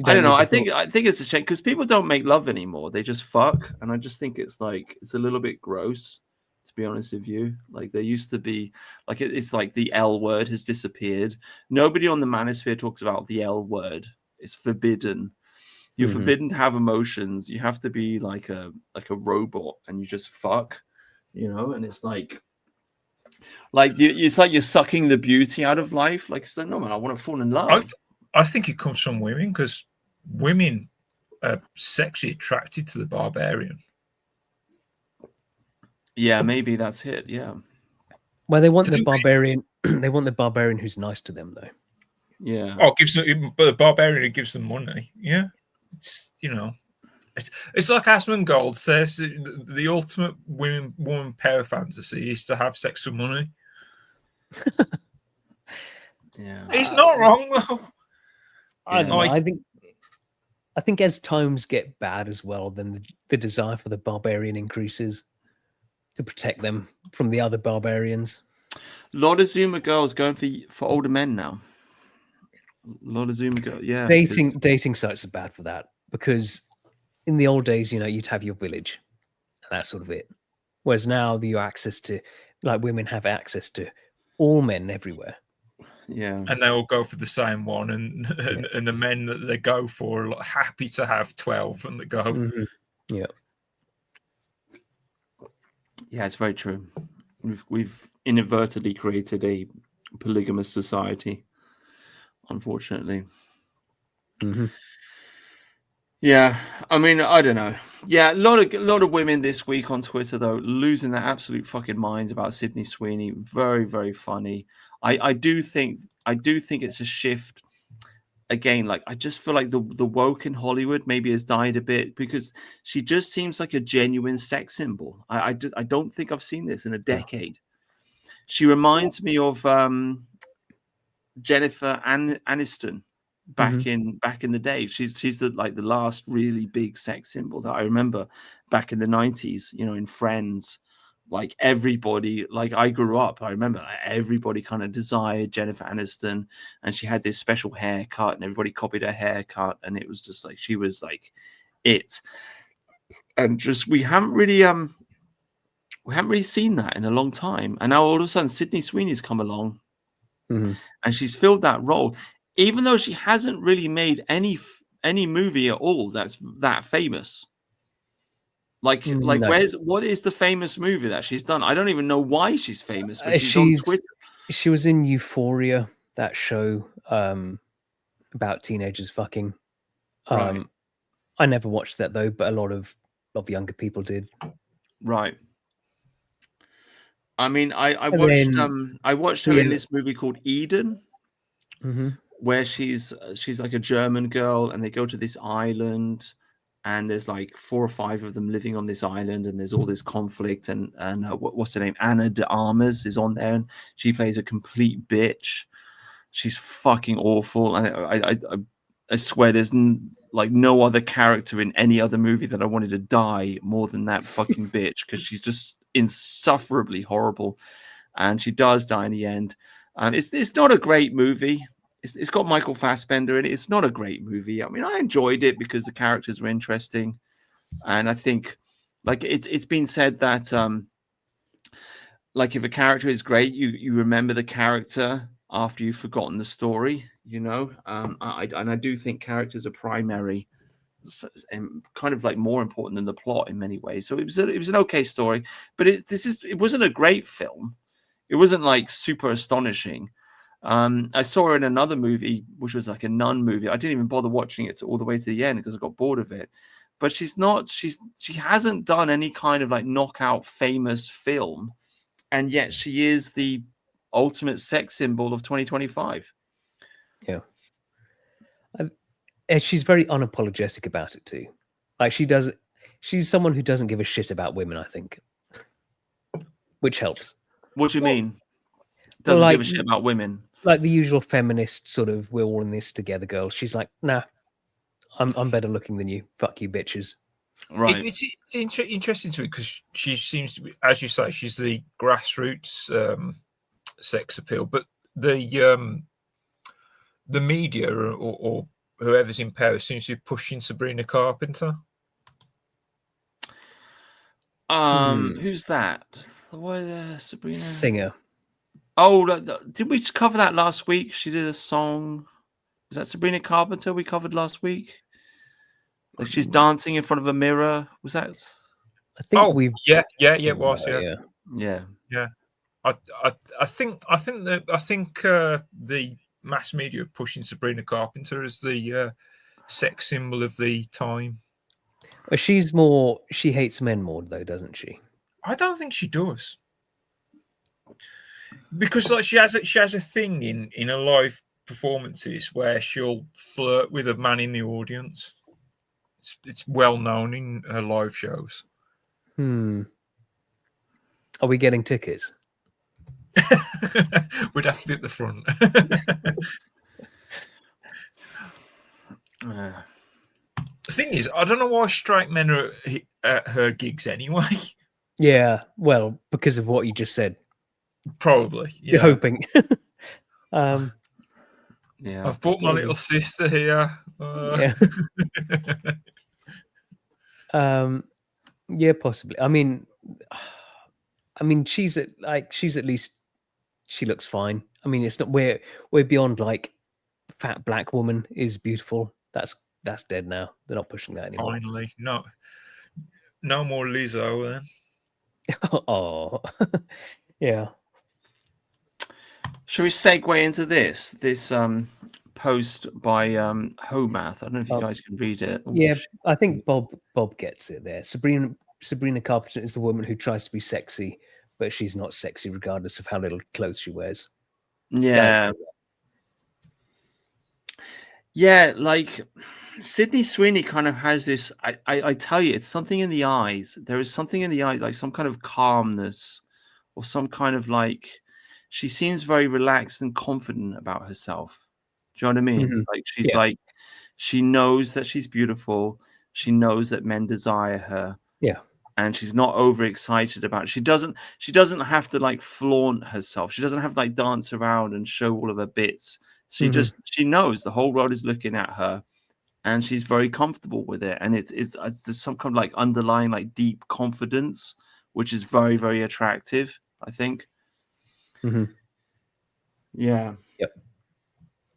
don't know. I think it's a shame because people don't make love anymore. They just fuck. And I just think it's like, it's a little bit gross, to be honest with you. Like there used to be like, it's like the L word has disappeared. Nobody on the manosphere talks about the L word. It's forbidden. You're forbidden to have emotions. You have to be like a robot and you just fuck, you know? And it's like, Like it's like you're sucking the beauty out of life. Like, it's like, no, man, I want to fall in love. I think it comes from women, because women are sexually attracted to the barbarian. Yeah, maybe that's it. Yeah. Well, they want the barbarian. They want the barbarian who's nice to them, though. Yeah. Oh, but the barbarian who gives them money. Yeah, it's it's like Asmongold says, the ultimate woman power fantasy is to have sex for money. Yeah, he's not wrong though. I don't know. I think as times get bad as well, then the desire for the barbarian increases to protect them from the other barbarians. A lot of Zuma girls going for older men now. A lot of Zuma girls, yeah. Dating sites are bad for that, because in the old days, you'd have your village, and that's sort of it. Whereas now, women have access to all men everywhere. Yeah, and they all go for the same one, and the men that they go for are happy to have 12, and they go. Mm-hmm. Yeah, yeah, it's very true. We've inadvertently created a polygamous society, unfortunately. Mm-hmm. Yeah, I mean, I don't know. Yeah, a lot of women this week on Twitter though losing their absolute fucking minds about Sydney Sweeney. Very, very funny. I do think it's a shift. Again, like, I just feel like the woke in Hollywood maybe has died a bit, because she just seems like a genuine sex symbol. I don't think I've seen this in a decade. She reminds me of Jennifer Aniston back in the day. She's the last really big sex symbol that I remember back in the 90s, in Friends. Like, everybody, like, I grew up, I remember everybody kind of desired Jennifer Aniston, and she had this special haircut, and everybody copied her haircut, and it was just like, she was like it. And just, we haven't really seen that in a long time. And now all of a sudden Sydney Sweeney's come along, and she's filled that role, even though she hasn't really made any movie at all that's that famous. Like, No. what is the famous movie that she's done? I don't even know why she's famous, but she's on Twitter. She was in Euphoria, that show about teenagers fucking. Right. I never watched that though, but a lot of younger people did. Right. I mean, I watched her in this movie called Eden, where she's like a German girl, and they go to this island, and there's like 4 or 5 of them living on this island, and there's all this conflict, and what's her name? Anna de Armas is on there, and she plays a complete bitch. She's fucking awful, and I swear there's no other character in any other movie that I wanted to die more than that fucking bitch, because she's just insufferably horrible, and she does die in the end. And it's not a great movie. It's got Michael Fassbender in it. It's not a great movie. I mean, I enjoyed it because the characters were interesting, and I think, like, it's been said that like, if a character is great, you remember the character after you've forgotten the story. I do think characters are primary and kind of like more important than the plot in many ways. So it was an okay story, but it wasn't a great film. It wasn't like super astonishing. I saw her in another movie, which was like a nun movie. I didn't even bother watching it all the way to the end because I got bored of it. But she hasn't done any kind of like knockout famous film, and yet she is the ultimate sex symbol of 2025. Yeah. And she's very unapologetic about it too. Like, she's someone who doesn't give a shit about women, I think, which helps. What do you mean? Doesn't give a shit about women? Like the usual feminist sort of, we're all in this together girl. She's like, nah, I'm better looking than you. Fuck you, bitches. Right. It's interesting to me because she seems to be, as you say, she's the grassroots sex appeal, but the media or whoever's in power seems to be pushing Sabrina Carpenter. Who's that? What, Sabrina? Singer. Oh, did we cover that last week? She did a song. Was that Sabrina Carpenter we covered last week? Like, she's dancing in front of a mirror. Was that? I think we've. Yeah, it was. Yeah. Yeah. I think the mass media are pushing Sabrina Carpenter as the sex symbol of the time. She hates men more though, doesn't she? I don't think she does, because like she has a thing in her live performances where she'll flirt with a man in the audience. It's well known in her live shows. Are we getting tickets? We'd have to be at the front. The thing is, I don't know why straight men are at her gigs anyway. Yeah, well, because of what you just said. Probably. Yeah. You're hoping. Yeah. I've brought my little sister here. Yeah. Yeah, possibly. I mean, she's at least she looks fine. I mean, it's not we're beyond like fat black woman is beautiful. That's dead now. They're not pushing that anymore. Finally, no more Lizzo then. Oh, yeah. Should we segue into this post by Homath? I don't know if you guys can read it. Yeah, I think Bob gets it there. Sabrina Carpenter is the woman who tries to be sexy, but she's not sexy regardless of how little clothes she wears. Yeah. Yeah, like Sydney Sweeney kind of has this. I tell you, it's something in the eyes. There is something in the eyes, like some kind of calmness, or some kind of like. She seems very relaxed and confident about herself. Do you know what I mean? Mm-hmm. Like she's like, she knows that she's beautiful. She knows that men desire her. Yeah. And she's not overexcited about it. She doesn't have to like flaunt herself. She doesn't have to like dance around and show all of her bits. She she knows the whole world is looking at her, and she's very comfortable with it. And it's there's some kind of like underlying like deep confidence, which is very, very attractive, I think. Mm-hmm. Yeah. Yep.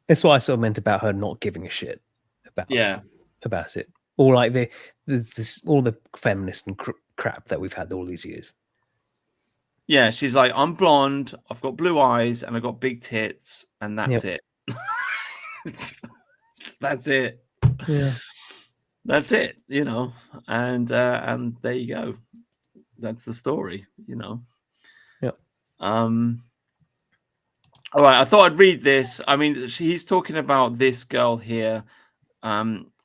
That's what I sort of meant about her not giving a shit about it. Or like all the feminist and crap that we've had all these years. Yeah, she's like, I'm blonde, I've got blue eyes, and I've got big tits, and that's it. That's it. Yeah. That's it, you know. And there you go. That's the story, you know. Yeah. All right, I thought I'd read this. I mean, he's talking about this girl here.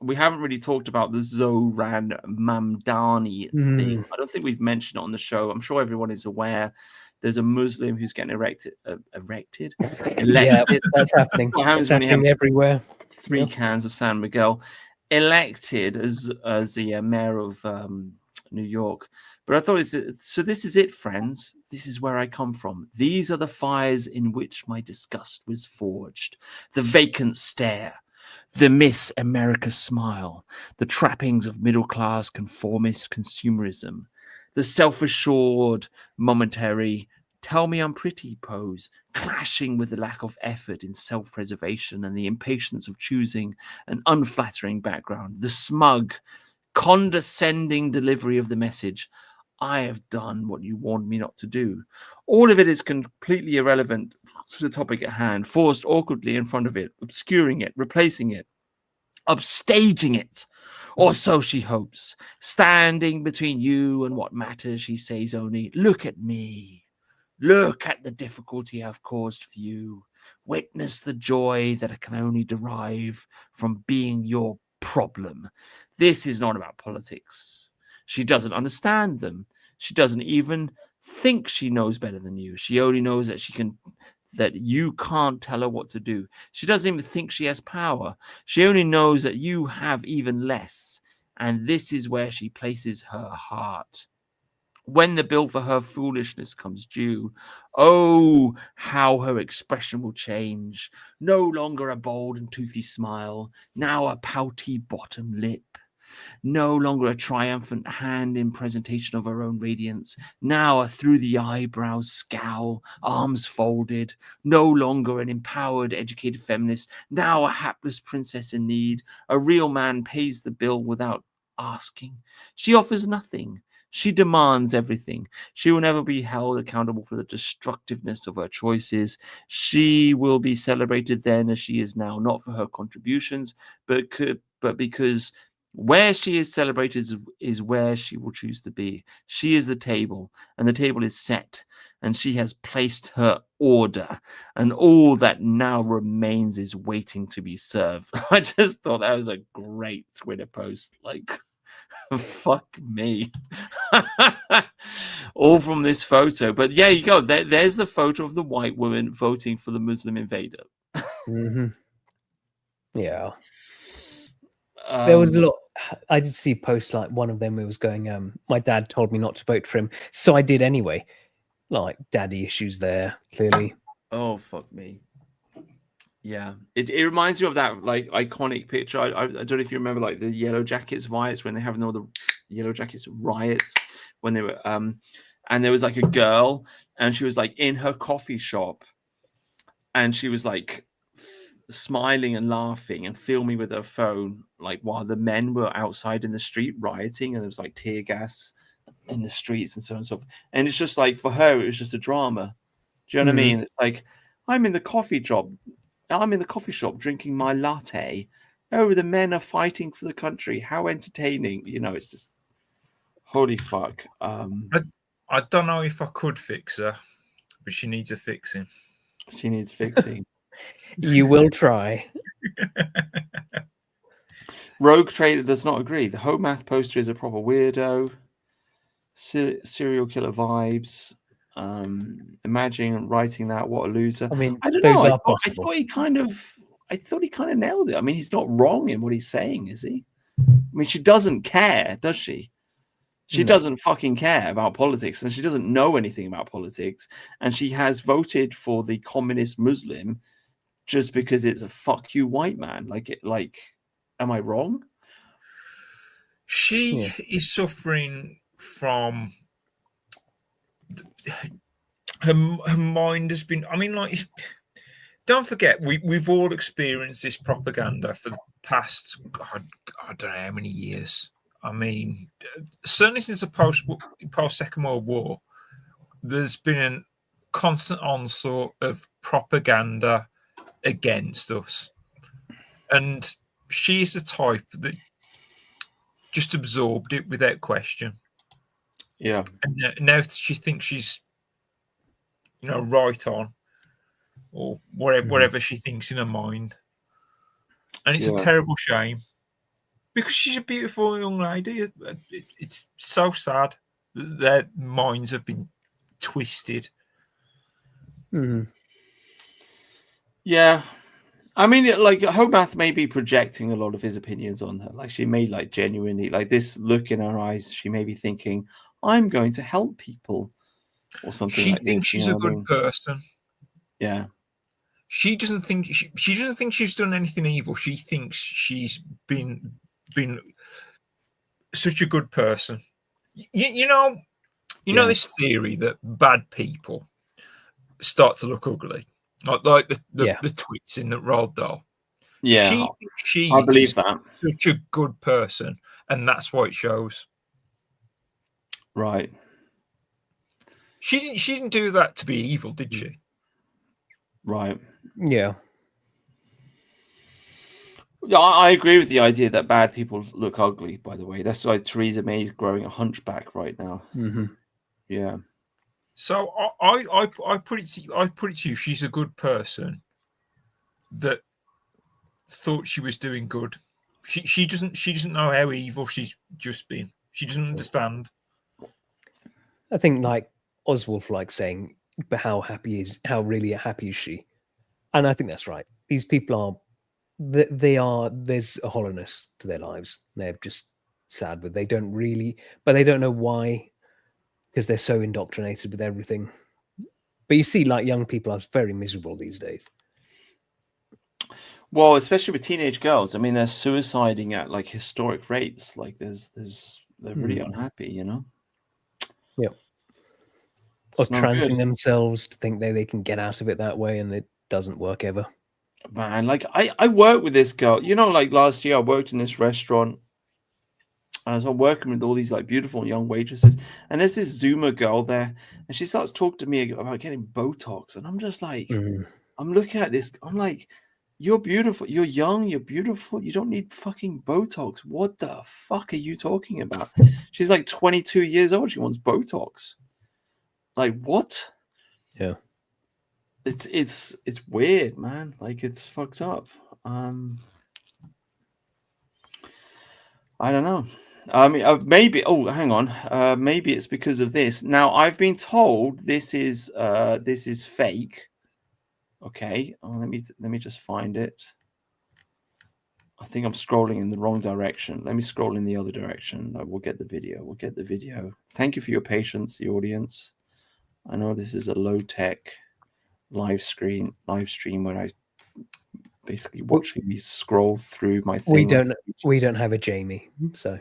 We haven't really talked about the Zohran Mamdani thing. I don't think we've mentioned it on the show. I'm sure everyone is aware. There's a Muslim who's getting elected. Yeah, that's happening. It's happening everywhere. 3 cans of San Miguel, elected as the mayor of New York. But I thought, so this is it, friends. This is where I come from. These are the fires in which my disgust was forged. The vacant stare, the Miss America smile, the trappings of middle-class conformist consumerism, the self-assured, momentary, tell me I'm pretty pose, clashing with the lack of effort in self-preservation and the impatience of choosing an unflattering background, the smug, condescending delivery of the message, I have done what you warned me not to do. All of it is completely irrelevant to the topic at hand, forced awkwardly in front of it, obscuring it, replacing it, upstaging it, or so she hopes. Standing between you and what matters, she says only, look at me. Look at the difficulty I've caused for you. Witness the joy that I can only derive from being your problem. This is not about politics. She doesn't understand them. She doesn't even think she knows better than you. She only knows that you can't tell her what to do. She doesn't even think she has power. She only knows that you have even less. And this is where she places her heart. When the bill for her foolishness comes due, oh, how her expression will change. No longer a bold and toothy smile, now a pouty bottom lip. No longer a triumphant hand in presentation of her own radiance, now a through the eyebrows scowl, arms folded. No longer an empowered, educated feminist, now a hapless princess in need. A real man pays the bill without asking. She offers nothing. She demands everything. She will never be held accountable for the destructiveness of her choices. She will be celebrated then as she is now, not for her contributions, but because where she is celebrated is where she will choose to be. She is the table, and the table is set, and she has placed her order, and all that now remains is waiting to be served. I just thought that was a great Twitter post. Like, fuck me. All from this photo. But yeah, you go. There's the photo of the white woman voting for the Muslim invader. Yeah. There was a lot. I did see posts like one of them who was going, my dad told me not to vote for him, so I did anyway. Like, daddy issues there, clearly. Oh, fuck me. Yeah, it reminds me of that like iconic picture. I don't know if you remember like the Yellow Jackets riots, when they're having all the Yellow Jackets riots, when they were and there was like a girl, and she was like in her coffee shop, and she was like smiling and laughing and filming with her phone, like while the men were outside in the street rioting, and there was like tear gas in the streets and so on and so forth. And it's just like, for her, it was just a drama. Do you know what I mean? It's like, I'm in the coffee shop drinking my latte. Oh, the men are fighting for the country. How entertaining. You know, it's just holy fuck. I don't know if I could fix her, but she needs a fixing. She needs fixing. You will try. Rogue Trader does not agree. The Home Math poster is a proper weirdo. Serial killer vibes. Imagine writing that. What a loser. I mean, I don't those know. are I possible. thought he kind of nailed it. I mean, he's not wrong in what he's saying, is he? I mean, she doesn't care, does she? She doesn't fucking care about politics, and she doesn't know anything about politics, and she has voted for the communist Muslim just because it's a fuck you white man. Like, am I wrong? She is suffering from her mind has been. I mean, like, don't forget, we've all experienced this propaganda for the past, God, I don't know how many years. I mean, certainly since the post Second World War, there's been a constant onslaught of propaganda against us, and she's the type that just absorbed it without question. Yeah, and now she thinks she's, right on, or whatever she thinks in her mind, and it's a terrible shame. Because she's a beautiful young lady. It's so sad that their minds have been twisted. Yeah. I mean, like, Homath may be projecting a lot of his opinions on her. Like, she may, like, genuinely, like, this look in her eyes, she may be thinking, I'm going to help people, or something She like thinks this. she's a good person. Yeah. She doesn't think she doesn't think she's done anything evil. She thinks she's been such a good person. You know this theory that bad people start to look ugly, like the twits in the Roald Dahl. Yeah, she I believe is that. such a good person, and that's why it shows. Right. She didn't do that to be evil, did she? Right. Yeah. Yeah, I agree with the idea that bad people look ugly, by the way. That's why Theresa May is growing a hunchback right now. Yeah. So I put it to you. She's a good person that thought she was doing good. She doesn't know how evil she's just been. She doesn't understand. I think, like Oswald, like saying, but how really happy is she? And I think that's right. These people there's a hollowness to their lives. They're just sad, but they don't know why, because they're so indoctrinated with everything. But you see, like, young people are very miserable these days. Well, especially with teenage girls. I mean, they're suiciding at like historic rates. Like, they're really unhappy, you know? Yeah. Or It's not transing good. themselves to think they can get out of it that way, and it doesn't work ever. Man, like, I work with this girl. You know, like last year I worked in this restaurant. And so I'm working with all these like beautiful young waitresses, and there's this Zoomer girl there, and she starts talking to me about getting Botox, and I'm just like, I'm looking at this, I'm like, you're beautiful, you're young, you're beautiful, you don't need fucking Botox. What the fuck are you talking about? She's like 22 years old, she wants Botox. Like, what? Yeah. It's weird, man. Like, it's fucked up. I don't know. I mean, maybe. Oh, hang on. Maybe it's because of this. Now, I've been told this is fake. Okay. Oh, let me just find it. I think I'm scrolling in the wrong direction. Let me scroll in the other direction. No, we'll get the video. We'll get the video. Thank you for your patience, the audience. I know this is a low-tech live stream where I basically watching me scroll through my thing. We don't have a Jamie, so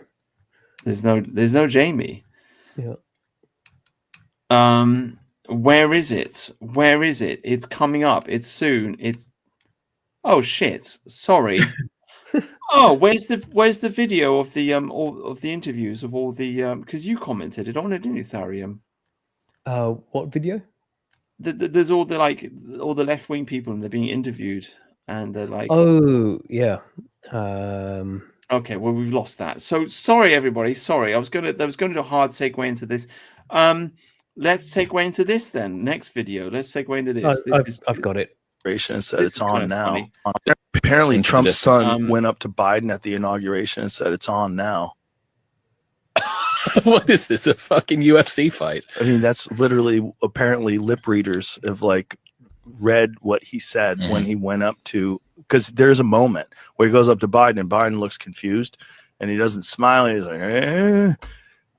there's no Jamie. Yeah. Where is it? Where is it? It's coming up. It's soon. It's oh shit. Sorry. Oh, where's the video of the all of the interviews of all the because you commented it on it, didn't you, Tharium? What video? There's all the left-wing people and they're being interviewed and they're like, oh yeah. Okay, well we've lost that. So sorry everybody. Sorry, I was gonna do a hard segue into this. Let's segue into this then. Next video. Let's segue into this. I've got it. And said it's on now. Apparently, Trump's son went up to Biden at the inauguration and said it's on now. What is this? A fucking UFC fight? I mean, that's literally apparently lip readers have like read what he said when he went up to, because there's a moment where he goes up to Biden and Biden looks confused and he doesn't smile. He's like, eh.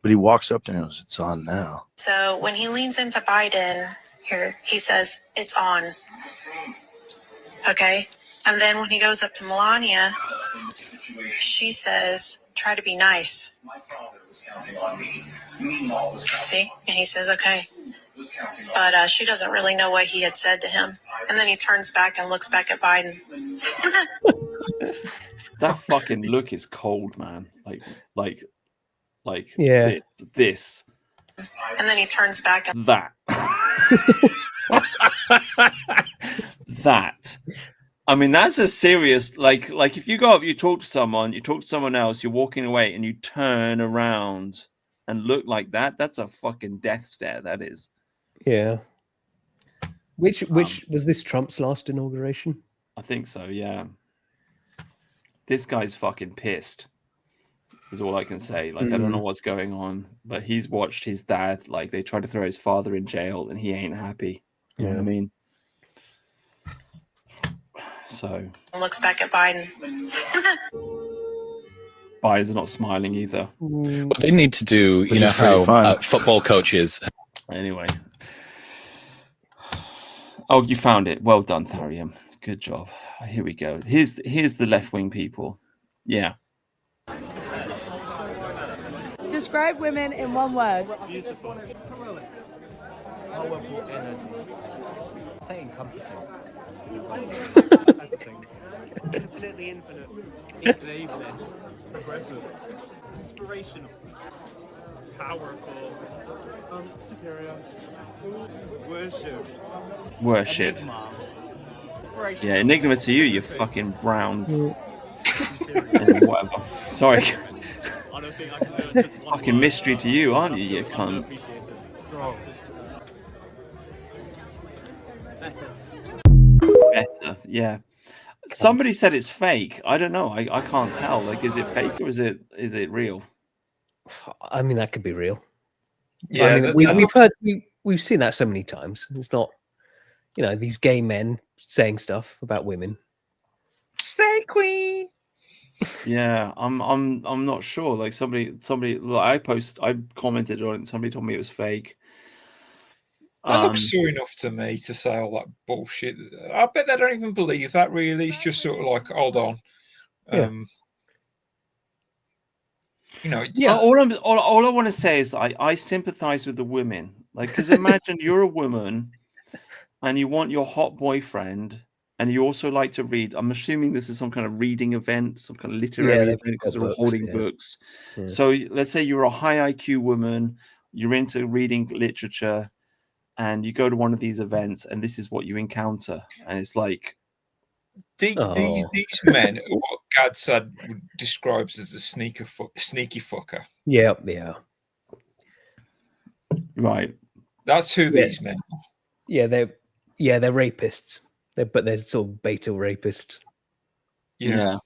But he walks up to him and goes, it's on now. So when he leans into Biden here, he says, it's on. Okay. And then when he goes up to Melania, she says, try to be nice. See? And he says, okay. But she doesn't really know what he had said to him. And then he turns back and looks back at Biden. That fucking look is cold, man. Like yeah. This. And then he turns back and that. That. I mean, that's a serious like if you go up, you talk to someone else, you're walking away and you turn around and look like that, that's a fucking death stare, that is. Yeah. Which was this Trump's last inauguration? I think so, yeah. This guy's fucking pissed. Is all I can say. Like, I don't know what's going on, but he's watched his dad, like they tried to throw his father in jail and he ain't happy. You know what I mean? So looks back at Biden. Biden's not smiling either. Well, they need to do, you know how football coaches. Anyway. Oh, you found it. Well done, Tharium. Good job. Here we go. Here's the left-wing people. Yeah. Describe women in one word. Beautiful. Powerful energy. Say encompassing. Everything. Infinitely infinite. Enabling. Progressive. Inspirational. Powerful. Superior. Worship. Yeah, Enigma to you, you fucking brown. Whatever. Sorry. I don't think I can do it just one Fucking word. mystery to you, aren't you, you cunt? Better, yeah. Somebody said it's fake. I don't know. I can't tell. Like, is it fake or is it real? I mean, that could be real. Yeah, I mean, we've seen that so many times. It's not, you know, these gay men saying stuff about women. Stay queen. Yeah, I'm not sure. Like somebody, like I commented on it. And somebody told me it was fake. That looks sore enough to me to say all that bullshit. I bet they don't even believe that. Really, it's just sort of like, hold on. You know, yeah. All I want to say is I sympathize with the women. Like, because imagine you're a woman and you want your hot boyfriend and you also like to read. I'm assuming this is some kind of reading event, some kind of Yeah, literary they've event, because got they're all books, holding yeah. books. Yeah. So let's say you're a high IQ woman, you're into reading literature, and you go to one of these events, and this is what you encounter, and it's like, these men are what Gad said describes as a sneaky fucker. Yeah. Right. That's who Yeah. these men are. Yeah, they're rapists. But they're sort of beta rapists. Yeah.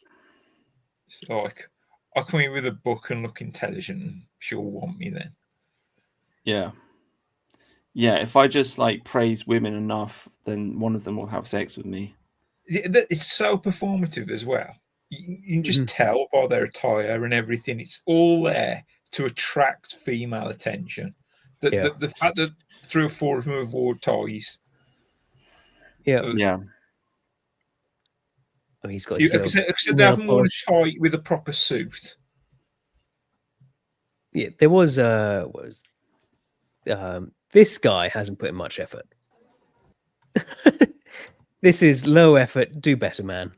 It's like, I'll come in with a book and look intelligent, and she'll want me then. Yeah. Yeah, if I just like praise women enough, then one of them will have sex with me. It's so performative as well. You can just tell by their attire and everything. It's all there to attract female attention. The fact that 3 or 4 of them have wore ties. Yeah. Oh, he's got. Except they haven't worn a tie with a proper suit. Yeah, there was this guy hasn't put in much effort. This is low effort, do better, man.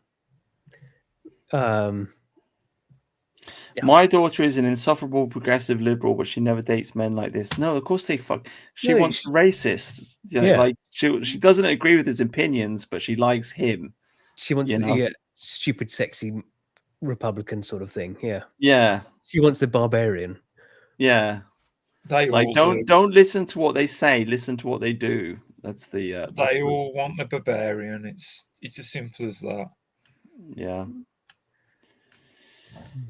My daughter is an insufferable progressive liberal, but she never dates men like this. No, of course they fuck. She wants racist. Yeah. Like she doesn't agree with his opinions, but she likes him. She wants the stupid, sexy Republican sort of thing. Yeah. Yeah. She wants the barbarian. Yeah. They like don't listen to what they say. Listen to what they do. That's the. They all want the barbarian. It's as simple as that. Yeah.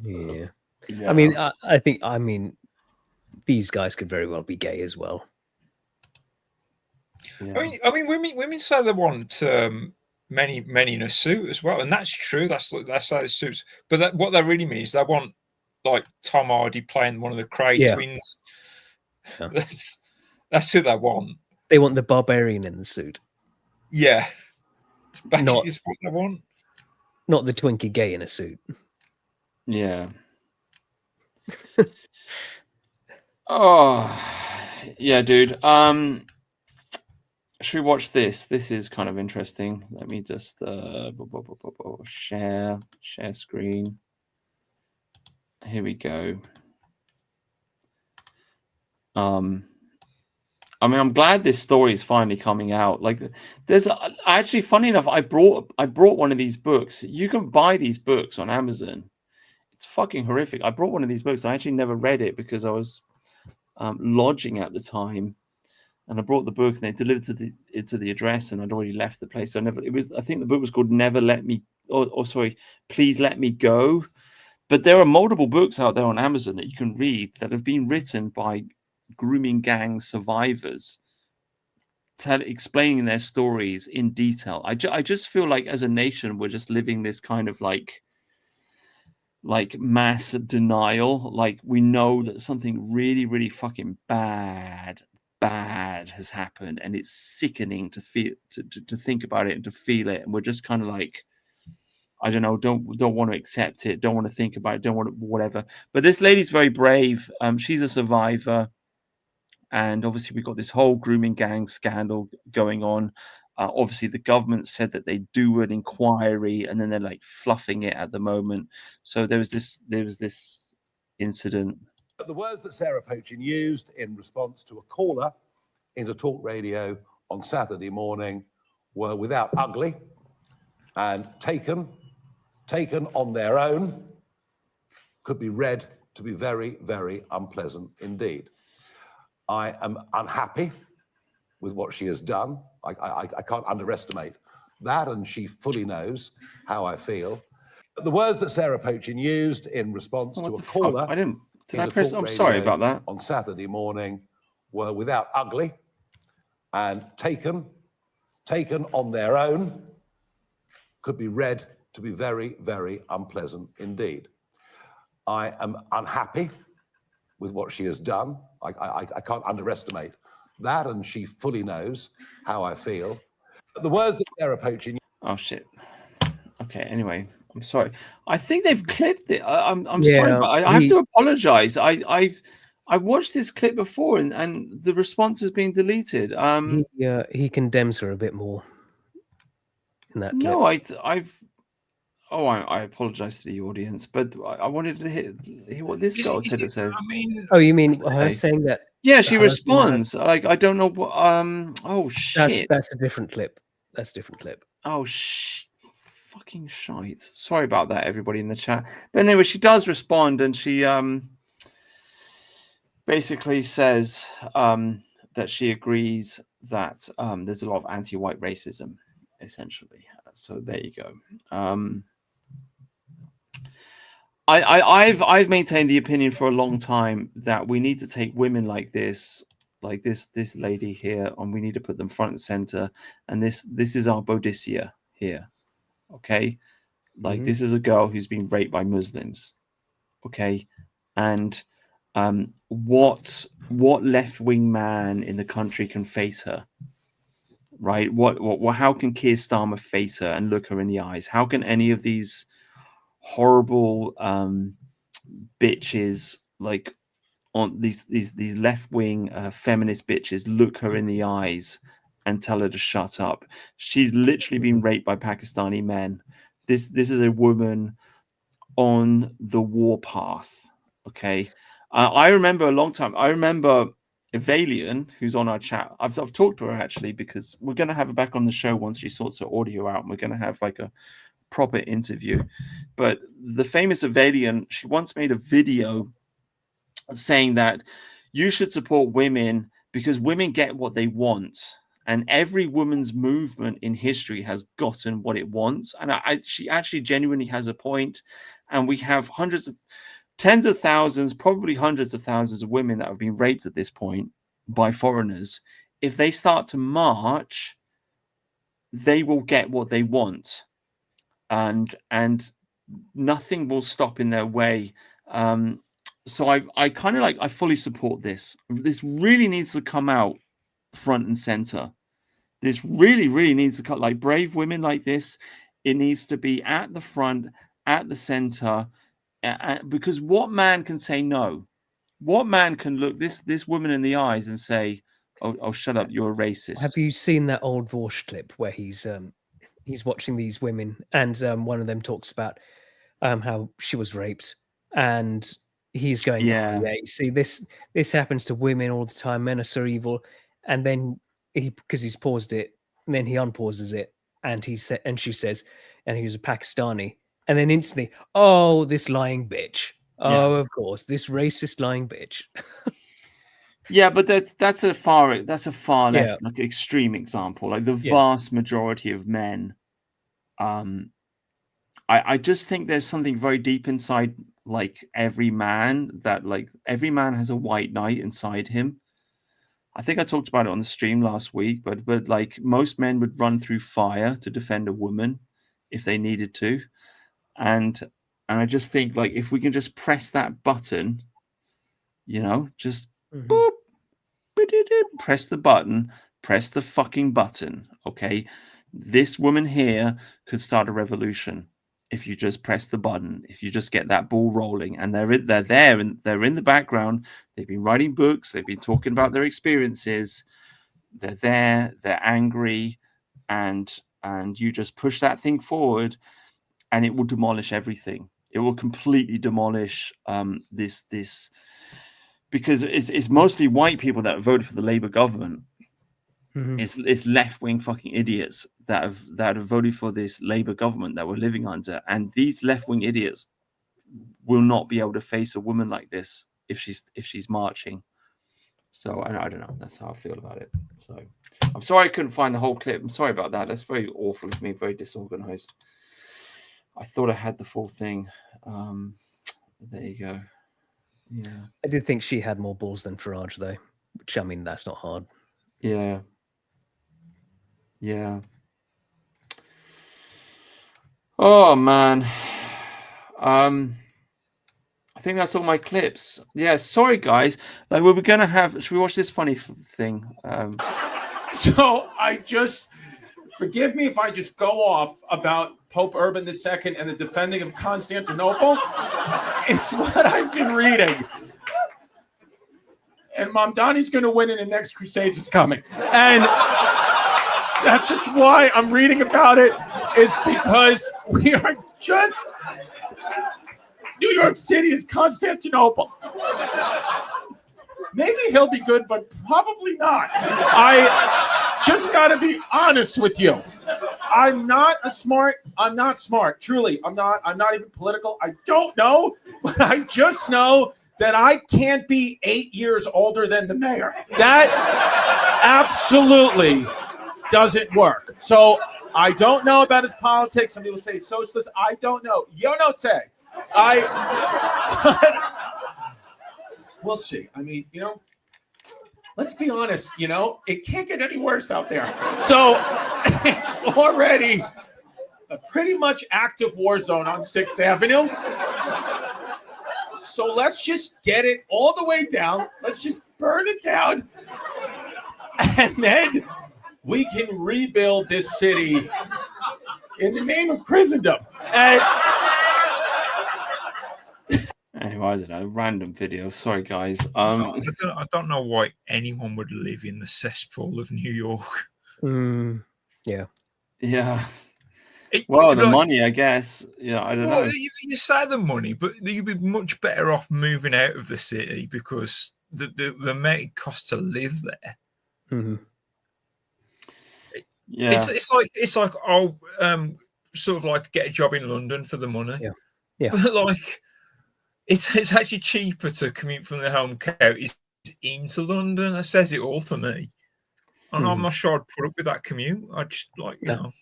Yeah. I mean, I think these guys could very well be gay as well. Yeah. I mean, women say they want men in a suit as well, and that's true. That's how it suits. But what that really means, they want like Tom Hardy playing one of the Cray twins. Yeah. That's who they want. They want the barbarian in the suit. Yeah, it's basically what they want. Not the Twinkie gay in a suit. Yeah. Oh, yeah, dude. Should we watch this? This is kind of interesting. Let me just share screen. Here we go. I mean, I'm glad this story is finally coming out. Like, there's actually, funny enough, I brought one of these books. You can buy these books on Amazon. It's fucking horrific. I brought one of these books. I actually never read it because I was lodging at the time, and I brought the book and they delivered it to the address, and I'd already left the place. So I think the book was called Never Let Me, sorry, Please Let Me Go. But there are multiple books out there on Amazon that you can read that have been written by grooming gang survivors, explaining their stories in detail. I just feel like as a nation, we're just living this kind of like mass denial. Like, we know that something really, really fucking bad has happened, and it's sickening to feel, to think about it and to feel it. And we're just kind of like, I don't know, don't want to accept it, don't want to think about it, don't want to whatever. But this lady's very brave. She's a survivor. And obviously we've got this whole grooming gang scandal going on. Obviously the government said that they do an inquiry, and then they're like fluffing it at the moment. So there was this incident. The words that Sarah Pochin used in response to a caller into talk radio on Saturday morning were without ugly, and taken on their own, could be read to be very, very unpleasant indeed. I am unhappy with what she has done. I can't underestimate that, and she fully knows how I feel. The words that Sarah Pochin used in response to a caller, I'm sorry about that, on Saturday morning were without ugly, and taken on their own, could be read to be very, very unpleasant indeed. I am unhappy with what she has done. I can't underestimate that, and she fully knows how I feel. The words that Sarah Pochin... Oh, shit. Okay, anyway, I'm sorry. I think they've clipped it. I'm sorry, but I have to apologize. I watched this clip before, and the response has been deleted. He condemns her a bit more. in that No, clip. I apologize to the audience, but I wanted to hear what this girl had to say. I mean, oh, you mean her saying that? Yeah, she her husband had- responds. Like, I don't know what. Oh shit. That's a different clip. That's a different clip. Oh fucking shite. Sorry about that, everybody in the chat. But anyway, she does respond, and she basically says that she agrees that there's a lot of anti-white racism, essentially. So there you go. I've maintained the opinion for a long time that we need to take women like this lady here, and we need to put them front and center. And this is our Bodicea here, okay? Like this is a girl who's been raped by Muslims, okay? And what left-wing man in the country can face her, right? How can Keir Starmer face her and look her in the eyes? How can any of these horrible bitches, like on these left-wing feminist bitches, look her in the eyes and tell her to shut up? She's literally been raped by Pakistani men. This is a woman on the war path, okay? I remember a long time. I remember Evalian, who's on our chat. I've talked to her actually, because we're going to have her back on the show once she sorts her audio out, and we're going to have like a proper interview. But the famous Evalian, she once made a video saying that you should support women because women get what they want, and every woman's movement in history has gotten what it wants. And she actually genuinely has a point. And we have tens of thousands, probably hundreds of thousands of women that have been raped at this point by foreigners. If they start to march, they will get what they want, and nothing will stop in their way. So I kind of I fully support this. This really needs to come out front and center. This really, really needs to cut, like brave women like this. It needs to be at the front, at the center, because what man can say no? What man can look this woman in the eyes and say, "Oh, shut up, you're a racist"? Have you seen that old Vorsh clip where he's watching these women, and one of them talks about how she was raped, and he's going, Yeah. "Oh, yeah, you see, this happens to women all the time. Men are so evil." And then because he's paused it, and then he unpauses it, and she says, and he was a Pakistani, and then instantly, oh, this lying bitch. Oh, of course, this racist lying bitch. Yeah, but that's a far left, Yeah. like extreme example. Like the vast majority of men, I just think there's something very deep inside, like every man, that like every man has a white knight inside him. I think I talked about it on the stream last week, but like most men would run through fire to defend a woman if they needed to, and I just think like if we can just press that button, just boop, press the button, press the fucking button, okay? This woman here could start a revolution if you just press the button, if you just get that ball rolling. And they're there, and they're in the background. They've been writing books. They've been talking about their experiences. They're there. They're angry, and you just push that thing forward, and it will demolish everything. It will completely demolish this because it's mostly white people that voted for the Labour government. It's left-wing fucking idiots that have voted for this Labour government that we're living under, and these left-wing idiots will not be able to face a woman like this if she's marching. So I don't know. That's how I feel about it. So I'm sorry I couldn't find the whole clip. I'm sorry about that. That's very awful of me. Very disorganized. I thought I had the full thing. There you go. Yeah. I did think she had more balls than Farage, though. Which, I mean, that's not hard. Yeah. Yeah. Oh man. I think that's all my clips. Yeah, sorry guys. Like we were gonna have. Should we watch this funny thing? So forgive me if I just go off about Pope Urban II and the defending of Constantinople. It's what I've been reading. And Mamdani's going to win and the next Crusades is coming. And that's just why I'm reading about it. is because we are just New York City is Constantinople. Maybe he'll be good, but probably not. I just got to be honest with you. I'm not smart. Truly, I'm not even political. I don't know, but I just know that I can't be 8 years older than the mayor. That absolutely doesn't work. So I don't know about his politics. Some people say it's socialist. I don't know. You don't say. We'll see. I mean, let's be honest, it can't get any worse out there. So it's already a pretty much active war zone on 6th Avenue. So let's just get it all the way down. Let's just burn it down. And then we can rebuild this city in the name of Christendom. Anyway, I don't know, random video. Sorry, guys. I don't know why anyone would live in the cesspool of New York. Yeah. Yeah. Well, the money, I guess. Yeah, I don't know. You say the money, but you'd be much better off moving out of the city because the amount it costs to live there. Mm-hmm. Yeah, it's like sort of like get a job in London for the money. Yeah. But like, it's actually cheaper to commute from the home couch into London. That says it all to me. And I'm not sure I'd put up with that commute. I just you know.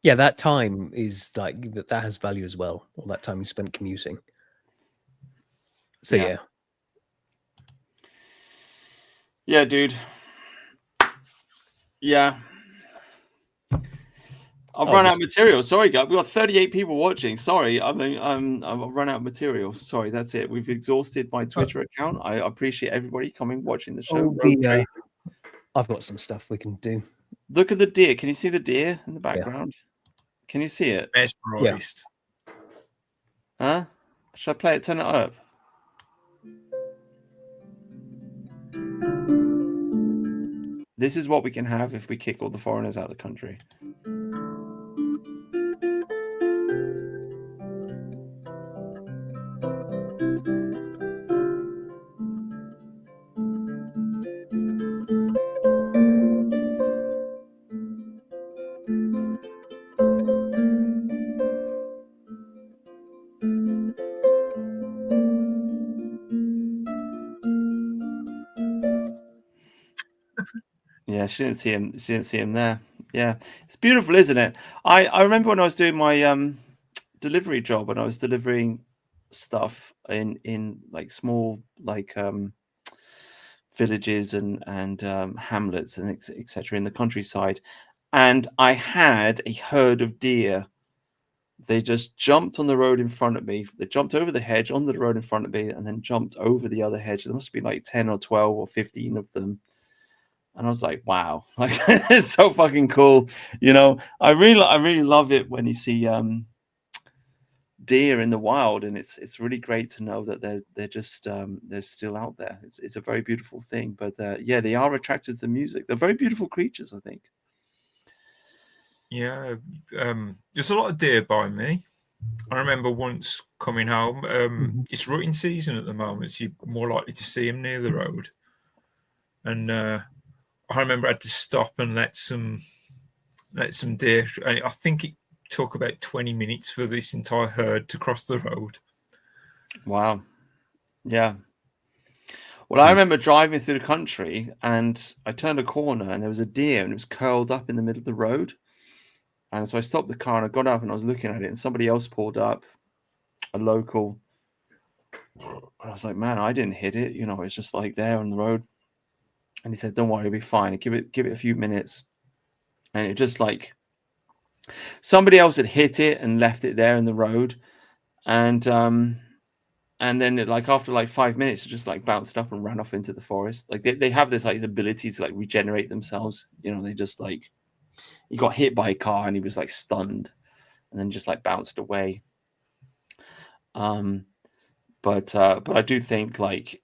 Yeah, that time is like that has value as well. All that time you spent commuting. So yeah. Yeah, dude. Yeah. I've run out of material. Sorry, guys. We've got 38 people watching. Sorry. I mean, I've run out of material. Sorry, that's it. We've exhausted my Twitter account. I appreciate everybody coming, watching the show. I've got some stuff we can do. Look at the deer. Can you see the deer in the background? Can you see it? Mesmerized. Huh? Should I play it? Turn it up. This is what we can have if we kick all the foreigners out of the country. Yeah, she didn't see him. She didn't see him there. Yeah, it's beautiful, isn't it? I remember when I was doing my delivery job, and I was delivering stuff in like small villages and hamlets and etc. in the countryside, and I had a herd of deer. They just jumped on the road in front of me. They jumped over the hedge onto the road in front of me, and then jumped over the other hedge. There must be like 10 or 12 or 15 of them. And I was like, wow, like it's so fucking cool. I really love it when you see deer in the wild, and it's really great to know that they're just they're still out there. It's a very beautiful thing. But yeah, they are attracted to the music. They're very beautiful creatures, I think. Yeah, there's a lot of deer by me. I remember once coming home. It's rutting season at the moment, so you're more likely to see them near the road. And I remember I had to stop and let some deer. And I think it took about 20 minutes for this entire herd to cross the road. Wow. Yeah. Well, I remember driving through the country, and I turned a corner, and there was a deer, and it was curled up in the middle of the road. And so I stopped the car, and I got up, and I was looking at it, and somebody else pulled up, a local. And I was like, man, I didn't hit it. It's just like there on the road. And he said, don't worry, it'll be fine. Give it a few minutes. And it just like somebody else had hit it and left it there in the road. And then it, like after like 5 minutes, it just like bounced up and ran off into the forest. Like they have this like ability to like regenerate themselves. They just like, he got hit by a car and he was like stunned and then just like bounced away. But I do think like,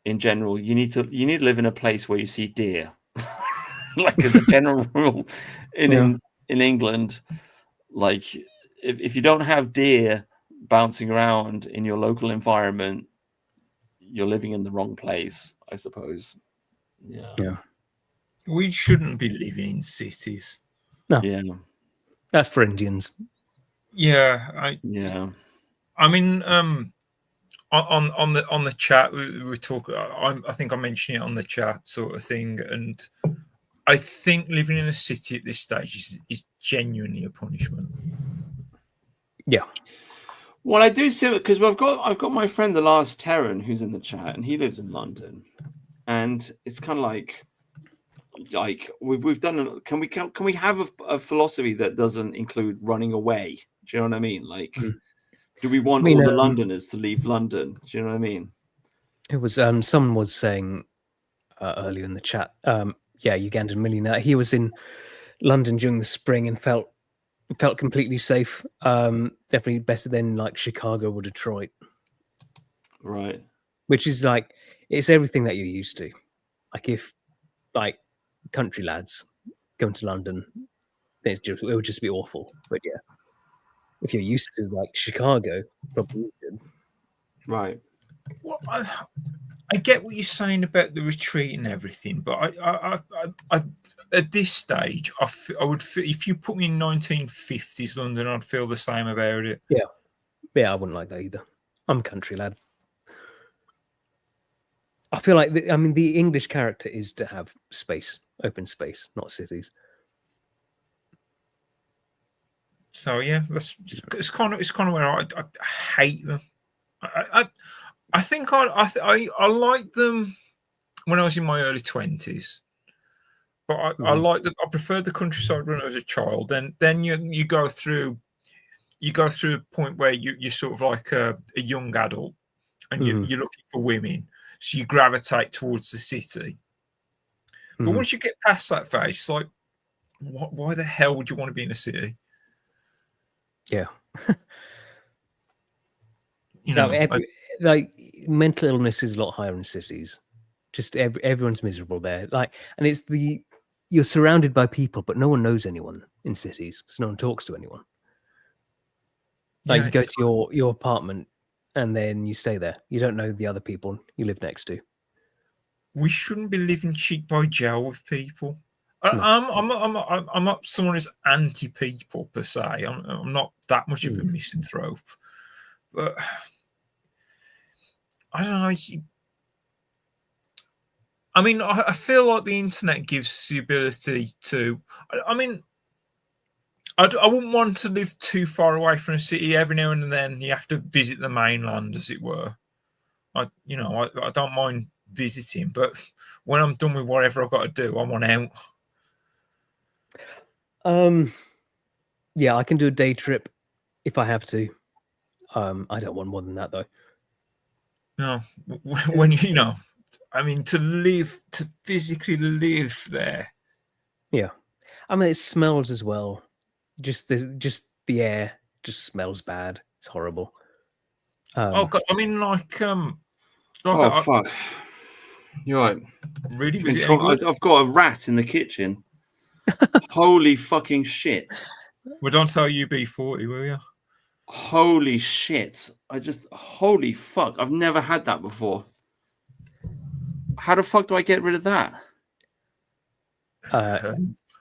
in general, you need to live in a place where you see deer, like as a general rule. In in England, like if you don't have deer bouncing around in your local environment, you're living in the wrong place, I suppose. Yeah. We shouldn't be living in cities. No. Yeah. That's for Indians. Yeah. Yeah. I mean, on the chat we talk. I think I mentioned it on the chat, sort of thing, and I think living in a city at this stage is genuinely a punishment. Yeah. Well, I do see it because I've got my friend the Last Terran who's in the chat, and he lives in London, and it's kind of like we've done. Can we have a philosophy that doesn't include running away? Do you know what I mean? Like, do we want all the Londoners to leave London? Do you know what I mean? It was someone was saying earlier in the chat. Yeah, Ugandan millionaire. He was in London during the spring and felt completely safe. Definitely better than like Chicago or Detroit. Right. Which is like, it's everything that you're used to. Like if like country lads going to London, it would just be awful. But yeah, if you're used to like Chicago, probably good. Right. Well, I get what you're saying about the retreat and everything, but I at this stage, I would feel, if you put me in 1950s London, I'd feel the same about it. Yeah, I wouldn't like that either. I'm a country lad. I feel like the English character is to have space, open space, not cities. So yeah, it's kind of where I hate them. I think I liked them when I was in my early 20s, but I preferred the countryside when I was a child. Then you go through a point where you're sort of like a young adult, and you're looking for women, so you gravitate towards the city. But once you get past that phase, it's like, why the hell would you want to be in a city? Yeah. Like mental illness is a lot higher in cities. Just everyone's miserable there. Like, and it's you're surrounded by people, but no one knows anyone in cities because no one talks to anyone. Like, you go to your apartment and then you stay there. You don't know the other people you live next to. We shouldn't be living cheek by jowl with people. I'm not someone who's anti-people per se. I'm not that much of a misanthrope, but I don't know. I mean, I feel like the internet gives us the ability to. I mean, I wouldn't want to live too far away from a city. Every now and then, you have to visit the mainland, as it were. I don't mind visiting, but when I'm done with whatever I've got to do, I want out. Yeah, I can do a day trip if I have to. I don't want more than that though. No, when I mean, to physically live there. Yeah, I mean, it smells as well. Just the air just smells bad. It's horrible. Oh God, I mean, fuck. You're right. Really? I've got a rat in the kitchen. Holy fucking shit. Well, don't tell you B40, will you? Holy shit. Holy fuck. I've never had that before. How the fuck do I get rid of that?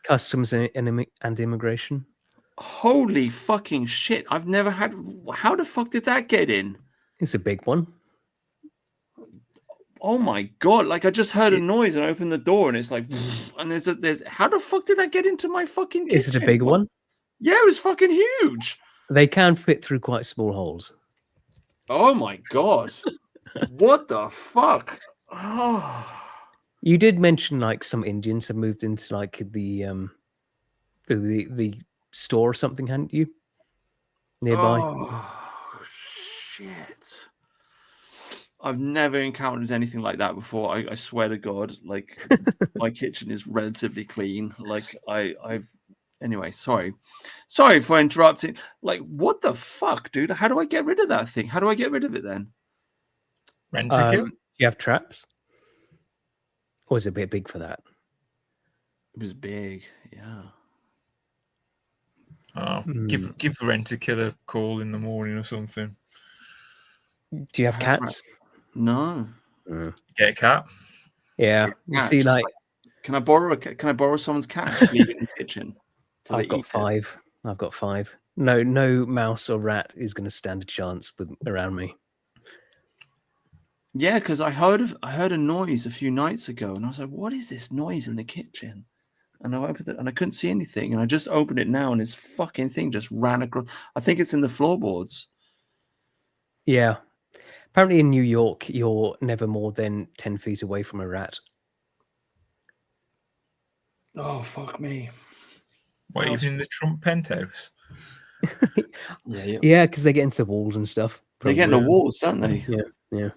Customs and immigration. Holy fucking shit. I've never had. How the fuck did that get in? It's a big one. Oh my God. Like, I just heard a noise and I opened the door and it's like, and there's how the fuck did that get into my fucking kitchen? Is it a big one? Yeah, it was fucking huge. They can fit through quite small holes. Oh my God. What the fuck? Oh. You did mention like some Indians have moved into like the store or something, hadn't you? Nearby. Oh shit. I've never encountered anything like that before. I swear to God, like my kitchen is relatively clean. Like anyway, sorry for interrupting. Like, what the fuck, dude? How do I get rid of that thing? How do I get rid of it then? Rent-a-cute? Do you have traps? Or is it a bit big for that? It was big, yeah. Oh, give Rent a Killer a call in the morning or something. Do you have cats? No. Get a cat. Yeah. You see, like, can I borrow someone's cat? Just leave it in the kitchen. I've got 5. I've got 5. No mouse or rat is going to stand a chance around me. Yeah, because I heard a noise a few nights ago, and I was like, "What is this noise in the kitchen?" And I opened it, and I couldn't see anything. And I just opened it now, and this fucking thing just ran across. I think it's in the floorboards. Yeah. Apparently, in New York, you're never more than 10 feet away from a rat. Oh, fuck me! What, even in the Trump penthouse? Yeah, because they get into walls and stuff. They get in the walls, don't they? Yeah.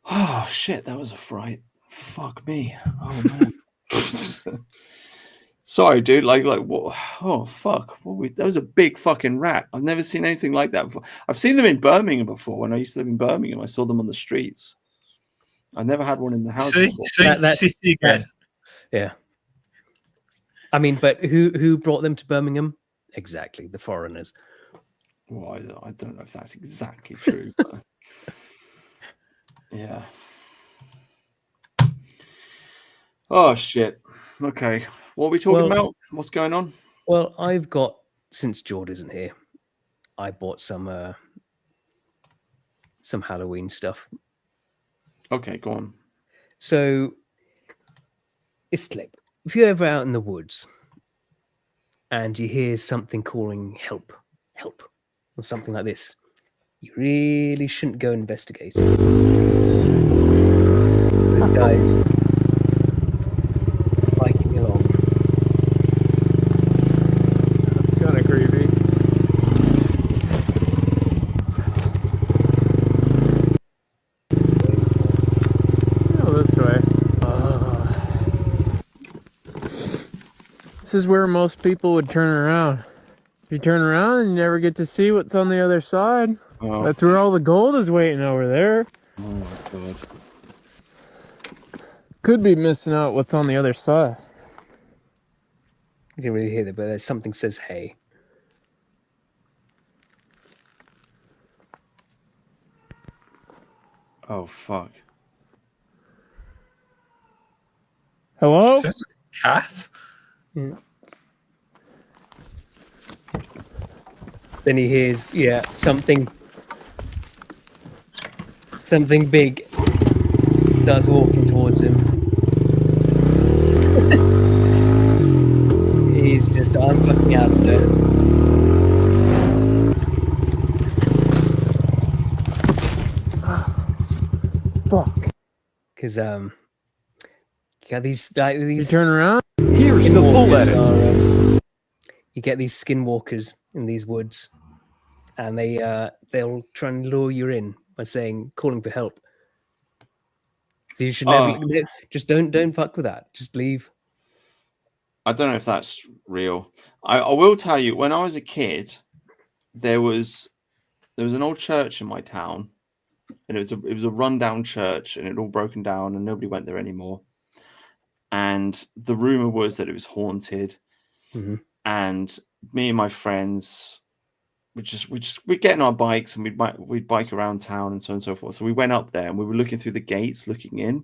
Oh shit, that was a fright. Fuck me. Oh man. Sorry, dude. Like what? Oh fuck. That was a big fucking rat. I've never seen anything like that before. I've seen them in Birmingham before. When I used to live in Birmingham, I saw them on the streets. I never had one in the house before. That's city again. Yeah. I mean, but who brought them to Birmingham? Exactly, the foreigners. Well, I don't know if that's exactly true, but yeah. Oh shit. Okay. What are we talking about? What's going on? Well, I've got, since George isn't here, I bought some Halloween stuff. Okay, go on. So it's like, if you're ever out in the woods and you hear something calling help, or something like this, you really shouldn't go investigate. This guy's biking along. That's kind of creepy. Go this way. This is where most people would turn around. If you turn around, you never get to see what's on the other side. Oh. That's where all the gold is waiting over there. Oh my god. Could be missing out what's on the other side. You didn't really hear that, but there's something says hey. Oh fuck. Hello? Sounds like a cat. Yeah. Then he hears, something big starts walking towards him. He's just, I'm fucking out of there. Fuck. Because, you got these. You turn around? Here's the full edit. You get these skinwalkers in these woods, and they'll try and lure you in by calling for help. So you should never just don't fuck with that. Just leave. I don't know if that's real. I will tell you, when I was a kid, there was an old church in my town, and it was a rundown church, and it had all broken down, and nobody went there anymore. And the rumor was that it was haunted. Mm-hmm. And me and my friends, we'd get on our bikes and we'd bike around town and so on and so forth. So we went up there and we were looking through the gates, looking in.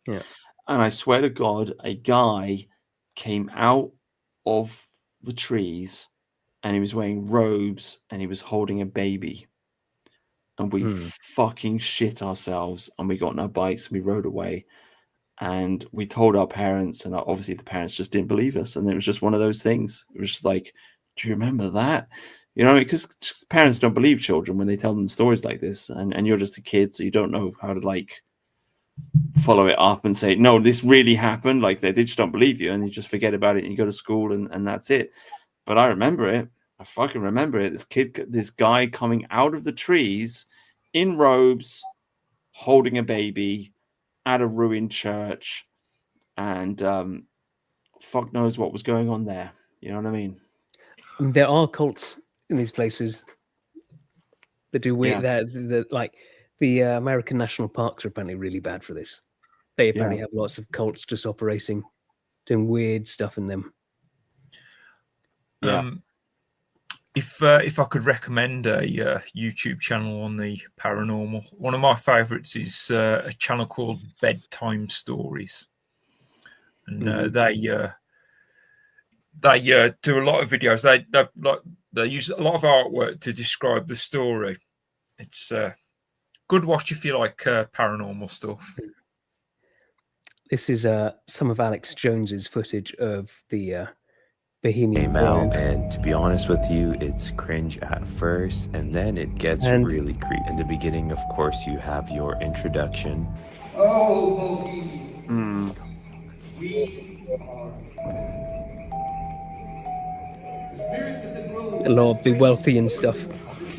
Yeah. And I swear to God, a guy came out of the trees and he was wearing robes and he was holding a baby. And we fucking shit ourselves, and we got on our bikes and we rode away. And we told our parents, and obviously the parents just didn't believe us. And it was just one of those things. It was just like, do you remember that? You know, because parents don't believe children when they tell them stories like this. And you're just a kid, so you don't know how to like follow it up and say, no, this really happened. Like they just don't believe you, and you just forget about it and you go to school and that's it. But I remember it. I fucking remember it. This guy coming out of the trees in robes, holding a baby at a ruined church, and fuck knows what was going on there. You know what I mean? There are cults in these places that do weird. That like the American national parks are apparently really bad for this. They apparently have lots of cults just operating, doing weird stuff in them. Yeah. If I could recommend a YouTube channel on the paranormal, one of my favourites is a channel called Bedtime Stories, and they do a lot of videos. They use a lot of artwork to describe the story. It's good watch if you like paranormal stuff. This is some of Alex Jones's footage of the Bohemian Came out, Grove. and to be honest with you, it's cringe at first, and then it gets really creepy. In the beginning, of course, you have your introduction. Oh, Bohemian. We are. A lot of the wealthy and stuff,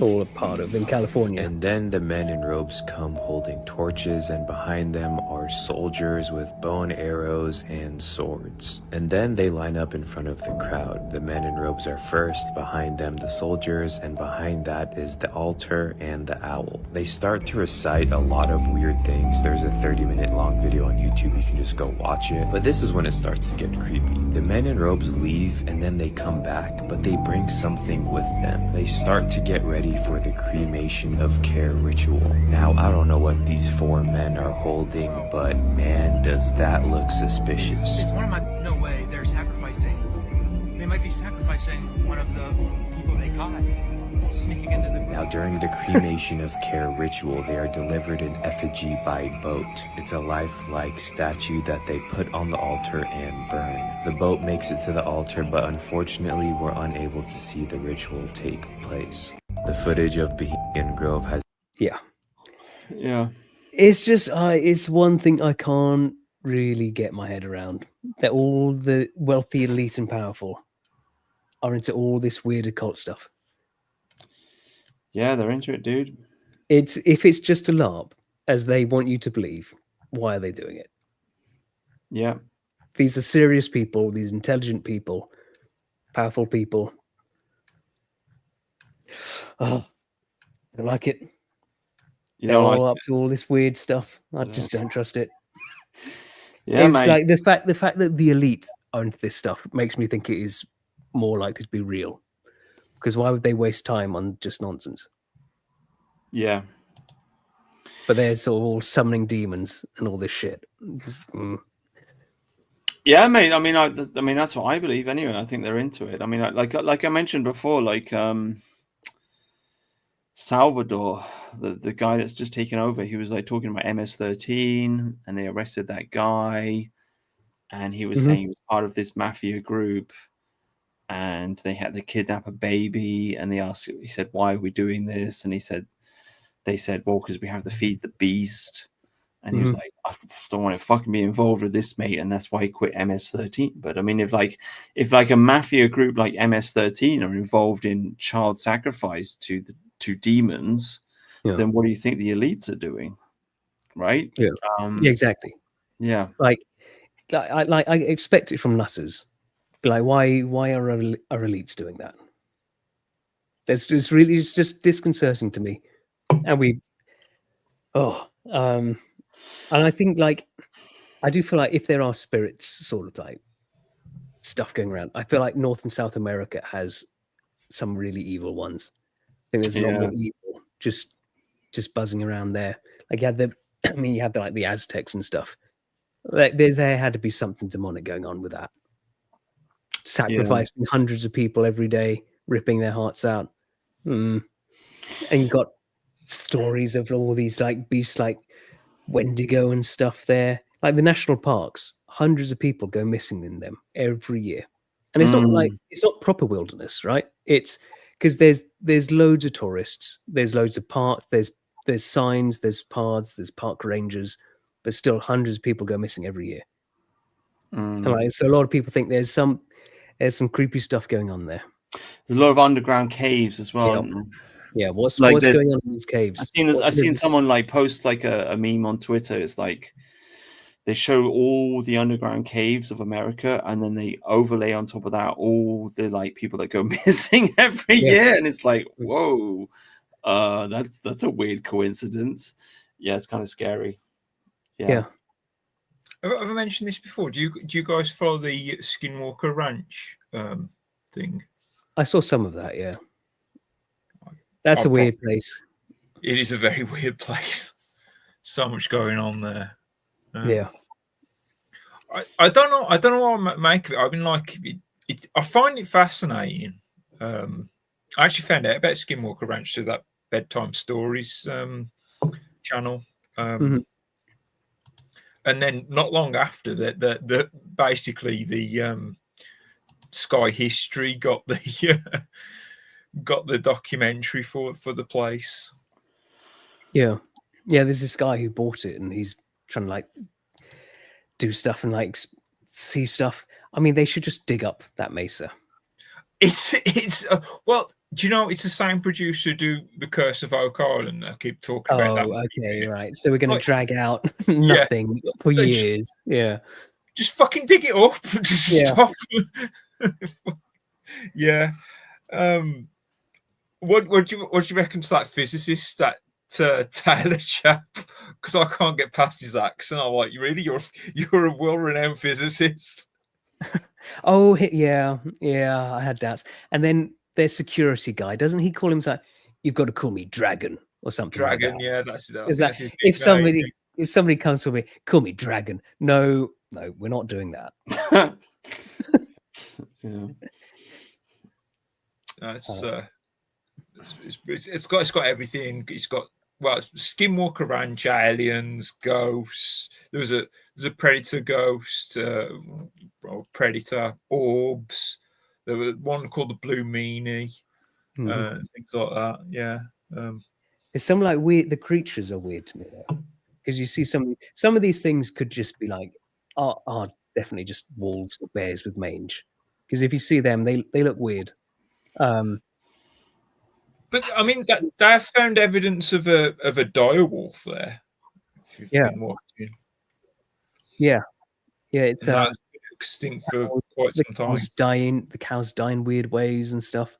all a part of in California. And then the men in robes come holding torches, and behind them are soldiers with bow and arrows and swords. And then they line up in front of the crowd. The men in robes are first, behind them the soldiers, and behind that is the altar and the owl. They start to recite a lot of weird things. There's a 30-minute long video on YouTube, you can just go watch it. But this is when it starts to get creepy. The men in robes leave, and then they come back, but they bring something with them. They start to get ready for the cremation of care ritual. Now, I don't know what these 4 men are holding, but man, does that look suspicious. It's one of my... No way, they're sacrificing. They might be sacrificing one of the people they caught. Sneaking into the... Now, during the cremation of care ritual, they are delivered in effigy by boat. It's a lifelike statue that they put on the altar and burn. The boat makes it to the altar, but unfortunately, we're unable to see the ritual take place. The footage of Bohemian Grove has... Yeah. It's just, it's one thing I can't really get my head around. That all the wealthy, elite, and powerful are into all this weird occult stuff. Yeah, they're into it, dude. If it's just a LARP, as they want you to believe, why are they doing it? Yeah. These are serious people, these intelligent people, powerful people. Oh, I don't like it. They're all up to all this weird stuff. I just don't trust it. Yeah, it's mate. like the fact that the elite are into this stuff makes me think it is more likely to be real. Because why would they waste time on just nonsense? Yeah. But they're sort of all summoning demons and all this shit. Yeah, mate. I mean, that's what I believe anyway. I think they're into it. I mean, like I mentioned before, like Salvador, the guy that's just taken over, he was like talking about MS-13, and they arrested that guy, and he was saying he was part of this mafia group, and they had to kidnap a baby, and he said, why are we doing this? And they said, well, because we have to feed the beast. And he was like, I don't want to fucking be involved with this, mate, and that's why he quit MS-13. But I mean, if a mafia group like MS-13 are involved in child sacrifice to demons, then what do you think the elites are doing? Right? Yeah. Yeah, exactly. Yeah. Like I expect it from nutters. Like, why are elites doing that? It's just disconcerting to me. And and I think, like, I do feel like if there are spirits sort of like stuff going around, I feel like North and South America has some really evil ones. I think there's a lot more evil just buzzing around there. Like you had the Aztecs and stuff. Like there had to be something demonic going on with that. Sacrificing hundreds of people every day, ripping their hearts out. And you got stories of all these like beasts like Wendigo and stuff there. Like the national parks, hundreds of people go missing in them every year. And it's not proper wilderness, right? It's because there's loads of tourists, there's loads of parks, there's signs, there's paths, there's park rangers, but still hundreds of people go missing every year. And so a lot of people think there's some creepy stuff going on there. There's a lot of underground caves as well. Yeah, what's going on in these caves? I've seen someone like post like a meme on Twitter. It's like they show all the underground caves of America, and then they overlay on top of that all the like people that go missing every year, and it's like, whoa, that's a weird coincidence. Yeah, it's kind of scary. Yeah. Have I mentioned this before? Do you guys follow the Skinwalker Ranch thing? I saw some of that. Yeah, that's a weird place. It is a very weird place. So much going on there. Yeah. I don't know. I don't know what I make of it. I mean, like, I find it fascinating. I actually found out about Skinwalker Ranch through that Bedtime Stories channel, and then not long after that, basically the Sky History got the got the documentary for the place. Yeah. There's this guy who bought it, and he's trying to like do stuff and like see stuff. I mean, they should just dig up that mesa. It's well, do you know it's the same producer who do The Curse of Oak Island? I keep talking about that. Okay, right. So we're going to Like, drag out nothing for so years. Just fucking dig it up. Just stop. Yeah. What do you reckon to that physicist, that Taylor chap? Because I can't get past his accent. I'm like, really, you're a well-renowned physicist. Oh yeah, I had doubts. And then their security guy, doesn't he call himself? You've got to call me Dragon or something. Dragon, like that. yeah, that's Is that his if nickname. somebody comes to me, call me Dragon. No, we're not doing that. Yeah. It's got everything. It's got Skinwalker Ranch, aliens, ghosts. There's a predator ghost, predator orbs. There was one called the Blue Meanie, things like that. Yeah. It's some like weird. The creatures are weird to me because you see some of these things could just be like are definitely just wolves or bears with mange. Because if you see them, they look weird. But I mean, they have found evidence of a dire wolf there. If you've been watching. Yeah, it's been extinct for quite some time. The cows die in weird ways and stuff.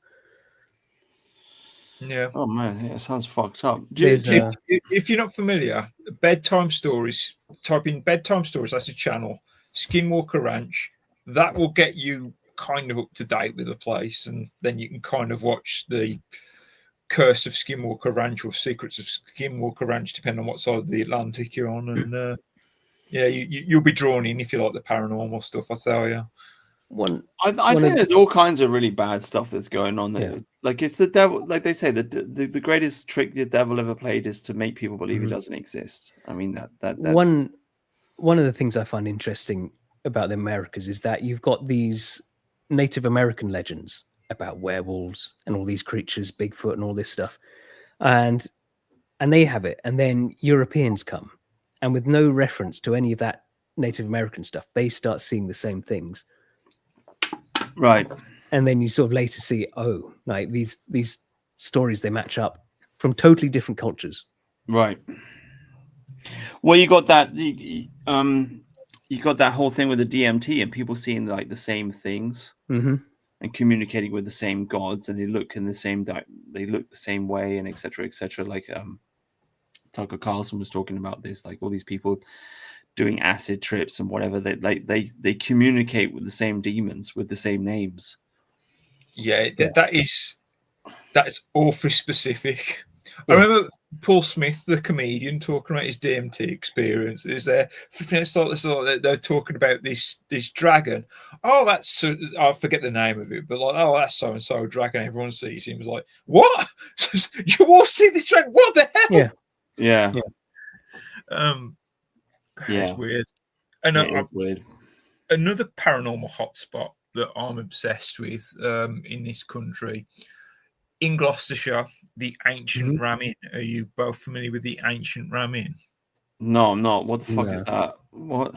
Yeah. Oh man, it sounds fucked up. If you're not familiar, Bedtime Stories. Type in Bedtime Stories. That's a channel. Skinwalker Ranch. That will get you kind of up to date with the place, and then you can kind of watch the Curse of Skinwalker Ranch or Secrets of Skinwalker Ranch, depending on what side of the Atlantic you're on. And you'll be drawn in if you like the paranormal stuff, I tell you. I think there's all kinds of really bad stuff that's going on there. Like it's the devil, like they say, the greatest trick the devil ever played is to make people believe he doesn't exist. I mean that's one of the things I find interesting about the Americas is that you've got these Native American legends about werewolves and all these creatures, Bigfoot and all this stuff. And they have it. And then Europeans come, and with no reference to any of that Native American stuff, they start seeing the same things. Right. And then you sort of later see, like these stories, they match up from totally different cultures. Right. Well, you got that you got that whole thing with the DMT and people seeing like the same things and communicating with the same gods, and they look in the same the same way, and etc. Like Tucker Carlson was talking about this, like all these people doing acid trips and whatever, they communicate with the same demons with the same names. That's awfully specific. I remember Paul Smith, the comedian, talking about his DMT experiences. They're talking about this dragon. Oh, that's I forget the name of it, but like, oh, that's so and so dragon. Everyone sees him. Was like, what? You all see this dragon? What the hell? Yeah. It's weird. And it is weird. Another paranormal hotspot that I'm obsessed with in this country. In Gloucestershire, the Ancient Ram Inn. Are you both familiar with the Ancient Ram Inn? No, I'm not. What the fuck is that? What?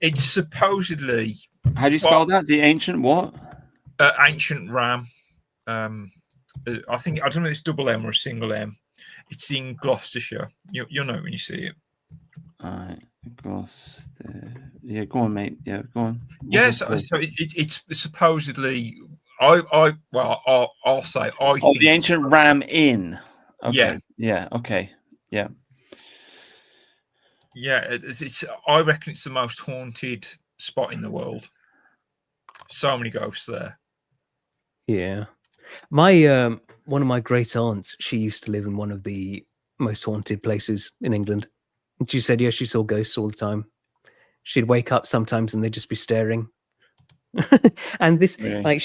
It's supposedly. How do you spell that? The Ancient what? Ancient Ram. I think, I don't know if it's double M or a single M. It's in Gloucestershire. You'll know when you see it. All right, Gloucester. Yeah, go on, mate. Yeah, go on. Yes, so it's supposedly. I'll say I think the Ancient Ram Inn. Okay. Yeah. Okay. Yeah. Yeah. It's. I reckon it's the most haunted spot in the world. So many ghosts there. Yeah. My one of my great aunts, she used to live in one of the most haunted places in England. And she said, yeah, she saw ghosts all the time. She'd wake up sometimes and they'd just be staring. And this, Really? like,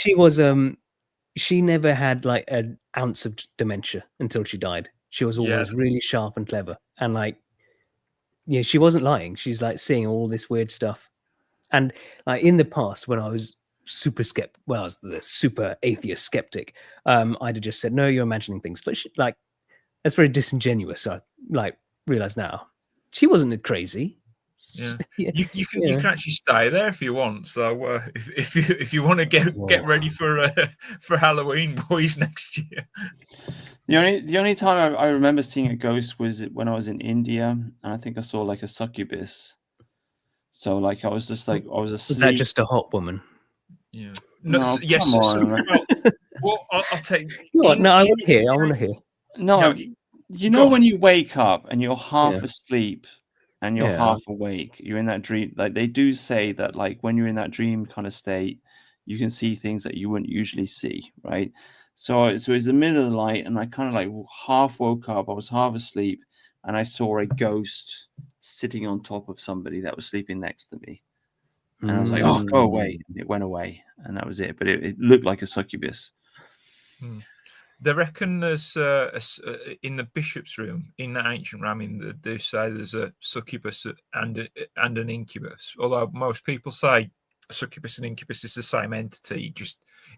she never had like an ounce of dementia until she died. She was Yeah. always really sharp and clever. And like, yeah, she wasn't lying. She's like seeing all this weird stuff. And like in the past, when I was super skeptic, well, I was the super atheist skeptic, I'd have just said, no, you're imagining things. But she, like, that's very disingenuous. So I like realize now she wasn't crazy. Yeah, Yeah. you can actually stay there if you want. So if you want to get ready for Halloween, boys, next year. The only time I remember seeing a ghost was when I was in India, and I think I saw like a succubus. So like I was just like I was asleep. Was that just a hot woman? Yeah. No, yes. come on. Well, I'll take. What? No, I want to hear. I want to hear. No, you know when you wake up and you're half asleep and you're Yeah. half awake, you're in that dream. Like they do say that, like when you're in that dream kind of state, you can see things that you wouldn't usually see, right? So it's the middle of the night, and I kind of like half woke up. I was half asleep, and I saw a ghost sitting on top of somebody that was sleeping next to me. And I was like, "Oh, go away!" And it went away, and that was it. But it looked like a succubus. They reckon there's in the bishop's room in the ancient ramming. They say there's a succubus and an incubus. Although most people say succubus and incubus is the same entity.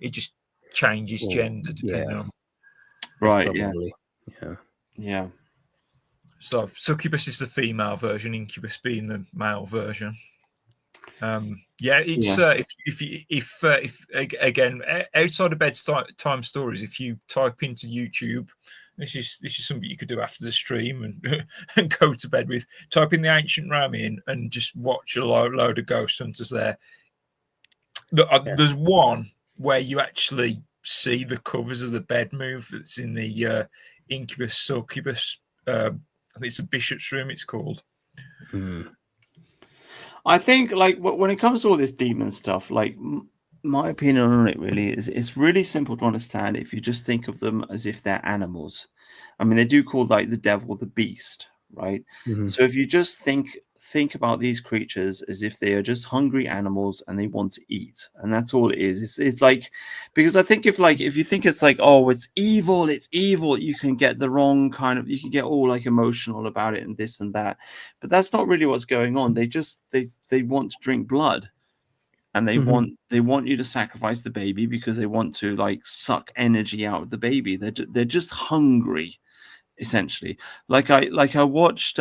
It just changes gender depending on. Right. Yeah. So succubus is the female version, incubus being the male version. If again outside of bedtime stories, if you type into YouTube, this is something you could do after the stream and go to bed with. Type in the ancient ram in and just watch a load of ghost hunters there. There's one where you actually see the covers of the bed move. That's in the incubus succubus. I think it's a bishop's room. It's called. I think like when it comes to all this demon stuff, like my opinion on it really is it's really simple to understand if you just think of them as if they're animals. I mean, they do call like the devil the beast, right? So if you just think about these creatures as if they are just hungry animals and they want to eat, and that's all it is. It's like, because I think if you think it's like, oh, it's evil, you can get the wrong kind of, you can get all like emotional about it and this and that, but that's not really what's going on. They just they want to drink blood, and they want you to sacrifice the baby because they want to like suck energy out of the baby. They're just hungry, essentially. Like I watched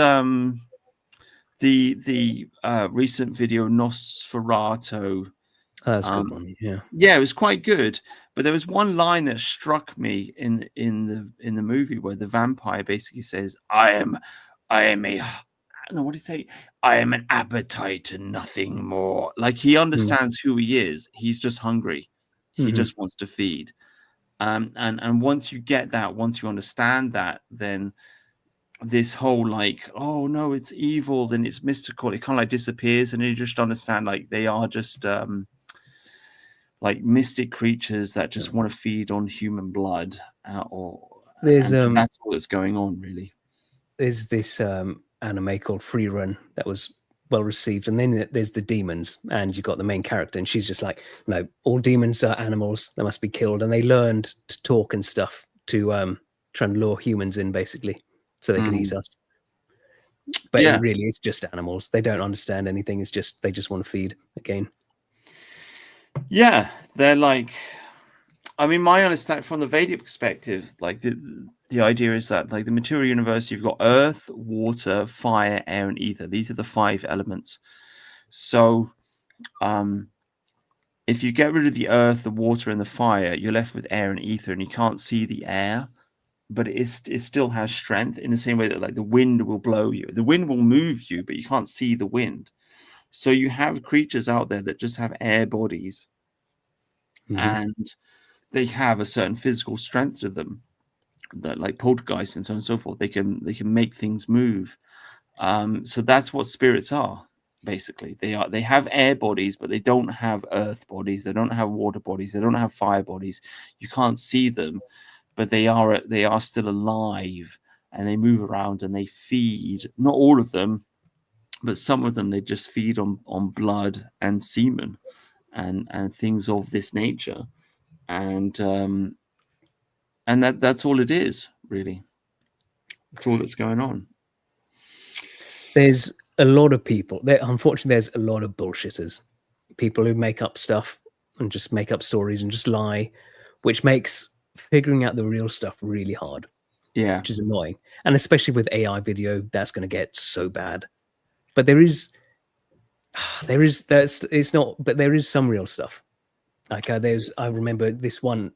the recent video Nosferatu. That's a good one. Yeah, it was quite good. But there was one line that struck me in the movie where the vampire basically says, I am a what did he say? I am an appetite and nothing more. Like he understands who he is. He's just hungry. He just wants to feed. And once you get that, once you understand that, then this whole like, oh no, it's evil, then it's mystical, it kind of like disappears, and you just understand like they are just like mystic creatures that just want to feed on human blood, that's all that's going on really. There's this anime called Free Run that was well received, and then there's the demons, and you've got the main character, and she's just like, no, all demons are animals, they must be killed, and they learned to talk and stuff to try and lure humans in basically so they can eat us. But it really is just animals. They don't understand anything. It's just they just want to feed again. Yeah, they're like, I mean, my understanding from the Vedic perspective, like the idea is that like the material universe, you've got earth, water, fire, air, and ether. These are the 5 elements. So if you get rid of the earth, the water, and the fire, you're left with air and ether, and you can't see the air, but it still has strength in the same way that like the wind will blow you. The wind will move you, but you can't see the wind. So you have creatures out there that just have air bodies, and they have a certain physical strength to them, that like poltergeists and so on and so forth. They can make things move. So that's what spirits are. Basically, they have air bodies, but they don't have earth bodies. They don't have water bodies. They don't have fire bodies. You can't see them, but they are still alive, and they move around and they feed. Not all of them, but some of them, they just feed on blood and semen and things of this nature, and that's all it is, really. That's all that's going on. There's a lot of people there. Unfortunately, there's a lot of bullshitters, people who make up stuff and just make up stories and just lie, which makes figuring out the real stuff really hard. Yeah, which is annoying, and especially with AI video, that's going to get so bad. But there is some real stuff. Like I remember this one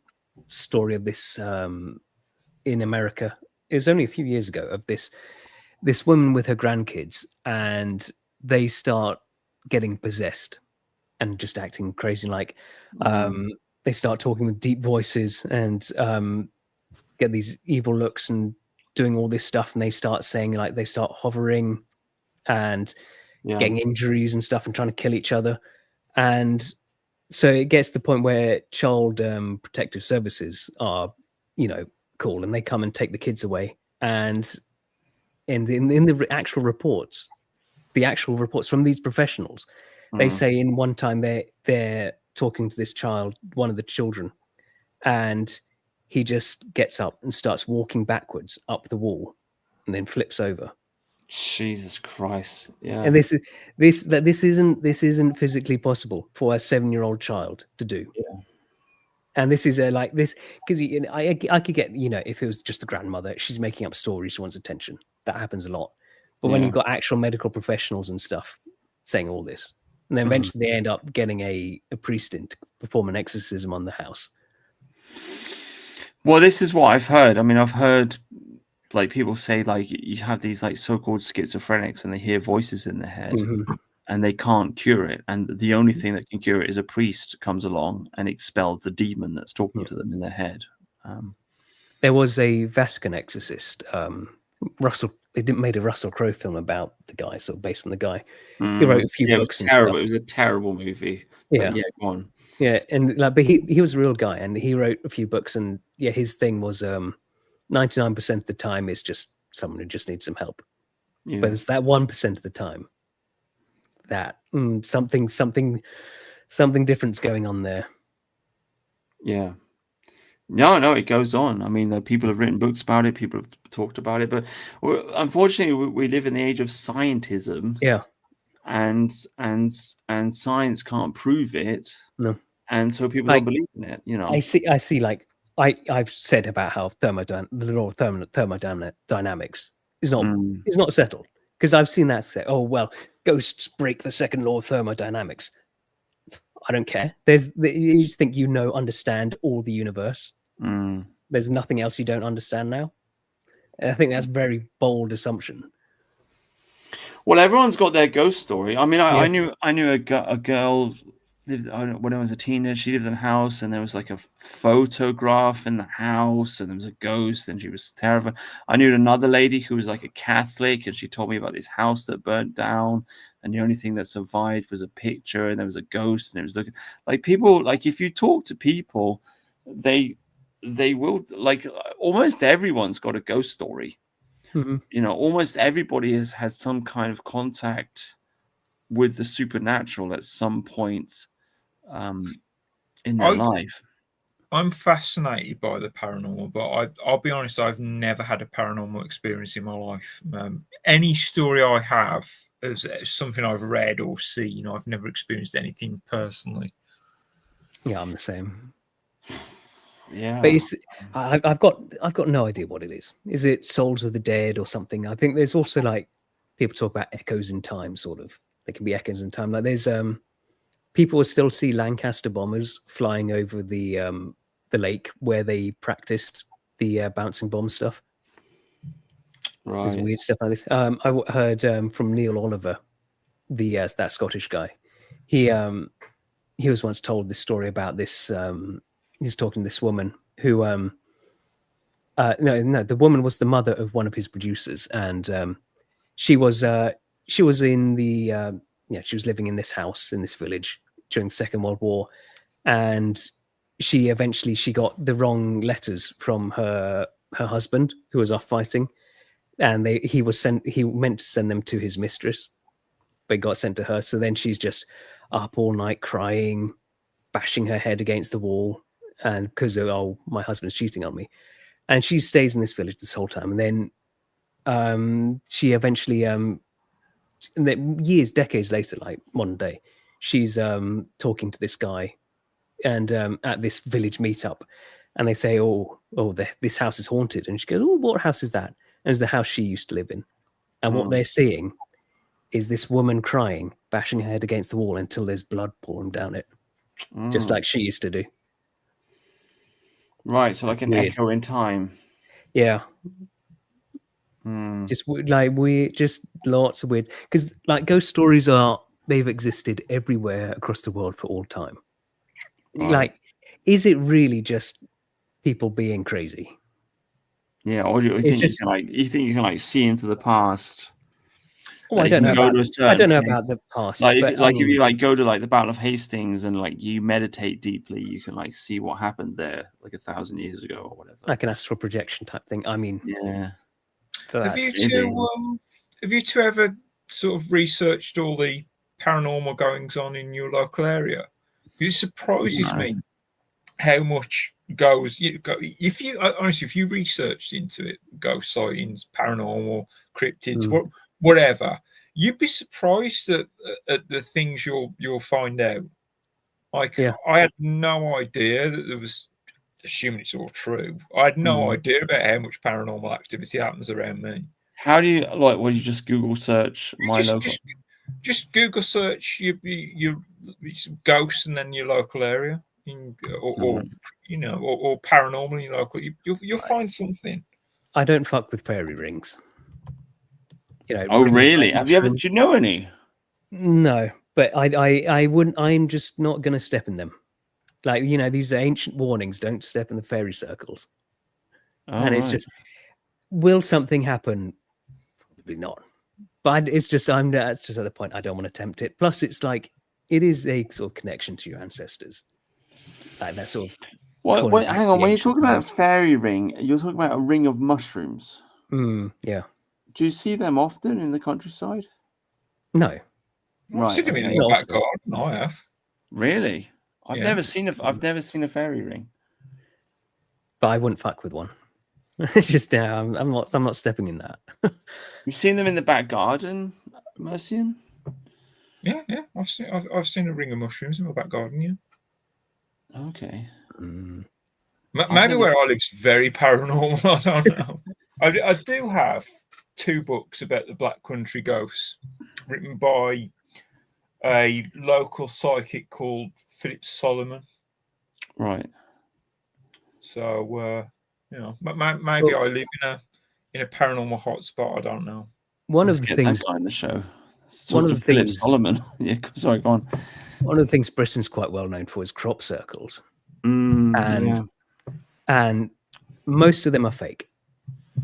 story of this in America. It was only a few years ago, of this woman with her grandkids, and they start getting possessed and just acting crazy. Like they start talking with deep voices and get these evil looks and doing all this stuff, and they start saying, like, they start hovering and getting injuries and stuff and trying to kill each other. And so it gets to the point where child protective services are, call, and they come and take the kids away. And in the actual reports from these professionals, they say in one time they're talking to this child, one of the children, and he just gets up and starts walking backwards up the wall and then flips over. Jesus Christ. Yeah. And this isn't physically possible for a 7-year-old child to do. Yeah. And this is like this, because I could get, if it was just the grandmother, she's making up stories, she wants attention. That happens a lot. But when you've got actual medical professionals and stuff saying all this, and then eventually they end up getting a priest in to perform an exorcism on the house. Well, this is what I've heard. I mean, I've heard like people say, like, you have these like so-called schizophrenics and they hear voices in their head and they can't cure it. And the only thing that can cure it is a priest comes along and expels the demon that's talking to them in their head. There was a Vatican exorcist. They made a Russell Crowe film about the guy, sort of based on the guy. He wrote a few books and stuff. It was a terrible movie. Yeah, go on. Yeah, and like, but he was a real guy, and he wrote a few books, and his thing was 99% of the time is just someone who just needs some help. Yeah. But it's that 1% of the time that something different's going on there. Yeah. No, it goes on. I mean, people have written books about it. People have talked about it, but unfortunately, we live in the age of scientism. Yeah. And science can't prove it. No. And so people don't believe in it. I see. Like I've said about how the law of thermodynamics is not settled, because I've seen that say, oh well, ghosts break the second law of thermodynamics. I don't care. You just think understand all the universe. There's nothing else you don't understand now. And I think that's a very bold assumption. Well, everyone's got their ghost story. I mean, I knew a girl when I was a teenager. She lived in a house, and there was like a photograph in the house, and there was a ghost, and she was terrified. I knew another lady who was like a Catholic, and she told me about this house that burnt down, and the only thing that survived was a picture, and there was a ghost, and it was looking like people. Like, if you talk to people, they will, like, almost everyone's got a ghost story. Almost everybody has had some kind of contact with the supernatural at some point in their life. I'm fascinated by the paranormal, but I'll be honest, I've never had a paranormal experience in my life. Any story I have is something I've read or seen. I've never experienced anything personally. Yeah, I'm the same. Yeah, but I've got no idea what it is. Is it souls of the dead or something? I think there's also, like, people talk about echoes in time, sort of. There can be echoes in time. Like, there's people will still see Lancaster bombers flying over the lake where they practiced the bouncing bomb stuff. Right. There's weird stuff like this. I heard from Neil Oliver, that Scottish guy. He was once told this story about this. He was talking to this woman who, the woman was the mother of one of his producers, and she was in the she was living in this house in this village during the Second World War, and she got the wrong letters from her husband, who was off fighting, and he meant to send them to his mistress, but got sent to her. So then she's just up all night crying, bashing her head against the wall, and because my husband's cheating on me. And she stays in this village this whole time. And then she eventually, decades later, like modern day, she's talking to this guy, and at this village meetup, and they say, this house is haunted. And she goes, oh, what house is that? And it's the house she used to live in. And what they're seeing is this woman crying, bashing her head against the wall until there's blood pouring down it, just like she used to do. Right, so like an echo in time. Yeah. Just lots of weird, because like ghost stories they've existed everywhere across the world for all time. Right. Like, is it really just people being crazy? Yeah, or do you think you can like see into the past? Oh, I don't know about the past. If you like go to like the Battle of Hastings and like you meditate deeply, you can like see what happened there like 1,000 years ago or whatever. Like an astral projection type thing. I mean, yeah. Have you two ever sort of researched all the paranormal goings on in your local area? Because it surprises me how much goes. If you researched into it, ghost sightings, paranormal, cryptids, whatever, you'd be surprised at the things you'll find out. Like, I had no idea that there was. Assuming it's all true, I had no idea about how much paranormal activity happens around me. How do you like? Well, you just Google search just Google search your ghosts and then your local area, or paranormal in your local. You'll find something. I don't fuck with fairy rings. Oh really? Have you ever? Do you know any? No, but I wouldn't. I'm just not going to step in them. Like, these are ancient warnings, don't step in the fairy circles. And it's just, will something happen? Probably not. But it's just, that's just at the point I don't want to tempt it. Plus, it's like, it is a sort of connection to your ancestors. Like that sort of. Hang on, when you talk about a fairy ring, you're talking about a ring of mushrooms. Yeah. Do you see them often in the countryside? No. I've seen them in the back garden. I have. Really? I've never seen a fairy ring, but I wouldn't fuck with one. It's just I'm not stepping in that. You've seen them in the back garden, Mercian? Yeah. I've seen a ring of mushrooms in my back garden. Yeah. Okay. Maybe where I live is very paranormal. I don't know. I do have 2 books about the Black Country ghosts, written by a local psychic called Philip Solomon. Right. So maybe I live in a paranormal hotspot. I don't know. One of the things on the show. One of the Philip things. Solomon. Yeah. Sorry, go on. One of the things Britain's quite well known for is crop circles, and most of them are fake,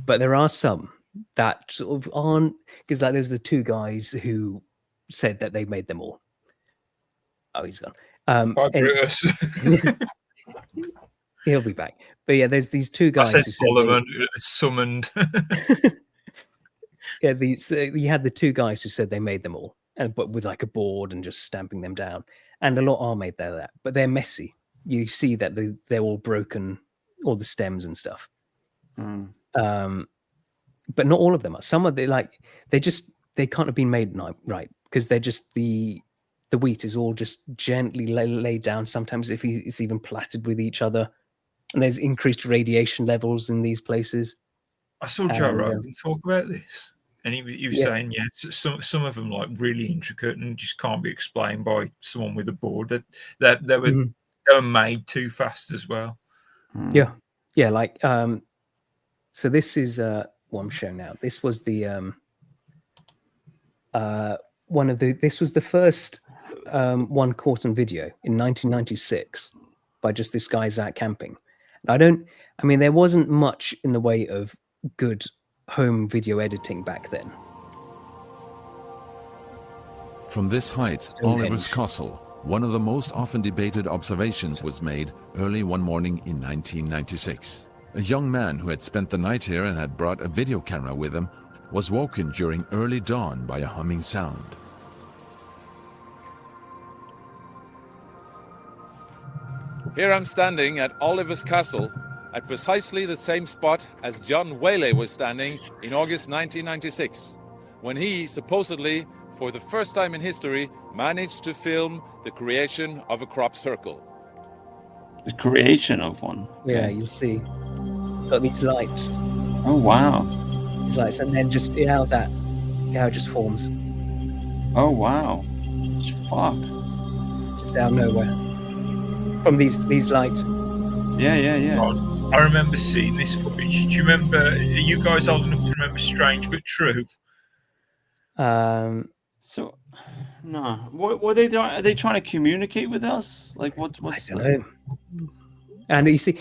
but there are some that sort of aren't. Because like there's the 2 guys who said that they made them all. Oh, he's gone. Bye, Brutus. He'll be back. But yeah, there's these 2 guys who Solomon summoned. Yeah, you had the 2 guys who said they made them all, but with like a board and just stamping them down. And a lot are made like that, but they're messy. You see that they're all broken, all the stems and stuff. But not all of them are. Some are they can't have been made right because they're just the wheat is all just gently laid down. Sometimes it's even platted with each other, and there's increased radiation levels in these places. I saw Joe Rogan talk about this, and he was saying, some of them like really intricate and just can't be explained by someone with a board. That they were made too fast as well. Yeah, like so this is what I'm showing now. This was the this was the first one caught on video in 1996 by just this guy's out camping. There wasn't much in the way of good home video editing back then. From this height, Oliver's Castle, one of the most often debated observations was made early one morning in 1996. A young man who had spent the night here and had brought a video camera with him was woken during early dawn by a humming sound. Here I'm standing at Oliver's Castle at precisely the same spot as John Whaley was standing in August 1996, when he supposedly, for the first time in history, managed to film the creation of a crop circle. The creation of one? Yeah, you'll see. Got these lights. Oh, wow. These lights, and then just how it just forms. Oh, wow. Fuck. Just out of nowhere. From these lights. Yeah. I remember seeing this footage. Do you remember? Are you guys old enough to remember Strange But True? So, no. What are they doing? Are they trying to communicate with us? Like, what's I don't know. And you see,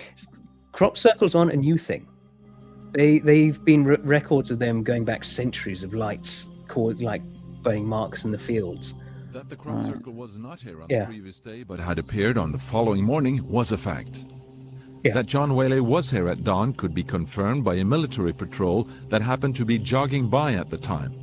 crop circles aren't a new thing. They've been records of them going back centuries of lights, like burning marks in the fields. That the crop circle was not here on the previous day but had appeared on the following morning was a fact. That John Whaley was here at dawn could be confirmed by a military patrol that happened to be jogging by at the time.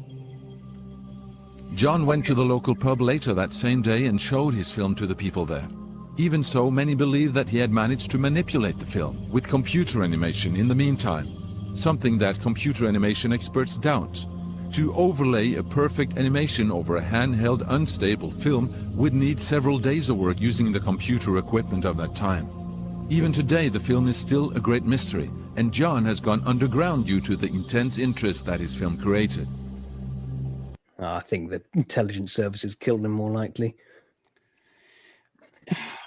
John went to the local pub later that same day and showed his film to the people there. Even so, many believe that he had managed to manipulate the film with computer animation in the meantime, something that computer animation experts doubt. To overlay a perfect animation over a handheld, unstable film would need several days of work using the computer equipment of that time. Even today, the film is still a great mystery, and John has gone underground due to the intense interest that his film created. I think the intelligence services killed him more likely.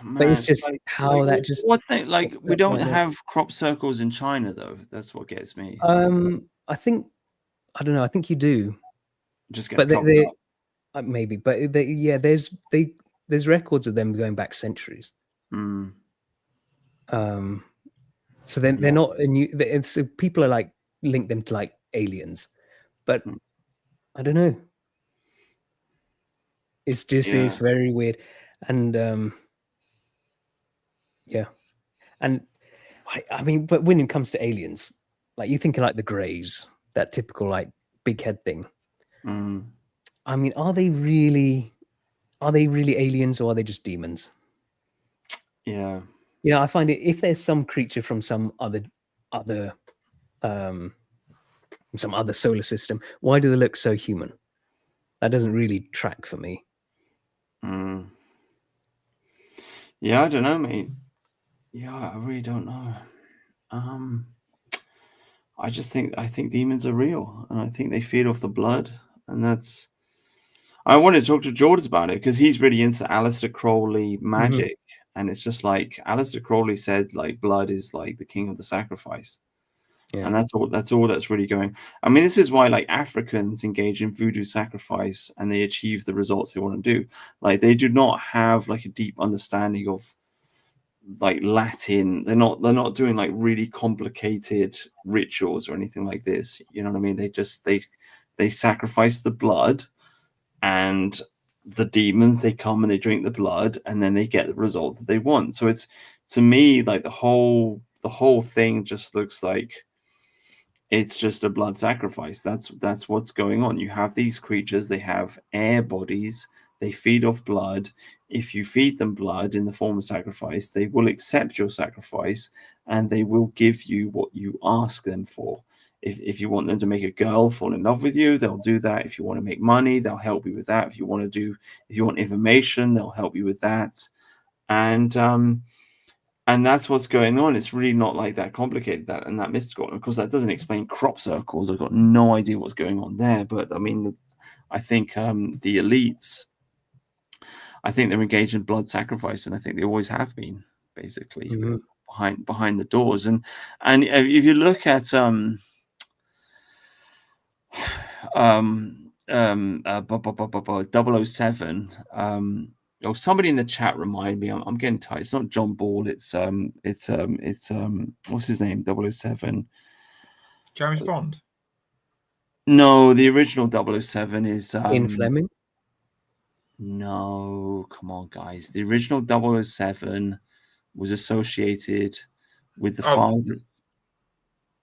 Man, but it's just how that just... What thing? Like, we don't have crop circles in China, though. That's what gets me. I don't know. I think you do. Just gets maybe, but there's records of them going back centuries. Mm. So then they're not a new. So people are like link them to like aliens, but I don't know. It's just it's very weird, and and I mean, but when it comes to aliens, like you think of like the Greys. That typical like big head thing. I mean, are they really aliens or are they just demons? Yeah. You know, I find it if there's some creature from some other solar system, why do they look so human? That doesn't really track for me. Yeah, I don't know, mate. Yeah, I really don't know. I think demons are real, and I think they feed off the blood, and that's. I wanted to talk to George about it because he's really into Aleister Crowley magic, and it's just like Aleister Crowley said, like blood is like the king of the sacrifice, and that's all that's really going. I mean, this is why like Africans engage in voodoo sacrifice, and they achieve the results they want to do. Like they do not have like a deep understanding of like Latin. They're not doing like really complicated rituals or anything like this. You know what I mean? They sacrifice the blood, and the demons, they come and they drink the blood, and then they get the result that they want. So it's, to me, like the whole thing just looks like it's just a blood sacrifice. That's what's going on. You have these creatures, they have air bodies, they feed off blood. If you feed them blood in the form of sacrifice, they will accept your sacrifice and they will give you what you ask them for. If you want them to make a girl fall in love with you, they'll do that. If you want to make money, they'll help you with that. If you want information, they'll help you with that. And that's what's going on. It's really not like that complicated, that mystical. And of course, that doesn't explain crop circles. I've got no idea what's going on there. But I mean, I think the elites, I think they're engaged in blood sacrifice, and I think they always have been, basically, behind the doors. And if you look at 007, somebody in the chat remind me. I'm getting tired. It's not John Ball. It's what's his name? 007. James Bond. No, the original 007 is Ian Fleming. No, come on, guys. The original 007 was associated with the father.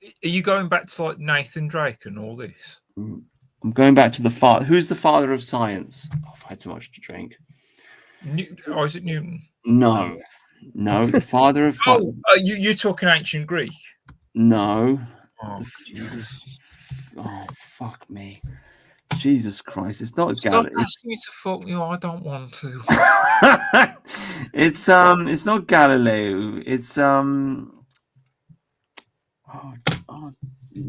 Are you going back to like Nathan Drake and all this? I'm going back to the father. Who's the father of science? Oh, I've had too much to drink. Isaac Newton? No, the father of. You're talking ancient Greek? No. Oh, Jesus. Oh, fuck me. Jesus Christ! It's not Stop Galileo. asking me to fuck you. I don't want to. It's not Galileo. It's Oh,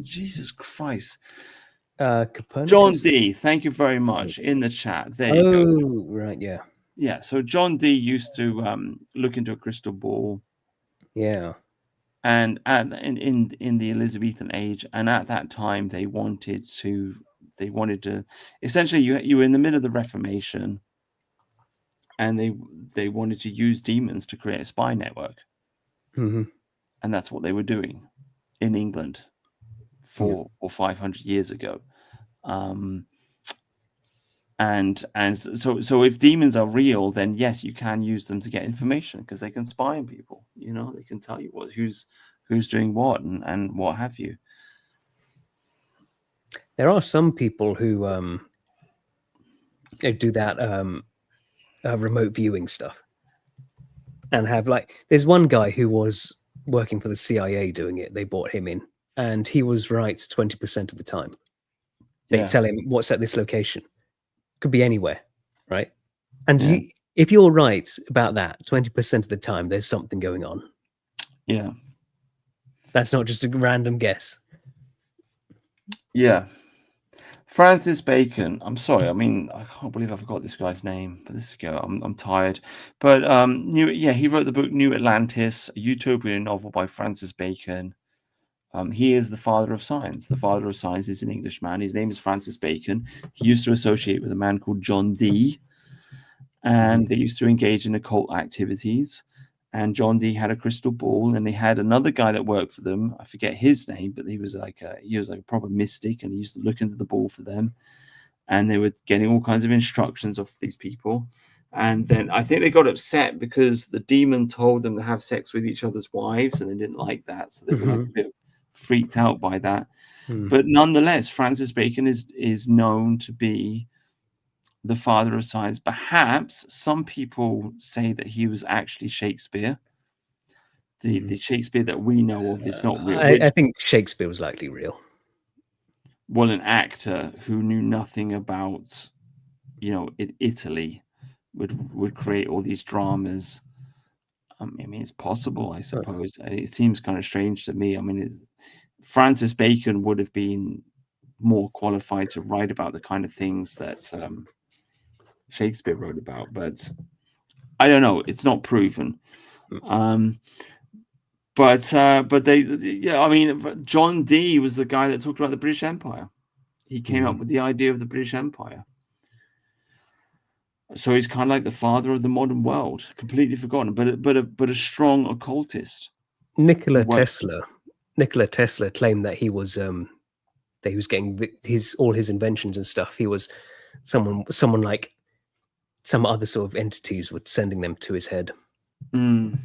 Jesus Christ. Copernicus? John D. Thank you very much in the chat. There you go. Oh, right, yeah. Yeah. So John D. used to look into a crystal ball. Yeah. And in the Elizabethan age, and at that time, they wanted to essentially you were in the middle of the Reformation, and they wanted to use demons to create a spy network, and that's what they were doing in England 400 or 500 years ago. And so if demons are real, then yes, you can use them to get information because they can spy on people. You know, they can tell you who's doing what and what have you. There are some people who do that remote viewing stuff, and have there's one guy who was working for the CIA doing it. They brought him in, and he was right 20% of the time. They tell him what's at this location. Could be anywhere, right? And if you're right about that 20% of the time, there's something going on. Yeah. That's not just a random guess. Yeah. Francis Bacon. I'm sorry. I mean, I can't believe I forgot this guy's name. But this go. I'm tired. But he wrote the book New Atlantis, a utopian novel by Francis Bacon. He is the father of science. The father of science is an Englishman. His name is Francis Bacon. He used to associate with a man called John Dee, and they used to engage in occult activities. And John Dee had a crystal ball, and they had another guy that worked for them. I forget his name, but he was like a proper mystic, and he used to look into the ball for them. And they were getting all kinds of instructions off these people. And then I think they got upset because the demon told them to have sex with each other's wives, and they didn't like that. So they were like a bit freaked out by that. But nonetheless, Francis Bacon is known to be the father of science. Perhaps some people say that he was actually Shakespeare. The Shakespeare that we know of is not real. I think Shakespeare was likely real. Well, an actor who knew nothing about, in Italy would create all these dramas. I mean, it's possible, I suppose. It seems kind of strange to me. I mean, Francis Bacon would have been more qualified to write about the kind of things that Shakespeare wrote about, but I don't know. It's not proven. But John Dee was the guy that talked about the British Empire. He came up with the idea of the British Empire. So he's kind of like the father of the modern world, completely forgotten, but a strong occultist. Nikola Tesla claimed that he was getting all his inventions and stuff. He was someone like some other sort of entities were sending them to his head. He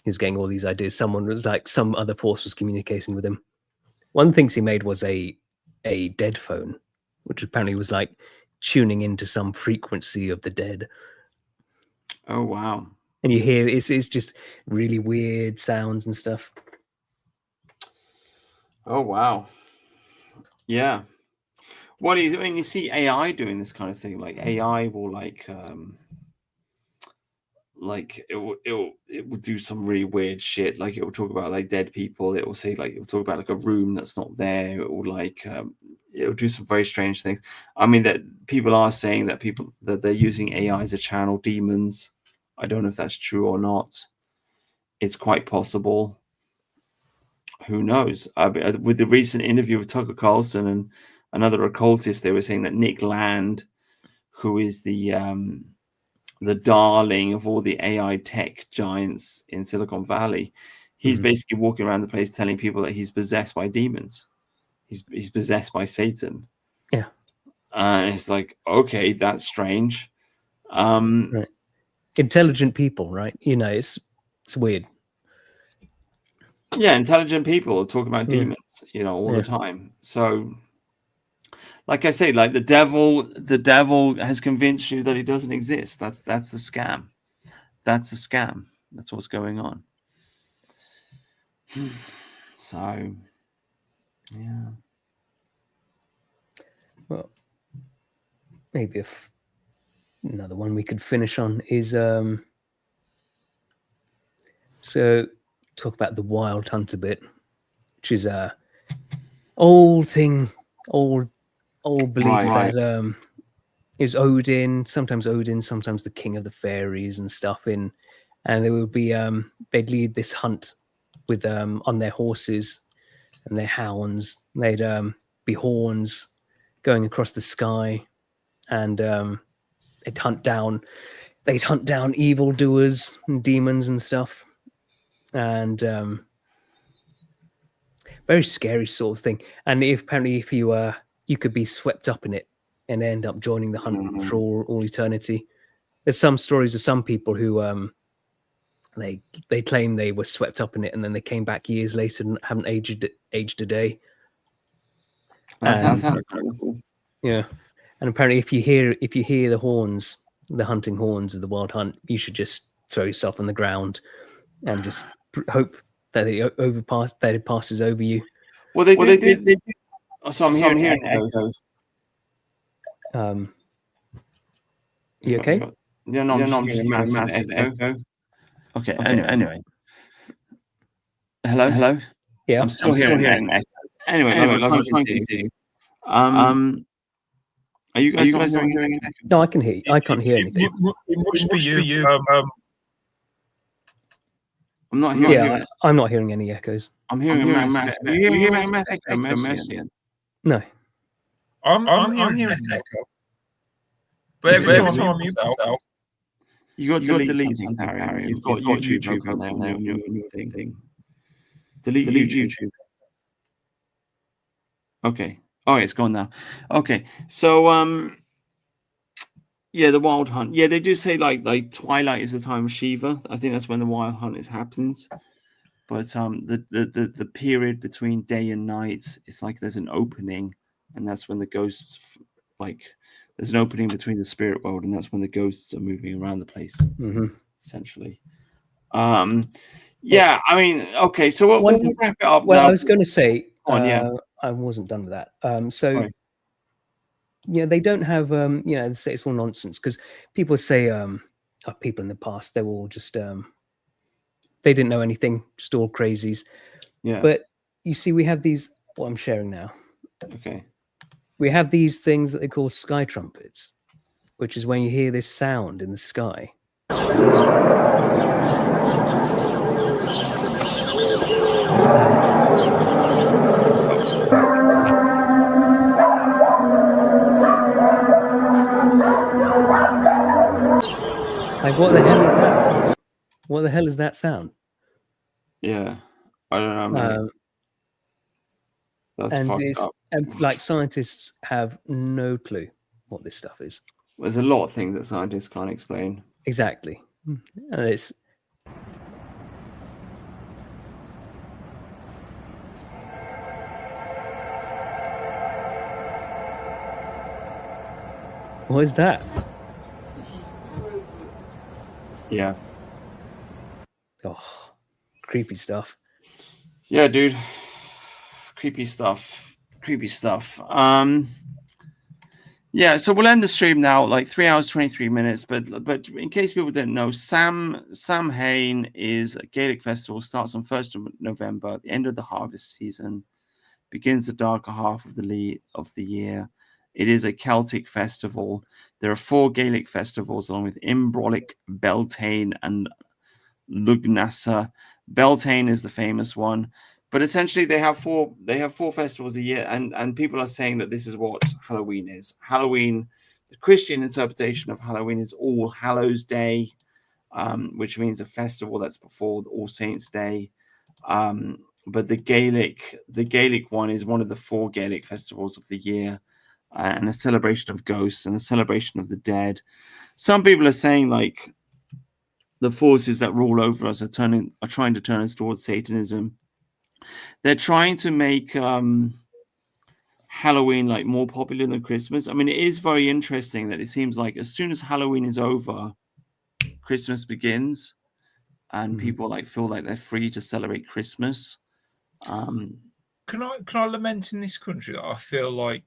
was getting all these ideas. Someone was like some other force was communicating with him. One of the things he made was a dead phone, which apparently was like tuning into some frequency of the dead. Oh wow! And you hear it's just really weird sounds and stuff. Oh wow! Yeah. Well, you see AI doing this kind of thing. Like AI will it will do some really weird shit. Like it will talk about like dead people. It will say it will talk about like a room that's not there. It will it will do some very strange things. I mean, that people are saying that they're using AI to channel demons. I don't know if that's true or not. It's quite possible. Who knows? With the recent interview with Tucker Carlson and another occultist, they were saying that Nick Land, who is the darling of all the AI tech giants in Silicon Valley, he's basically walking around the place telling people that he's possessed by demons. He's possessed by Satan. Yeah. And it's like, okay, that's strange. Right. Intelligent people, right? You know, it's weird. Yeah, intelligent people talk about Yeah. demons, you know, all Yeah. the time. So, like I say, like the devil has convinced you that he doesn't exist. That's the scam. That's a scam. That's what's going on. So, yeah. Well, maybe if another one we could finish on is so talk about the wild hunt a bit, which is a old thing, old belief that is Odin, sometimes the king of the fairies and stuff and they would be they'd lead this hunt with on their horses and their hounds. They'd be horns going across the sky and they'd hunt down evildoers and demons and stuff. And very scary sort of thing. And apparently if you could be swept up in it and end up joining the hunt for all eternity. There's some stories of some people who they claim they were swept up in it and then they came back years later and haven't aged a day. That sounds incredible. Yeah. And apparently if you hear the horns, the hunting horns of the wild hunt, you should just throw yourself on the ground and just hope that it passes over you. Well, they did. So I'm hearing echoes. You okay? Yeah, no, I'm just hearing a massive echo. Okay, anyway. Hello? Yeah. I'm still hearing an echo. Anyway, I'm trying to continue. Are you guys not hearing an echo? No, I can hear you. I can't hear anything. It must be you. I'm not hearing. Yeah, I'm not hearing any echoes. I'm hearing a massive echo. Are you hearing a massive echo? No. I'm hearing an echo. But every time I mute myself, you got to delete something, Harry. You've got YouTube on there on your thing. Delete YouTube. Okay. Oh, it's gone now. Okay. So yeah, the wild hunt. Yeah, they do say like twilight is the time of Shiva. I think that's when the wild hunt happens. But the period between day and night, it's like there's an opening, and that's when the ghosts there's an opening between the spirit world, and that's when the ghosts are moving around the place, essentially. Yeah, I mean, okay, so we'll wrap it up. Well, now. I was going to say, yeah. I wasn't done with that. Yeah, they don't have, they say it's all nonsense because people say, people in the past, they were all just, they didn't know anything, just all crazies. Yeah. But you see, we have these, what I'm sharing now. Okay. We have these things that they call sky trumpets, which is when you hear this sound in the sky. Like, what the hell is that? What the hell is that sound? Yeah, I don't know. That's fucked up. And like scientists have no clue what this stuff is. There's a lot of things that scientists can't explain. Exactly. And it's what is that? Yeah. Oh, creepy stuff. Yeah, dude. Creepy stuff. Yeah, so we'll end the stream now, like 3 hours 23 minutes. But in case people didn't know, Samhain is a Gaelic festival. Starts on 1st of November, the end of the harvest season, begins the darker half of the year. It is a Celtic festival. There are 4 Gaelic festivals, along with Imbrolic, Beltane, and Lugnasa. Beltane is the famous one. But essentially, they have four festivals a year, and people are saying that this is what Halloween is. Halloween, the Christian interpretation of Halloween is All Hallows Day, which means a festival that's before All Saints Day. But the Gaelic one is one of the 4 Gaelic festivals of the year. and a celebration of ghosts and a celebration of the dead. Some people are saying like the forces that rule over us are trying to turn us towards Satanism. They're trying to make Halloween like more popular than Christmas. I mean, it is very interesting that it seems like as soon as Halloween is over, Christmas begins, and people like feel like they're free to celebrate Christmas. Can I lament in this country that I feel like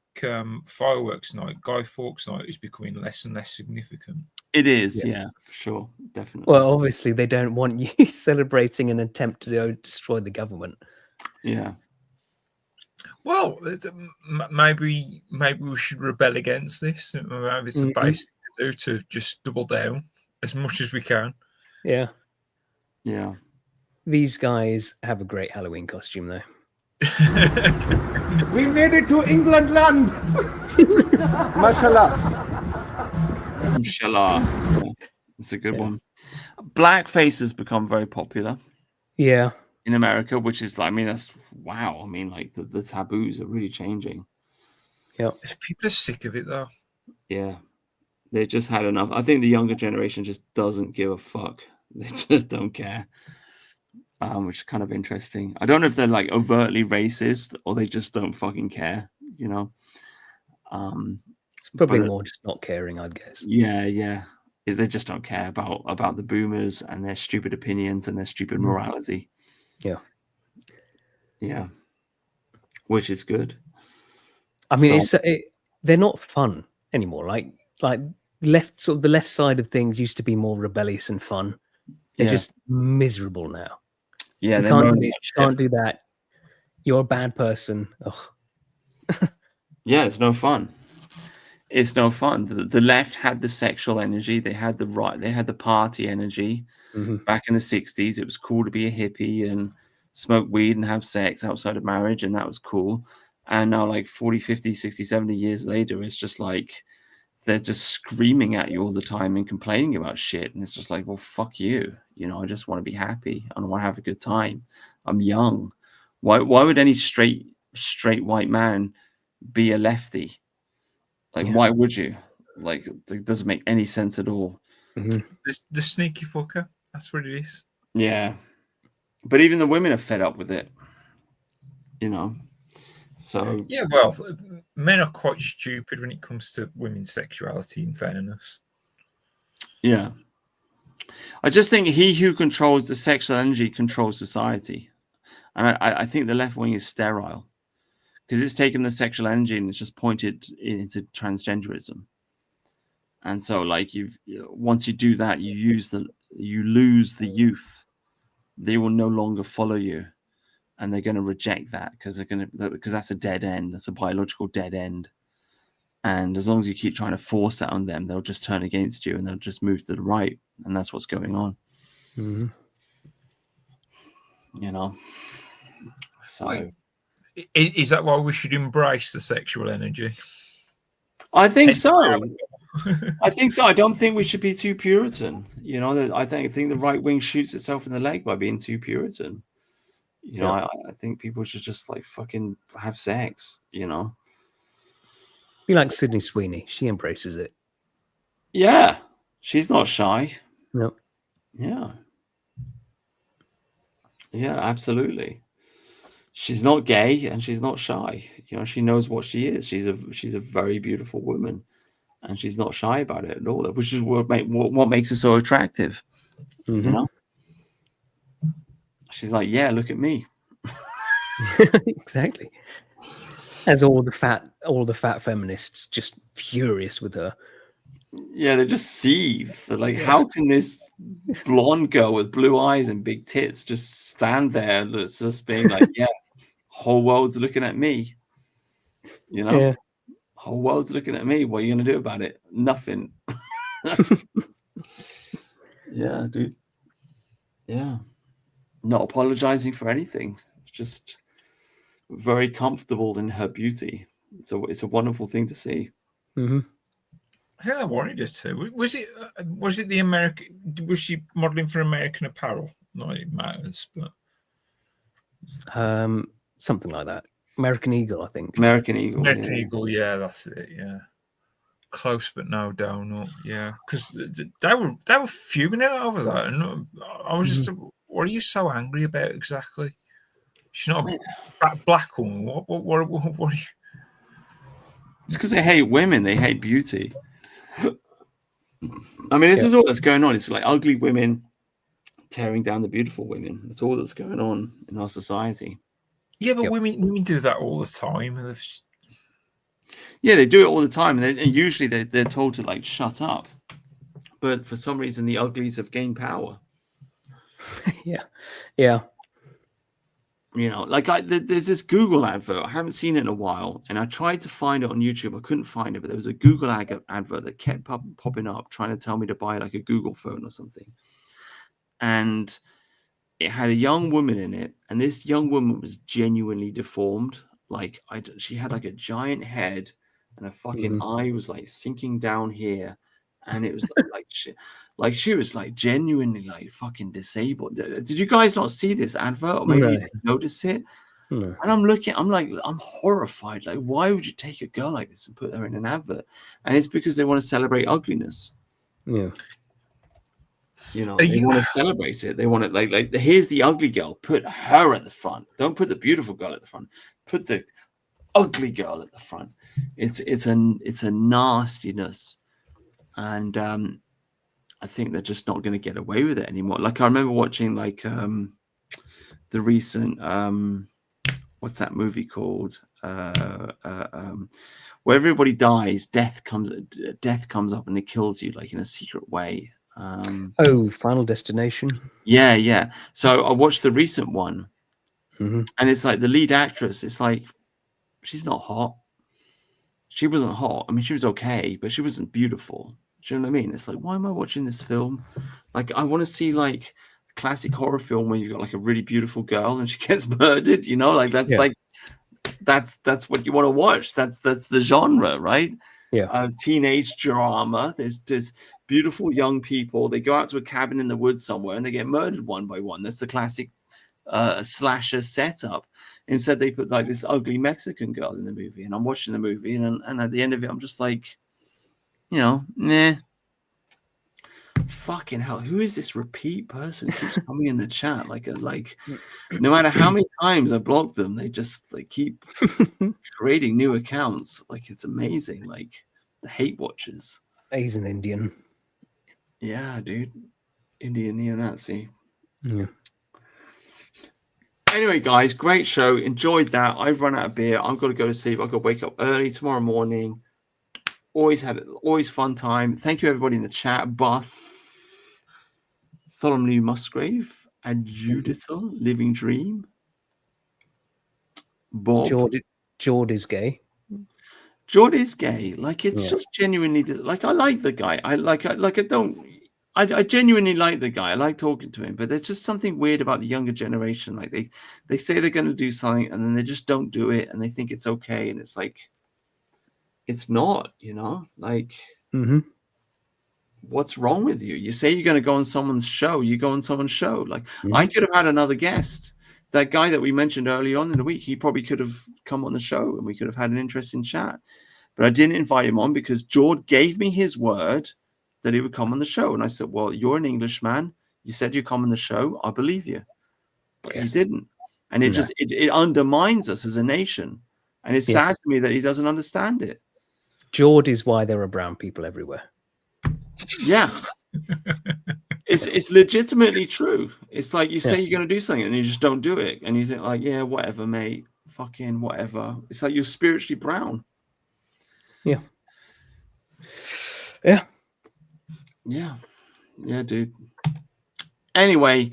fireworks night, Guy Fawkes night, is becoming less and less significant? It is, yeah, for sure, definitely. Well, obviously they don't want you celebrating an attempt to destroy the government. Yeah. Well, maybe we should rebel against this. Maybe it's the best thing to do, to just double down as much as we can. Yeah. Yeah. These guys have a great Halloween costume, though. We made it to England land. Mashallah. Inshallah. Yeah, it's a good one. Blackface has become very popular. Yeah. In America, which is, I mean, that's wow. I mean, like the taboos are really changing. Yeah. People are sick of it, though. Yeah. They just had enough. I think the younger generation just doesn't give a fuck. They just don't care. Which is kind of interesting. I don't know if they're like overtly racist or they just don't fucking care, you know. It's probably more just not caring, I'd guess. Yeah. They just don't care about the boomers and their stupid opinions and their stupid morality. Yeah. Which is good. I mean, they're not fun anymore. Like the left side of things used to be more rebellious and fun. They're just miserable now. Yeah, you can't do that. You're a bad person. Ugh. Yeah, it's no fun. It's no fun. The left had the sexual energy. They had the party energy. Back in the 60s, it was cool to be a hippie and smoke weed and have sex outside of marriage, and that was cool. And now, like 40, 50, 60, 70 years later, it's just like they're just screaming at you all the time and complaining about shit. And it's just like, well, fuck you. You know, I just want to be happy. I want to have a good time. I'm young. Why would any straight white man be a lefty? Like, why would you? Like, it doesn't make any sense at all. The sneaky fucker. That's what it is. Yeah. But even the women are fed up with it. You know? So yeah, well, men are quite stupid when it comes to women's sexuality, in fairness. Yeah. I just think he who controls the sexual energy controls society. And I think the left wing is sterile because it's taken the sexual energy and it's just pointed into transgenderism. And so, like, once you do that, you lose the youth. They will no longer follow you, and they're going to reject that because that's a dead end. That's a biological dead end. And as long as you keep trying to force that on them, they'll just turn against you and they'll just move to the right. And that's what's going on. You know. So, is that why we should embrace the sexual energy? I think so. I think so. I don't think we should be too Puritan. You know, I think the right wing shoots itself in the leg by being too Puritan. You know, I think people should just like fucking have sex, you know. Be like Sydney Sweeney. She embraces it. Yeah. She's not shy. No. Yeah. Yeah, absolutely. She's not gay and she's not shy. You know, she knows what she is. She's a very beautiful woman. And she's not shy about it at all, which is what makes her so attractive. You know, she's like, yeah, look at me. Exactly. As all the fat feminists just furious with her. Yeah, they just seethe. They're like, how can this blonde girl with blue eyes and big tits just stand there, just being like, yeah, whole world's looking at me. You know. Yeah. Whole world's looking at me. What are you going to do about it? Nothing. Yeah, dude. Yeah. Not apologizing for anything. It's just very comfortable in her beauty. So it's a wonderful thing to see. I think I wanted it to. Was it the American? Was she modeling for American Apparel? Not that it matters, but something like that. American Eagle, I think. American Eagle. American yeah. Eagle, yeah, that's it. Yeah, close but no donut. Yeah, because they were fuming over that, and I was just, what are you so angry about exactly? She's not a black woman. What are you? It's because they hate women. They hate beauty. I mean, this is all that's going on. It's like ugly women tearing down the beautiful women. That's all that's going on in our society. Yeah, but women do that all the time. Yeah, they do it all the time, and usually they're told to like shut up. But for some reason, the uglies have gained power. Yeah. You know, like there's this Google advert. I haven't seen it in a while, and I tried to find it on YouTube. I couldn't find it, but there was a Google advert that kept popping up, trying to tell me to buy like a Google phone or something. And it had a young woman in it, and this young woman was genuinely deformed. Like she had like a giant head, and her fucking eye was like sinking down here, and it was like she was like genuinely like fucking disabled. Did you guys not see this advert, or maybe you didn't notice it? No. And I'm horrified. Like, why would you take a girl like this and put her in an advert? And it's because they want to celebrate ugliness. Yeah. You know, they want to celebrate it. They want to like here's the ugly girl. Put her at the front. Don't put the beautiful girl at the front. Put the ugly girl at the front. It's a nastiness, and I think they're just not going to get away with it anymore. Like I remember watching like the recent what's that movie called? Where everybody dies, death comes up and it kills you like in a secret way. Final Destination. Yeah. So I watched the recent one, and it's like the lead actress. It's like she's not hot. She wasn't hot. I mean, she was okay, but she wasn't beautiful. Do you know what I mean? It's like, why am I watching this film? Like, I want to see like a classic horror film where you've got like a really beautiful girl and she gets murdered. You know, like that's that's what you want to watch. That's the genre, right? Yeah. Teenage drama. There's beautiful young people. They go out to a cabin in the woods somewhere and they get murdered one by one. That's the classic slasher setup. Instead, they put like this ugly Mexican girl in the movie, and I'm watching the movie, and at the end of it, I'm just like, you know, nah. Fucking hell, who is this repeat person who keeps coming in the chat? Like no matter how many times I block them, they keep creating new accounts. Like it's amazing. Like the hate watchers. He's an Indian. Yeah, dude. Indian neo-Nazi. Yeah. Anyway, guys, great show. Enjoyed that. I've run out of beer. I've got to go to sleep. I've got to wake up early tomorrow morning. Always fun time. Thank you, everybody in the chat. Buff, Tholomew Musgrave, and Judithal, Living Dream. Bob. Jord is gay. Jord is gay. Like it's just genuinely like I like the guy. I genuinely like the guy. I like talking to him, but there's just something weird about the younger generation. Like they say they're going to do something and then they just don't do it, and they think it's okay, and it's like it's not. You know, like what's wrong with you? You say you're going to go on someone's show, you go on someone's show. Like I could have had another guest. That guy that we mentioned early on in the week, he probably could have come on the show and we could have had an interesting chat. But I didn't invite him on because George gave me his word that he would come on the show. And I said, well, you're an Englishman. You said you'd come on the show. I believe you. But he didn't. And it undermines us as a nation. And it's sad to me that he doesn't understand it. George is why there are brown people everywhere. Yeah. It's legitimately true. It's like you say you're going to do something and you just don't do it. And you think like, yeah, whatever, mate. Fucking whatever. It's like you're spiritually brown. Yeah. Yeah, dude. Anyway,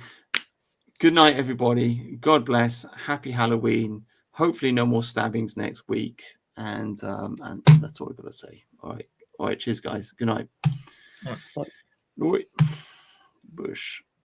good night, everybody. God bless. Happy Halloween. Hopefully no more stabbings next week. And that's all I've got to say. All right. Cheers, guys. Good night. All right. Bush.